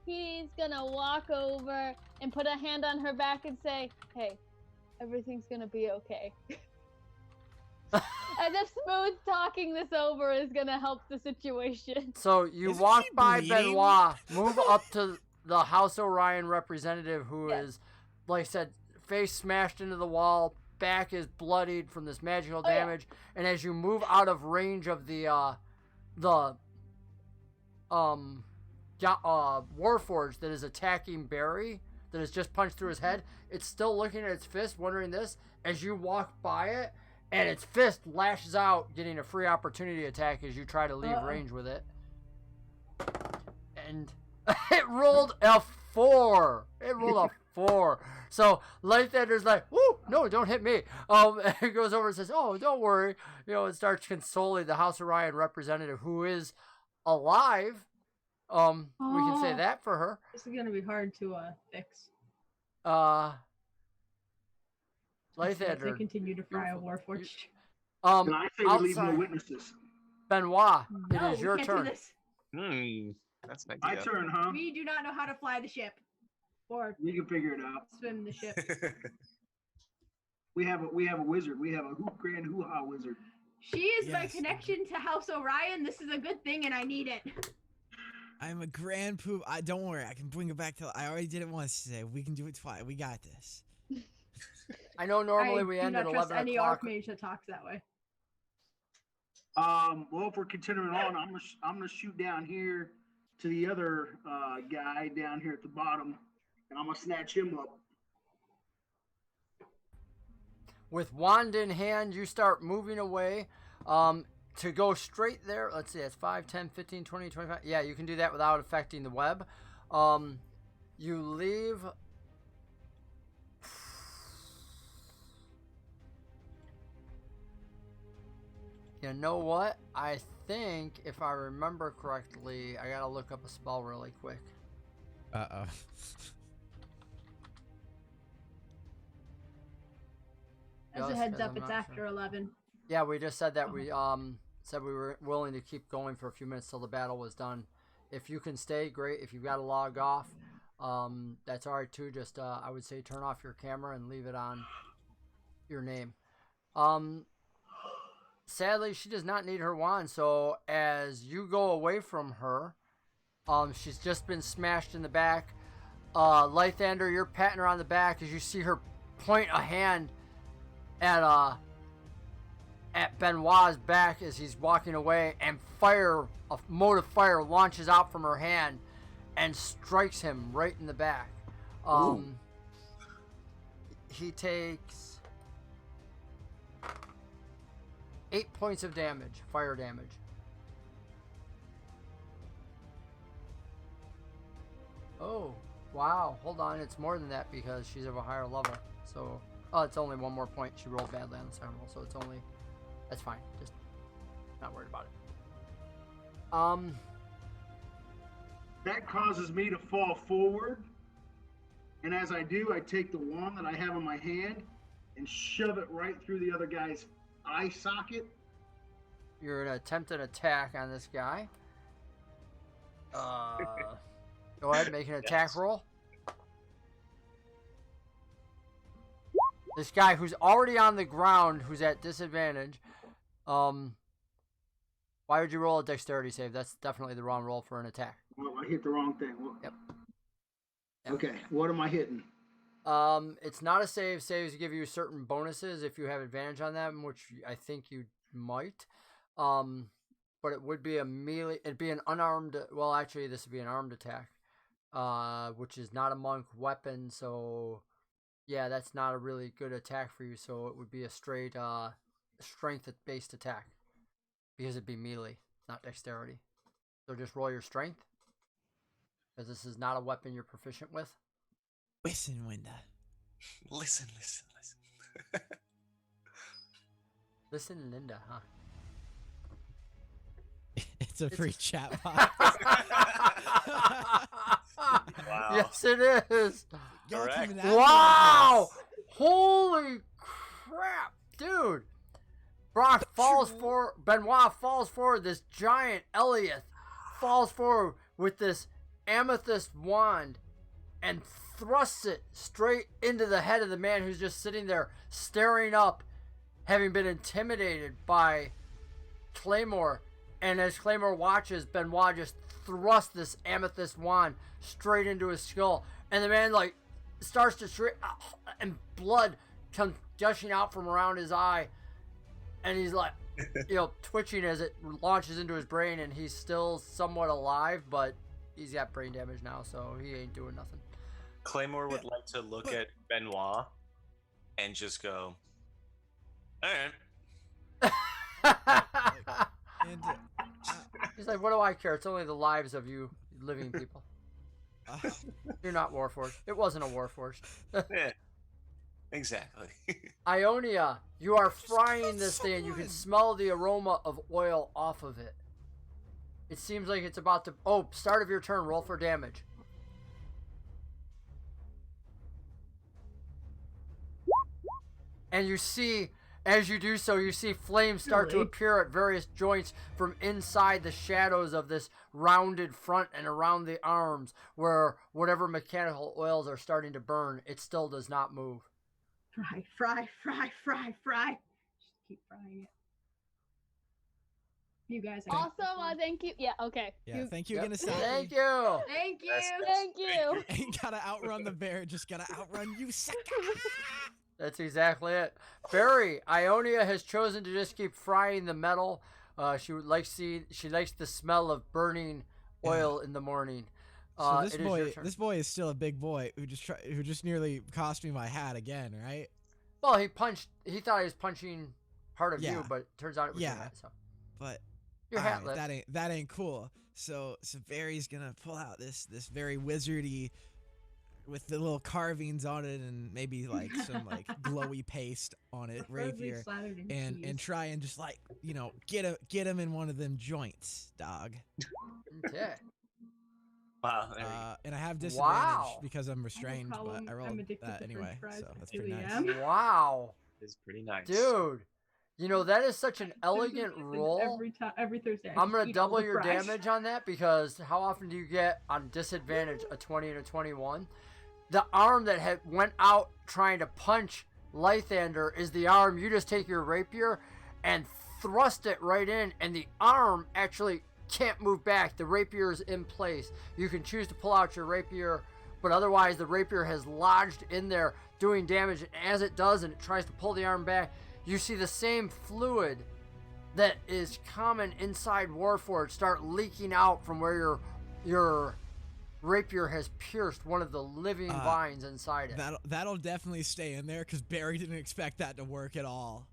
he's gonna walk over and put a hand on her back and say, "Hey, everything's gonna be okay." As if smooth talking this over is gonna help the situation. So you walk by Benoit, move up to the House Orion representative, who is, like I said, face smashed into the wall, back is bloodied from this magical damage, and as you move out of range of the Warforged that is attacking Barry, that has just punched through his head, it's still looking at its fist, wondering this. As you walk by it, and its fist lashes out, getting a free opportunity attack as you try to leave range with it. And it rolled a 4. It rolled a 4. So Lythander's like, "Woo, no, don't hit me." And he goes over and says, "Oh, don't worry." And starts consoling the House Orion representative, who is alive. We can say that for her. This is gonna be hard to fix. Lythander, they continue to fry a Warforged. Can I say we leave no witnesses? Benoit, it is your can't turn. Do this. That's an My idea. turn, huh? We do not know how to fly the ship, or We can figure it out. swim the ship. We have a wizard. We have a grand hoo-ha wizard. She is my connection to House Orion. This is a good thing, and I need it. I'm a grand poop. Don't worry, I can bring it back to. I already did it once today. We can do it twice. We got this. I know normally we end at 11 o'clock. I do not trust any archmage that talks that way. Well, if we're continuing on, I'm gonna shoot down here to the other guy down here at the bottom, and I'm gonna snatch him up. With wand in hand, you start moving away to go straight there. Let's see, it's 5, 10, 15, 20, 25. Yeah, you can do that without affecting the web. You leave. You know what? I think, if I remember correctly, I gotta look up a spell really quick. Uh-oh. As a heads up, it's after 11. Yeah, we just said that we said we were willing to keep going for a few minutes till the battle was done. If you can stay, great. If you've got to log off, that's all right too. Just I would say turn off your camera and leave it on your name. Sadly, she does not need her wand, so as you go away from her, she's just been smashed in the back. Lythander, you're patting her on the back as you see her point a hand at at Benoit's back as he's walking away, and a mote of fire launches out from her hand and strikes him right in the back. He takes 8 points of damage, fire damage. Oh, wow. Hold on. It's more than that because she's of a higher level. So, it's only 1 more point. She rolled badly on the second roll, so it's only... That's fine. Just not worried about it. That causes me to fall forward. And as I do, I take the wand that I have in my hand and shove it right through the other guy's eye socket. You're going to attempt an attack on this guy. Go ahead and make an attack roll. This guy who's already on the ground, who's at disadvantage. Why would you roll a dexterity save? That's definitely the wrong roll for an attack. Well, I hit the wrong thing. Yep. Okay, what am I hitting? It's not a save. Saves give you certain bonuses if you have advantage on them, which I think you might. But it would be a melee. It'd be an unarmed. Well, actually, this would be an armed attack, which is not a monk weapon. So, yeah, that's not a really good attack for you. So it would be a straight strength-based attack because it'd be melee, not dexterity. So just roll your strength. Because this is not a weapon you're proficient with. Listen, Winda. Listen. Listen, Linda, huh? It's a free chat box. Wow. Yes, it is. Y'all Correct. coming at me Wow! with Holy crap, dude! Benoit falls forward. This giant Eliath falls forward with this amethyst wand and thrusts it straight into the head of the man who's just sitting there staring up, having been intimidated by Claymore. And as Claymore watches, Benoit just thrusts this amethyst wand straight into his skull, and the man starts to shriek, and blood comes gushing out from around his eye, and he's twitching as it launches into his brain, and he's still somewhat alive, but he's got brain damage now, so he ain't doing nothing. Claymore would like to look at Benoit and just go, all right. And, He's like, what do I care? It's only the lives of you living people. You're not Warforged. It wasn't a Warforged. Yeah, exactly. Ionia, you are frying this thing, and you can smell the aroma of oil off of it. It seems like it's about to... Oh, start of your turn. Roll for damage. And you see, as you do so, you see flames start to appear at various joints from inside the shadows of this rounded front and around the arms, where whatever mechanical oils are starting to burn, it still does not move. Fry. Just keep frying it. You guys are Awesome. Thank you. Yeah. Okay. yeah, thank you again, Asaki. Thank you. Thank you. Thank you. Ain't gotta outrun the bear, just gotta outrun you, sucker. That's exactly it. Barry, Ionia has chosen to just keep frying the metal. She likes the smell of burning oil in the morning. So this boy is still a big boy who just nearly cost me my hat again, right? Well, he thought he was punching part of you, but it turns out it was your hat. So. But your hat lit. that ain't cool. So Barry's gonna pull out this very wizardy, with the little carvings on it and maybe some glowy paste on it, rapier, and try and just get him in one of them joints, dog. Okay. Wow. And I have disadvantage because I'm restrained, but I rolled that anyway, so that's pretty nice. Wow. It's pretty nice, dude. You know, that is such an elegant roll. Every Thursday. I'm going to double your damage on that, because how often do you get on disadvantage a 20 and a 21? The arm that went out trying to punch Lythander is the arm. You just take your rapier and thrust it right in, and the arm actually can't move back. The rapier is in place. You can choose to pull out your rapier, but otherwise the rapier has lodged in there doing damage. And as it does, and it tries to pull the arm back, you see the same fluid that is common inside Warforged start leaking out from where your rapier has pierced one of the living vines inside it. That'll definitely stay in there because Barry didn't expect that to work at all.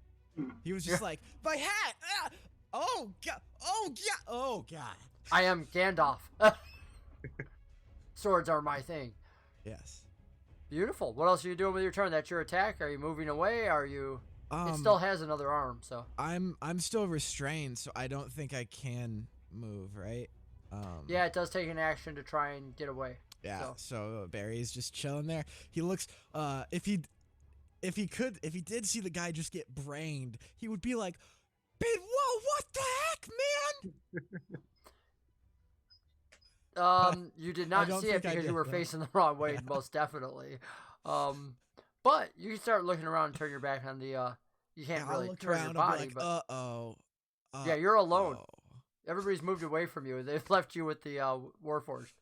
He was just like, my hat! Ah! Oh god! Oh god! Oh god! I am Gandalf. Swords are my thing. Yes. Beautiful. What else are you doing with your turn? That's your attack? Are you moving away? Are you... it still has another arm, so... I'm still restrained, so I don't think I can move, right? Yeah, it does take an action to try and get away. Yeah, so Barry's just chilling there. He looks... If he did see the guy just get brained, he would be like, whoa, what the heck, man? You did not see it because you were facing the wrong way, most definitely. But you can start looking around and turn your back on the, you can't really turn your body, but... yeah, you're alone. Everybody's moved away from you. They've left you with the Warforged.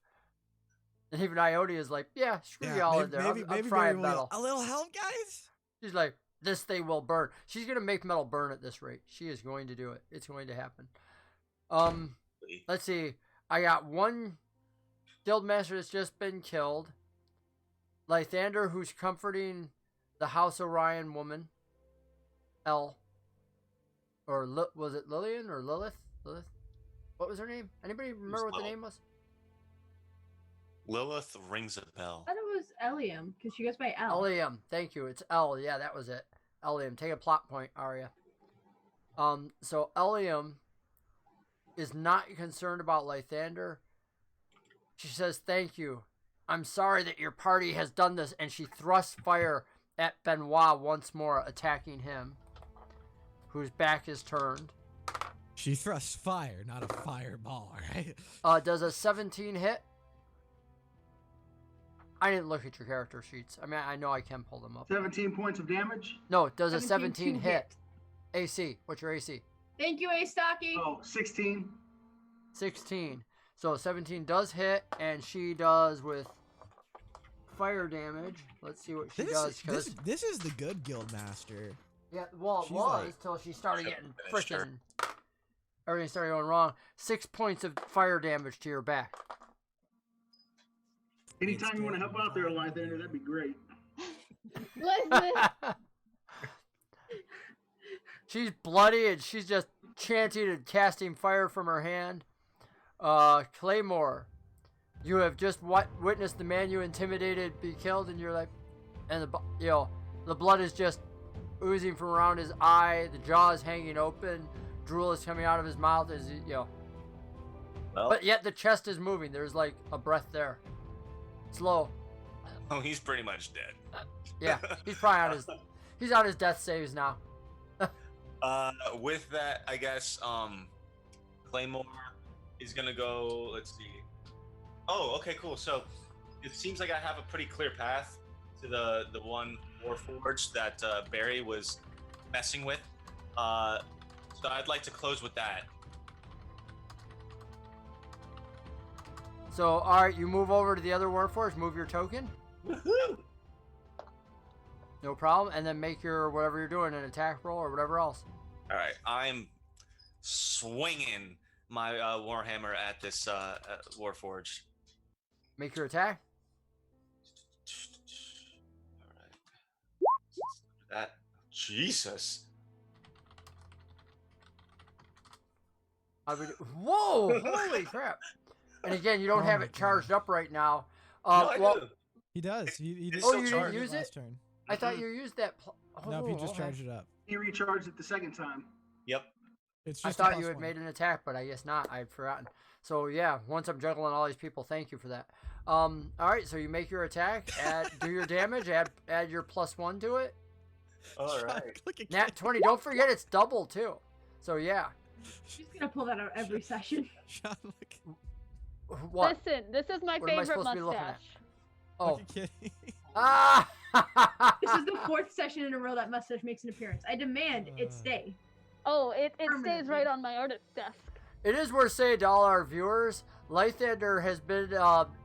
And even Ione is like, yeah, screw y'all in there. I'm trying metal. A little help, guys? She's like, this thing will burn. She's going to make metal burn at this rate. She is going to do it. It's going to happen. Let's see. I got one Guildmaster that's just been killed. Lythander, who's comforting the House Orion woman. Or was it Lillian or Lilith? What was her name? Anybody remember what the name was? Lilith rings a bell. I thought it was Eliam, because she goes by L. Eliam, thank you. It's L. Yeah, that was it. Eliam, take a plot point, Arya. So Eliam is not concerned about Lythander. She says, thank you. I'm sorry that your party has done this, and she thrusts fire at Benoit once more, attacking him, whose back is turned. She thrusts fire, not a fireball, right? Does a 17 hit? I didn't look at your character sheets. I mean, I know I can pull them up. 17 points of damage? No, does a 17 hit? AC. What's your AC? Thank you, A Stocky. Oh, 16. 16. So 17 does hit, and she does with fire damage. Let's see what she does. This is the good Guildmaster. Yeah, well, it was till she started getting frickin'... Everything started going wrong. 6 points of fire damage to your back. Anytime you want to help out there, Lythander, that'd be great. Listen. She's bloody and she's just chanting and casting fire from her hand. Claymore, you have just witnessed the man you intimidated be killed, and you're like, and the blood is just oozing from around his eye. The jaw is hanging open. Drool is coming out of his mouth as well, but yet the chest is moving. There's like a breath there. Slow. Oh, he's pretty much dead. Yeah, he's probably on his death saves now. With that, I guess Claymore is gonna go. Let's see. Oh, okay, cool. So it seems like I have a pretty clear path to the one Warforged that Barry was messing with. So I'd like to close with that. So, alright, you move over to the other Warforged, move your token. Woohoo! No problem, and then make your, whatever you're doing, an attack roll or whatever else. Alright, I'm swinging my Warhammer at this Warforged. Make your attack. Alright. That, Jesus. Whoa! Holy crap! And again, you don't have it charged up right now. No, I do. He does. He did. Oh, you didn't use it? Turn. I thought you used that. No, he just charged it up. He recharged it the second time. Yep. It's I just thought you had made an attack, but I guess not. I'd forgotten. So yeah, once I'm juggling all these people, thank you for that. All right, so you make your attack, do your damage, add your +1 to it. All right. Nat 20. Don't forget it's double too. So yeah. She's gonna pull that out every session. Sean, look. What? Listen, this is my What am I favorite supposed to be looking at? mustache. Oh. Look at Kitty. Ah! This is the 4th session in a row that mustache makes an appearance. I demand it stay. Oh, it stays Permanently. right on my artist desk. It is worth saying to all our viewers, Lythander has been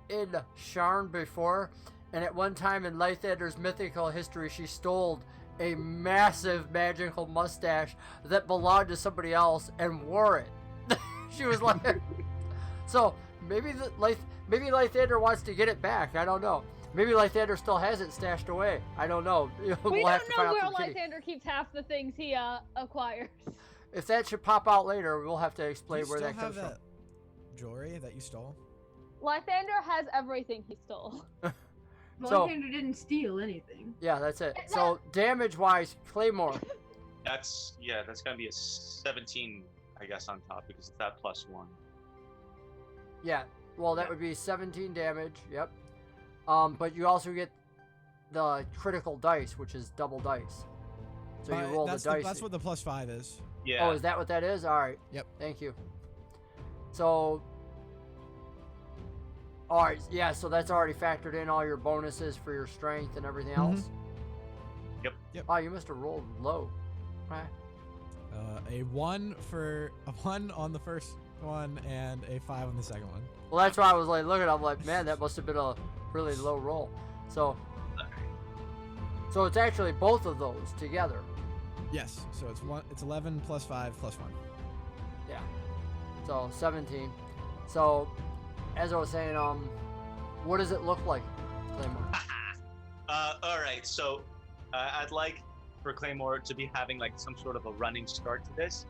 in Sharn before, and at one time in Lythander's mythical history, she stole a massive magical mustache that belonged to somebody else and wore it. She was like, so maybe maybe Lythander wants to get it back. I don't know. Maybe Lythander still has it stashed away. I don't know. We don't know where Lythander keeps half the things he acquires. If that should pop out later, we'll have to explain where that comes from. Jewelry that you stole? Lythander has everything he stole. So, Lythander didn't steal anything. Yeah, that's it. So damage-wise, Claymore. That's gonna be a 17, I guess, on top because it's that +1. Yeah. Well, that would be 17 damage. Yep. But you also get the critical dice, which is double dice. So you roll the dice. That's what the +5 is. Yeah. Oh, is that what that is? All right. Yep. Thank you. So, all right. Yeah. So that's already factored in all your bonuses for your strength and everything else. Yep. Oh, you must have rolled low. Right. A 1 on the first one and a 5 on the second one. Well, that's why I was like looking. I'm like, man, that must have been a really low roll. So it's actually both of those together. Yes. So it's 11 +5 +1. Yeah. So 17. So as I was saying, what does it look like, Claymore? All right. So I'd like for Claymore to be having like some sort of a running start to this,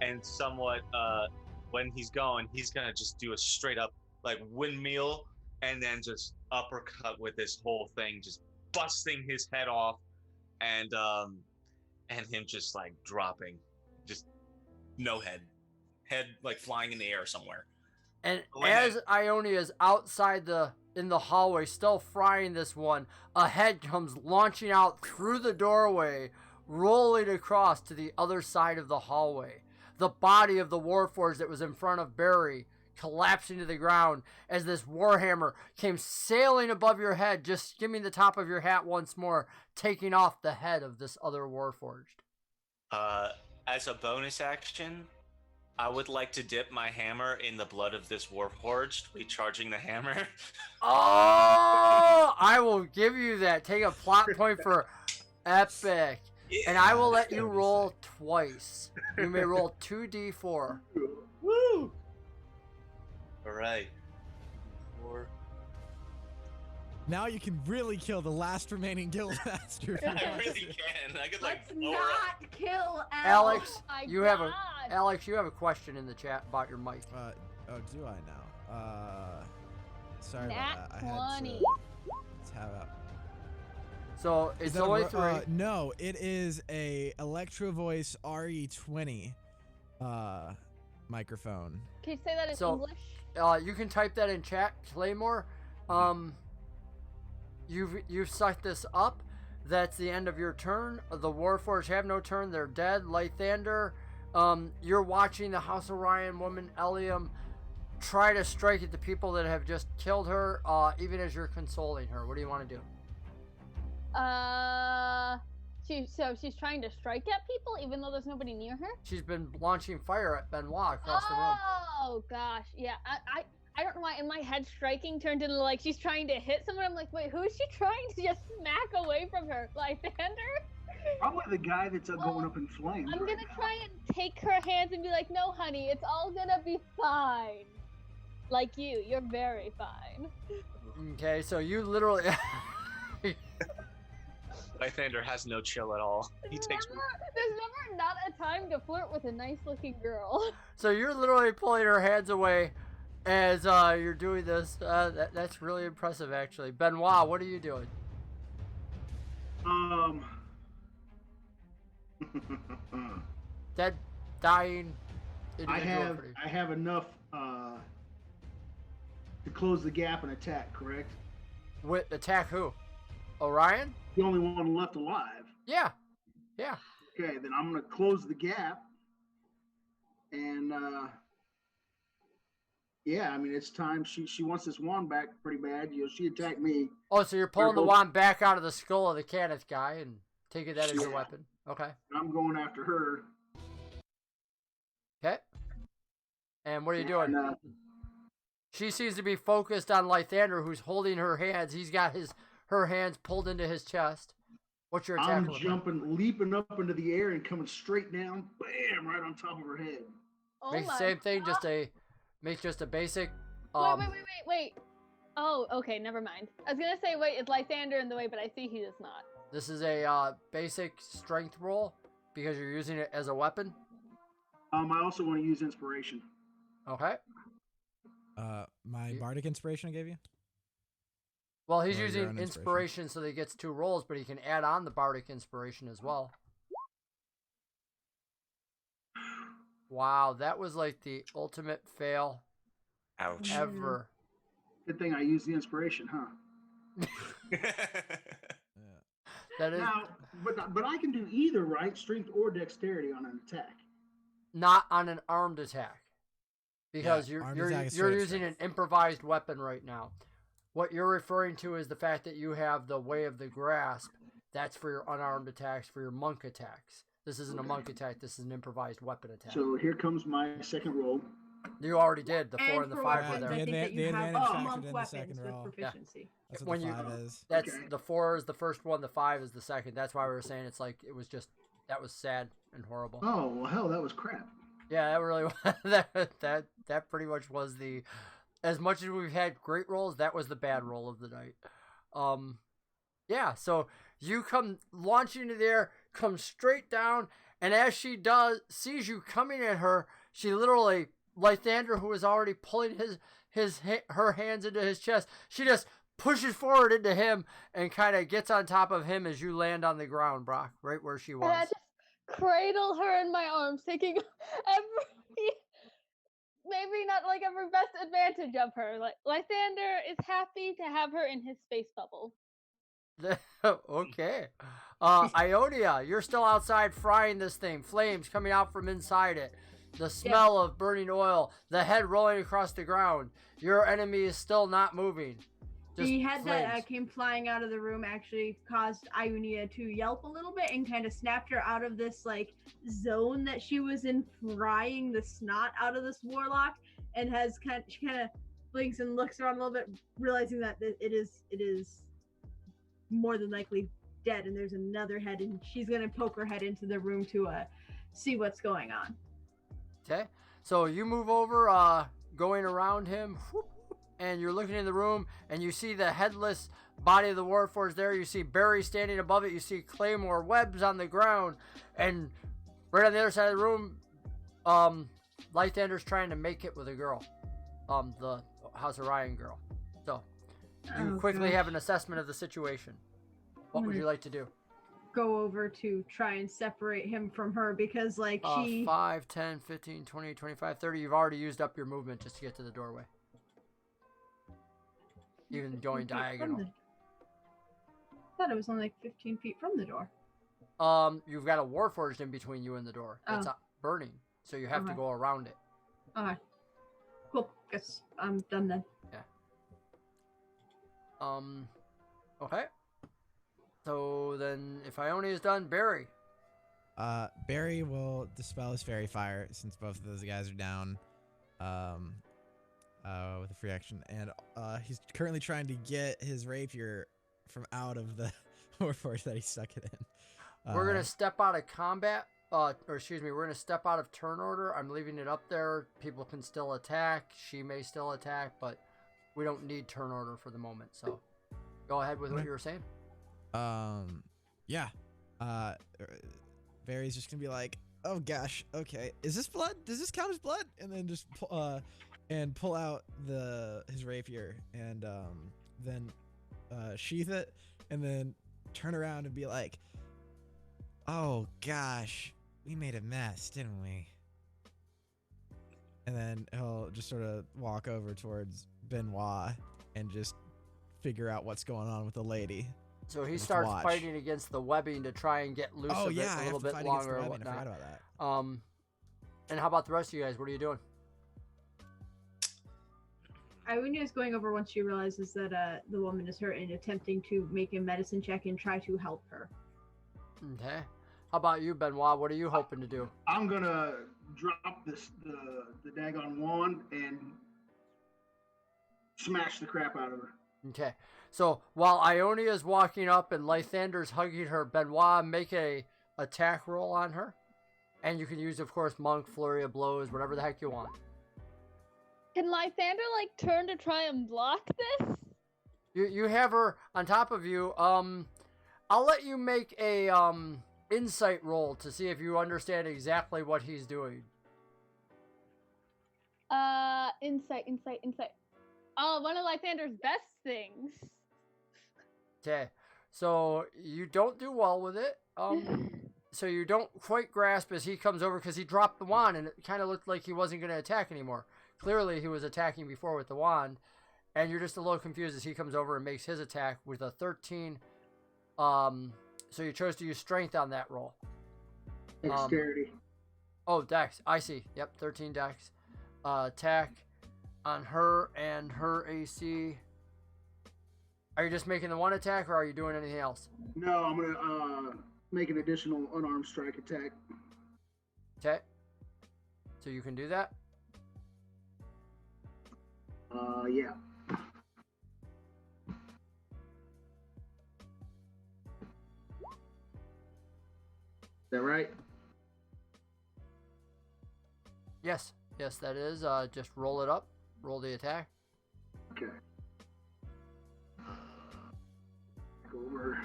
and somewhat when he's going, he's gonna just do a straight up like windmill and then just uppercut with this whole thing, just busting his head off, and him just like dropping, just no head like flying in the air somewhere. And as Ionia's outside in the hallway, still frying this one, a head comes launching out through the doorway, rolling across to the other side of the hallway. The body of the Warforged that was in front of Barry collapsing to the ground as this Warhammer came sailing above your head, just skimming the top of your hat once more, taking off the head of this other Warforged. As a bonus action, I would like to dip my hammer in the blood of this Warforged, recharging the hammer. Oh, I will give you that. Take a plot point for epic. Yeah, and I will let you roll twice. You may roll 2d4. Woo! All right. 4. Now you can really kill the last remaining guild master. I really can. I could Let's not kill Alex. Oh You have a question in the chat about your mic. Oh, do I now? Sorry Nat about that. I had 20. to tab out. So it's only 3. No, it is a Electro Voice RE20 microphone. Can you say that in English? You can type that in chat, Claymore. You've sucked this up. That's the end of your turn. The Warforged have no turn. They're dead. Lythander, you're watching the House of Ryan woman Eliam try to strike at the people that have just killed her, even as you're consoling her. What do you want to do? She's trying to strike at people even though there's nobody near her? She's been launching fire at Benoit across the room. Oh gosh, yeah. I don't know why in my head striking turned into like she's trying to hit someone. I'm like, wait, who is she trying to just smack away from her? Lythander? Probably the guy that's going up in flames. I'm gonna try and take her hands and be like, no honey, it's all gonna be fine. Like you're very fine. Okay, so you literally Lythander has no chill at all. There's never not a time to flirt with a nice-looking girl. So you're literally pulling her hands away as you're doing this. That's really impressive, actually. Benoit, what are you doing? Dead, dying. I have enough to close the gap and attack. Correct? Attack who? Orion? The only one left alive. Yeah. Okay, then I'm gonna close the gap, and yeah, I mean it's time. She wants this wand back pretty bad. She attacked me. Oh, so you're pulling the wand back out of the skull of the Kenneth guy and taking that as your weapon. Okay. I'm going after her. Okay. And what are you doing? She seems to be focused on Lythander, who's holding her hands. He's got her hands pulled into his chest. What's your attack? I'm jumping, leaping up into the air and coming straight down, bam, right on top of her head. Oh Make the my same thing, God. make just a basic. Wait. Oh, okay, never mind. I was gonna say, wait, is Lysander in the way, but I see he is not. This is a basic strength roll because you're using it as a weapon. I also want to use inspiration. Okay. My bardic inspiration I gave you. Well, he's Or your using own inspiration so that he gets 2 rolls, but he can add on the bardic inspiration as well. Wow, that was like the ultimate fail. Ouch. Ever. Good thing I used the inspiration, huh? That is Now, but I can do either, right? Strength or dexterity on an attack. not on an armed attack. Because armed you're attack is you're straight up using strength. an improvised weapon right now. What you're referring to is the fact that you have the Way of the Grasp. That's for your unarmed attacks, for your monk attacks. This isn't a monk attack. This is an improvised weapon attack. So here comes my second roll. You already did. The 4 and the for 5 were weapons, there. I think that The you have advantage factored monk in the weapons second with roll. proficiency. That's When what you- the 5 is. That's Okay. the 4 is the first one, the 5 is the second. That's why we were saying it's like it was just that was sad and horrible. Oh, well, hell, that was crap. Yeah, that really was, that pretty much was the, as much as we've had great rolls, that was the bad roll of the night. Yeah, so you come launching into the air, come straight down, and as she sees you coming at her, she literally, Lysander, who was already pulling her hands into his chest, she just pushes forward into him and kind of gets on top of him as you land on the ground, Brock, right where she was. And I just cradle her in my arms, taking maybe not like every best advantage of her. Like Lysander is happy to have her in his space bubble. Okay. Ionia, you're still outside frying this thing. Flames coming out from inside it. The smell of burning oil. The head rolling across the ground. Your enemy is still not moving. The head flames. that came flying out of the room actually caused Ionia to yelp a little bit and kind of snapped her out of this like zone that she was in, frying the snot out of this warlock, and she kind of blinks and looks around a little bit, realizing that it is more than likely dead, and there's another head, and she's gonna poke her head into the room to see what's going on. Okay. So you move over, going around him, and you're looking in the room, and you see the headless body of the Warforged there. You see Barry standing above it. You see Claymore webs on the ground, and right on the other side of the room, Lysander's trying to make it with a girl, the House of Ryan girl. So you quickly have an assessment of the situation. What would you like to do? Go over to try and separate him from her, because like she 5, 10, 15, 20, 25, 30. You've already used up your movement just to get to the doorway. Even going diagonal. I thought it was only like 15 feet from the door. You've got a Warforged in between you and the door. It's burning, so you have to go around it. Okay. Cool. Guess I'm done then. Yeah. Okay. So then, if Ione is done, Barry. Barry will dispel his fairy fire since both of those guys are down. With a free action, and he's currently trying to get his rapier from out of the Warforged that he stuck it in. We're gonna step out of combat, or excuse me, we're gonna step out of turn order. I'm leaving it up there. People can still attack. She may still attack, but we don't need turn order for the moment. So, go ahead with what you were saying. Yeah. Barry's just gonna be like, oh gosh, okay, is this blood? Does this count as blood? And then just pull out his rapier and then sheath it, and then turn around and be like, oh gosh, we made a mess, didn't we? And then he'll just sort of walk over towards Benoit and just figure out what's going on with the lady. So he starts fighting against the webbing to try and get loose of it a little bit longer and whatnot. I forgot about that. And how about the rest of you guys? What are you doing? Iwonia is going over once she realizes that the woman is hurt and attempting to make a medicine check and try to help her. Okay. How about you, Benoit? What are you hoping to do? I'm gonna drop the daggone wand and smash the crap out of her. Okay. So while Ionia is walking up and Lythander's hugging her, Benoit, make a attack roll on her. And you can use, of course, Monk, Flurry of Blows, whatever the heck you want. Can Lysander like turn to try and block this? You have her on top of you. I'll let you make a insight roll to see if you understand exactly what he's doing. Insight. Oh, one of Lysander's best things. Okay, so you don't do well with it. So you don't quite grasp as he comes over because he dropped the wand and it kind of looked like he wasn't going to attack anymore. Clearly, he was attacking before with the wand, and you're just a little confused as he comes over and makes his attack with a 13. So you chose to use strength on that roll. Dexterity. Oh, Dex. I see. Yep, 13 Dex. Attack on her and her AC. Are you just making the one attack, or are you doing anything else? No, I'm gonna make an additional unarmed strike attack. Okay. So you can do that? Yeah. Is that right? Yes. Yes, that is. Just roll it up. Roll the attack. Okay. Go over.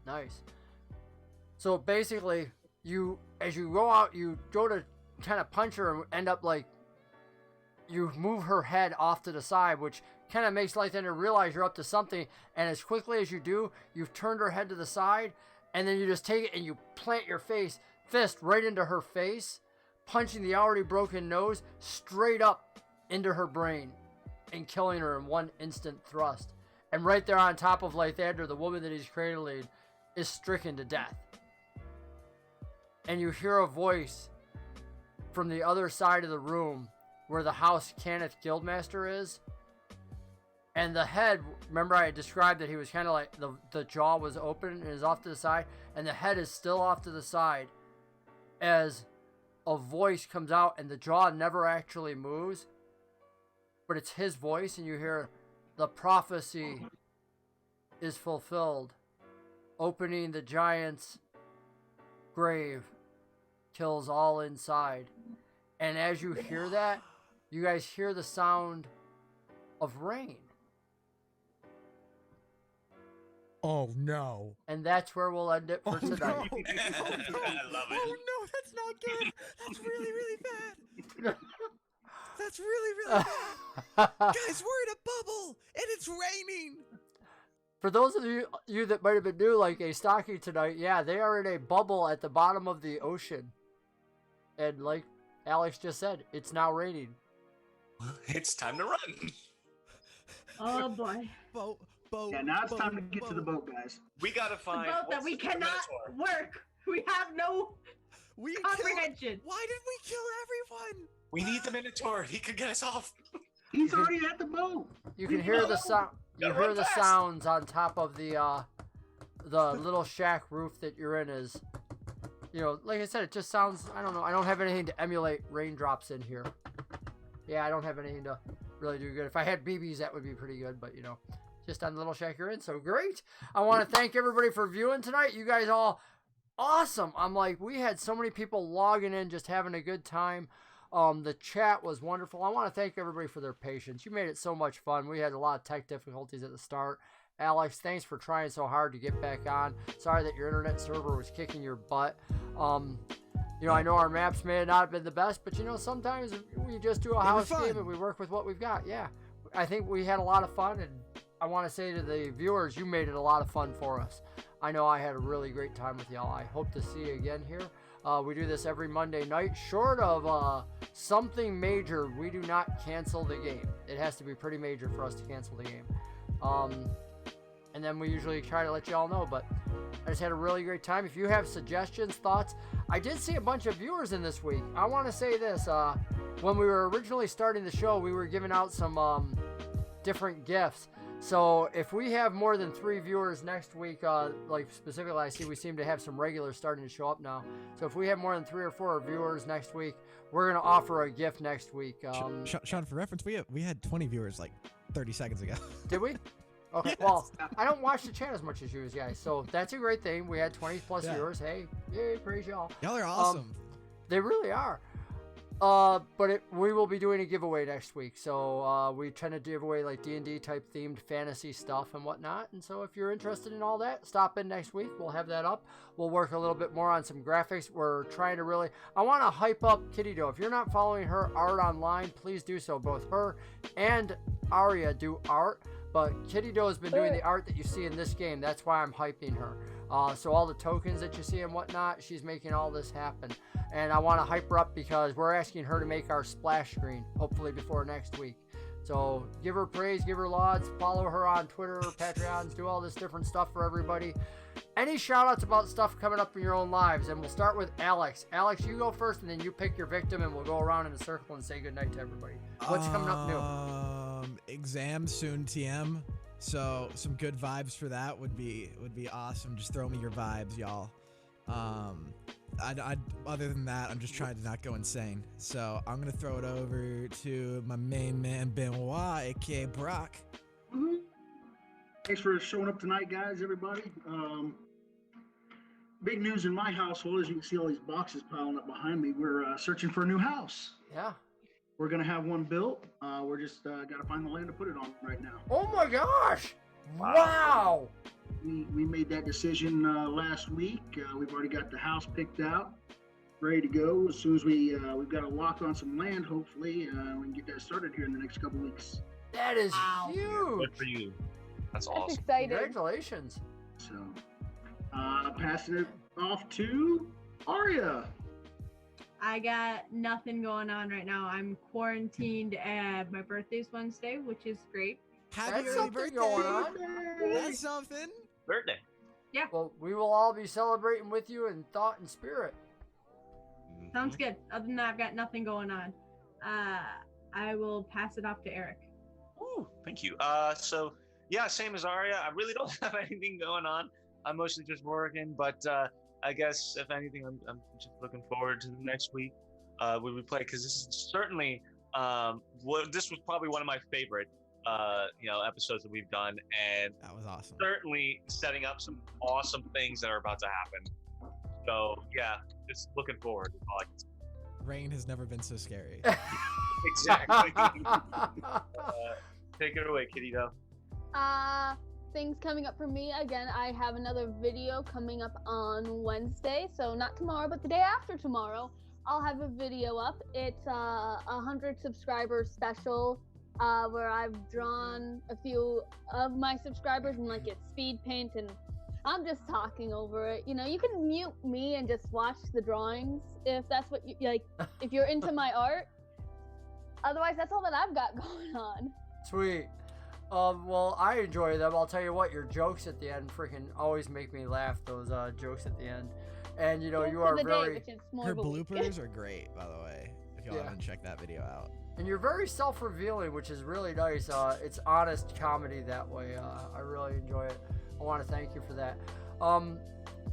Nice. So basically, as you go out, you go to kind of punch her and end up like you move her head off to the side, which kind of makes Lythander realize you're up to something. And as quickly as you do, you've turned her head to the side, and then you just take it and you plant your fist right into her face, punching the already broken nose straight up into her brain and killing her in one instant thrust. And right there on top of Lythander, the woman that he's cradling is stricken to death. And you hear a voice from the other side of the room where the House Cannith Guildmaster is. And the head, remember I described that he was kind of like, the jaw was open and is off to the side, and the head is still off to the side as a voice comes out, and the jaw never actually moves, but it's his voice, and you hear, "The prophecy is fulfilled. Opening the giant's grave kills all inside." And as you hear that, you guys hear the sound of rain. Oh no. And that's where we'll end it for tonight. No. I love it. Oh no, that's not good. That's really, really bad. That's really, really bad. Guys, we're in a bubble and it's raining. For those of you that might have been new, like a stocking tonight, yeah, they are in a bubble at the bottom of the ocean. And like Alex just said, it's now raining. It's time to run. Oh boy. Boat. Yeah, now it's time to get to the boat, guys. We gotta The find boat that we cannot work. We have no comprehension. Why did we kill everyone? We need the Minotaur. He could get us off. He's already at the boat. You can hear the sound. You hear the sounds on top of the little shack roof that you're in. Is, you know, like I said, it just sounds. I don't know. I don't have anything to emulate raindrops in here. Yeah, I don't have anything to really do good. If I had BBs, that would be pretty good. But you know, just on the little shack you're in. So great. I want to thank everybody for viewing tonight. You guys all awesome. I'm like, we had so many people logging in, just having a good time. The chat was wonderful. I want to thank everybody for their patience. You made it so much fun. We had a lot of tech difficulties at the start. Alex, thanks for trying so hard to get back on. Sorry that your internet server was kicking your butt. You know, I know our maps may not have been the best, but you know, sometimes we just do a house game and we work with what we've got. Yeah, I think we had a lot of fun, and I want to say to the viewers, you made it a lot of fun for us. I know I had a really great time with y'all. I hope to see you again here. We do this every Monday night. Short of something major, we do not cancel the game. It has to be pretty major for us to cancel the game. And then we usually try to let you all know, but I just had a really great time. If you have suggestions, thoughts, I did see a bunch of viewers in this week. I want to say this. When we were originally starting the show, we were giving out some different gifts. So if we have more than 3 viewers next week, like specifically, I see we seem to have some regulars starting to show up now. So if we have more than 3 or 4 viewers next week, we're gonna offer a gift next week. Sean, for reference, we had 20 viewers like 30 seconds ago. Did we? Okay. Yes. Well, I don't watch the chat as much as you guys, so that's a great thing. We had 20 plus viewers. Hey, yay, praise y'all. Y'all are awesome. They really are. But we will be doing a giveaway next week. So we tend to give away like D&D type themed fantasy stuff and whatnot. And so if you're interested in all that, stop in next week. We'll have that up. We'll work a little bit more on some graphics. We're trying to really, I want to hype up Kitty Doe. If you're not following her art online, please do so. Both her and Arya do art. But Kitty Doe has been doing the art that you see in this game. That's why I'm hyping her. So all the tokens that you see and whatnot, she's making all this happen. And I want to hype her up because we're asking her to make our splash screen, hopefully before next week. So give her praise, give her lauds, follow her on Twitter, Patreons, do all this different stuff for everybody. Any shout outs about stuff coming up in your own lives? And we'll start with Alex. Alex, you go first and then you pick your victim and we'll go around in a circle and say goodnight to everybody. What's coming up new? Exam soon, TM. So some good vibes for that would be awesome. Just throw me your vibes, y'all. Other than that, I'm just trying to not go insane. So I'm gonna throw it over to my main man Benoit, aka Brock. Mm-hmm. Thanks for showing up tonight, guys. Everybody. Big news in my household, as you can see all these boxes piling up behind me. We're searching for a new house. Yeah. We're gonna have one built. We're just gotta find the land to put it on right now. Oh my gosh! Wow! We made that decision last week. We've already got the house picked out, ready to go. As soon as we've got a lock on some land, hopefully we can get that started here in the next couple weeks. That is huge. Good for you. That's awesome. That's exciting. Congratulations. So, passing it off to Arya. I got nothing going on right now. I'm quarantined and my birthday's Wednesday, which is great. Happy That's early birthday. going on. That's something. Birthday. Yeah. Well, we will all be celebrating with you in thought and spirit. Sounds good. Other than that, I've got nothing going on. I will pass it off to Eric. Ooh, thank you. So yeah, same as Arya. I really don't have anything going on. I'm mostly just working, but I guess if anything, I'm just looking forward to the next week when we play, because this is certainly this was probably one of my favorite episodes that we've done, and That was awesome. certainly setting up some awesome things that are about to happen. So yeah, just looking forward. That's all I can say. Rain has never been so scary. Exactly. Take it away, Kitty Doe. Things coming up for me. Again, I have another video coming up on Wednesday. So not tomorrow, but the day after tomorrow, I'll have a video up. It's a 100 subscribers special where I've drawn a few of my subscribers and like it's speed paint and I'm just talking over it. You know, you can mute me and just watch the drawings if that's what you like, if you're into my art. Otherwise, that's all that I've got going on. Sweet. Well, I enjoy them. I'll tell you what, your jokes at the end freaking always make me laugh, those jokes at the end. And, you know, you are very... Her bloopers are great, by the way, if y'all haven't checked that video out. And you're very self-revealing, which is really nice. It's honest comedy that way. I really enjoy it. I want to thank you for that.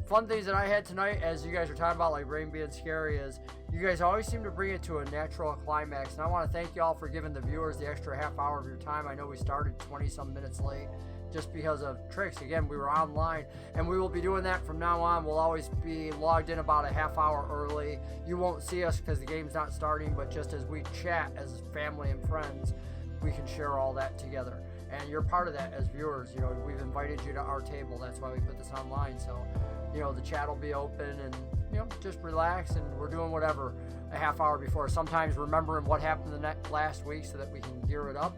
Fun things that I had tonight, as you guys are talking about, like Rain being scary, is you guys always seem to bring it to a natural climax. And I want to thank you all for giving the viewers the extra half hour of your time. I know we started 20-some minutes late just because of tricks. Again, we were online, and we will be doing that from now on. We'll always be logged in about a half hour early. You won't see us because the game's not starting, but just as we chat as family and friends, we can share all that together. And you're part of that as viewers. You know, we've invited you to our table. That's why we put this online. So, you know, the chat will be open and, you know, just relax, and we're doing whatever a half hour before. Sometimes remembering what happened the last week so that we can gear it up.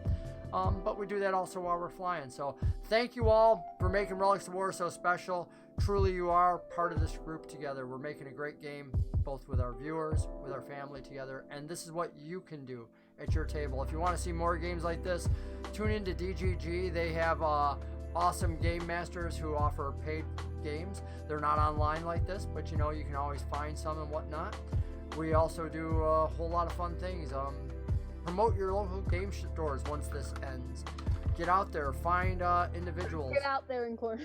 But we do that also while we're flying. So thank you all for making Relics of War so special. Truly, you are part of this group together. We're making a great game, both with our viewers, with our family together. And this is what you can do at your table. If you want to see more games like this, tune into DGG. They have awesome game masters who offer paid games. They're not online like this, but you know, you can always find some and whatnot. We also do a whole lot of fun things. Promote your local game stores once this ends. Get out there, find individuals. Get out there and corner.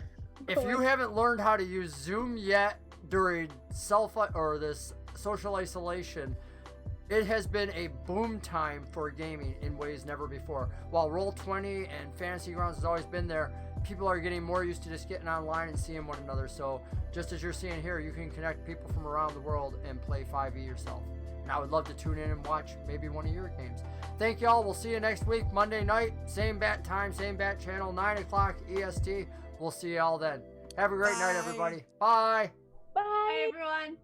If you haven't learned how to use Zoom yet during this social isolation, it has been a boom time for gaming in ways never before. While Roll20 and Fantasy Grounds has always been there, people are getting more used to just getting online and seeing one another. So just as you're seeing here, you can connect people from around the world and play 5e yourself. And I would love to tune in and watch maybe one of your games. Thank y'all. We'll see you next week, Monday night. Same bat time, same bat channel, 9 o'clock EST. We'll see y'all then. Have a great night, everybody. Bye. Bye. Bye, everyone.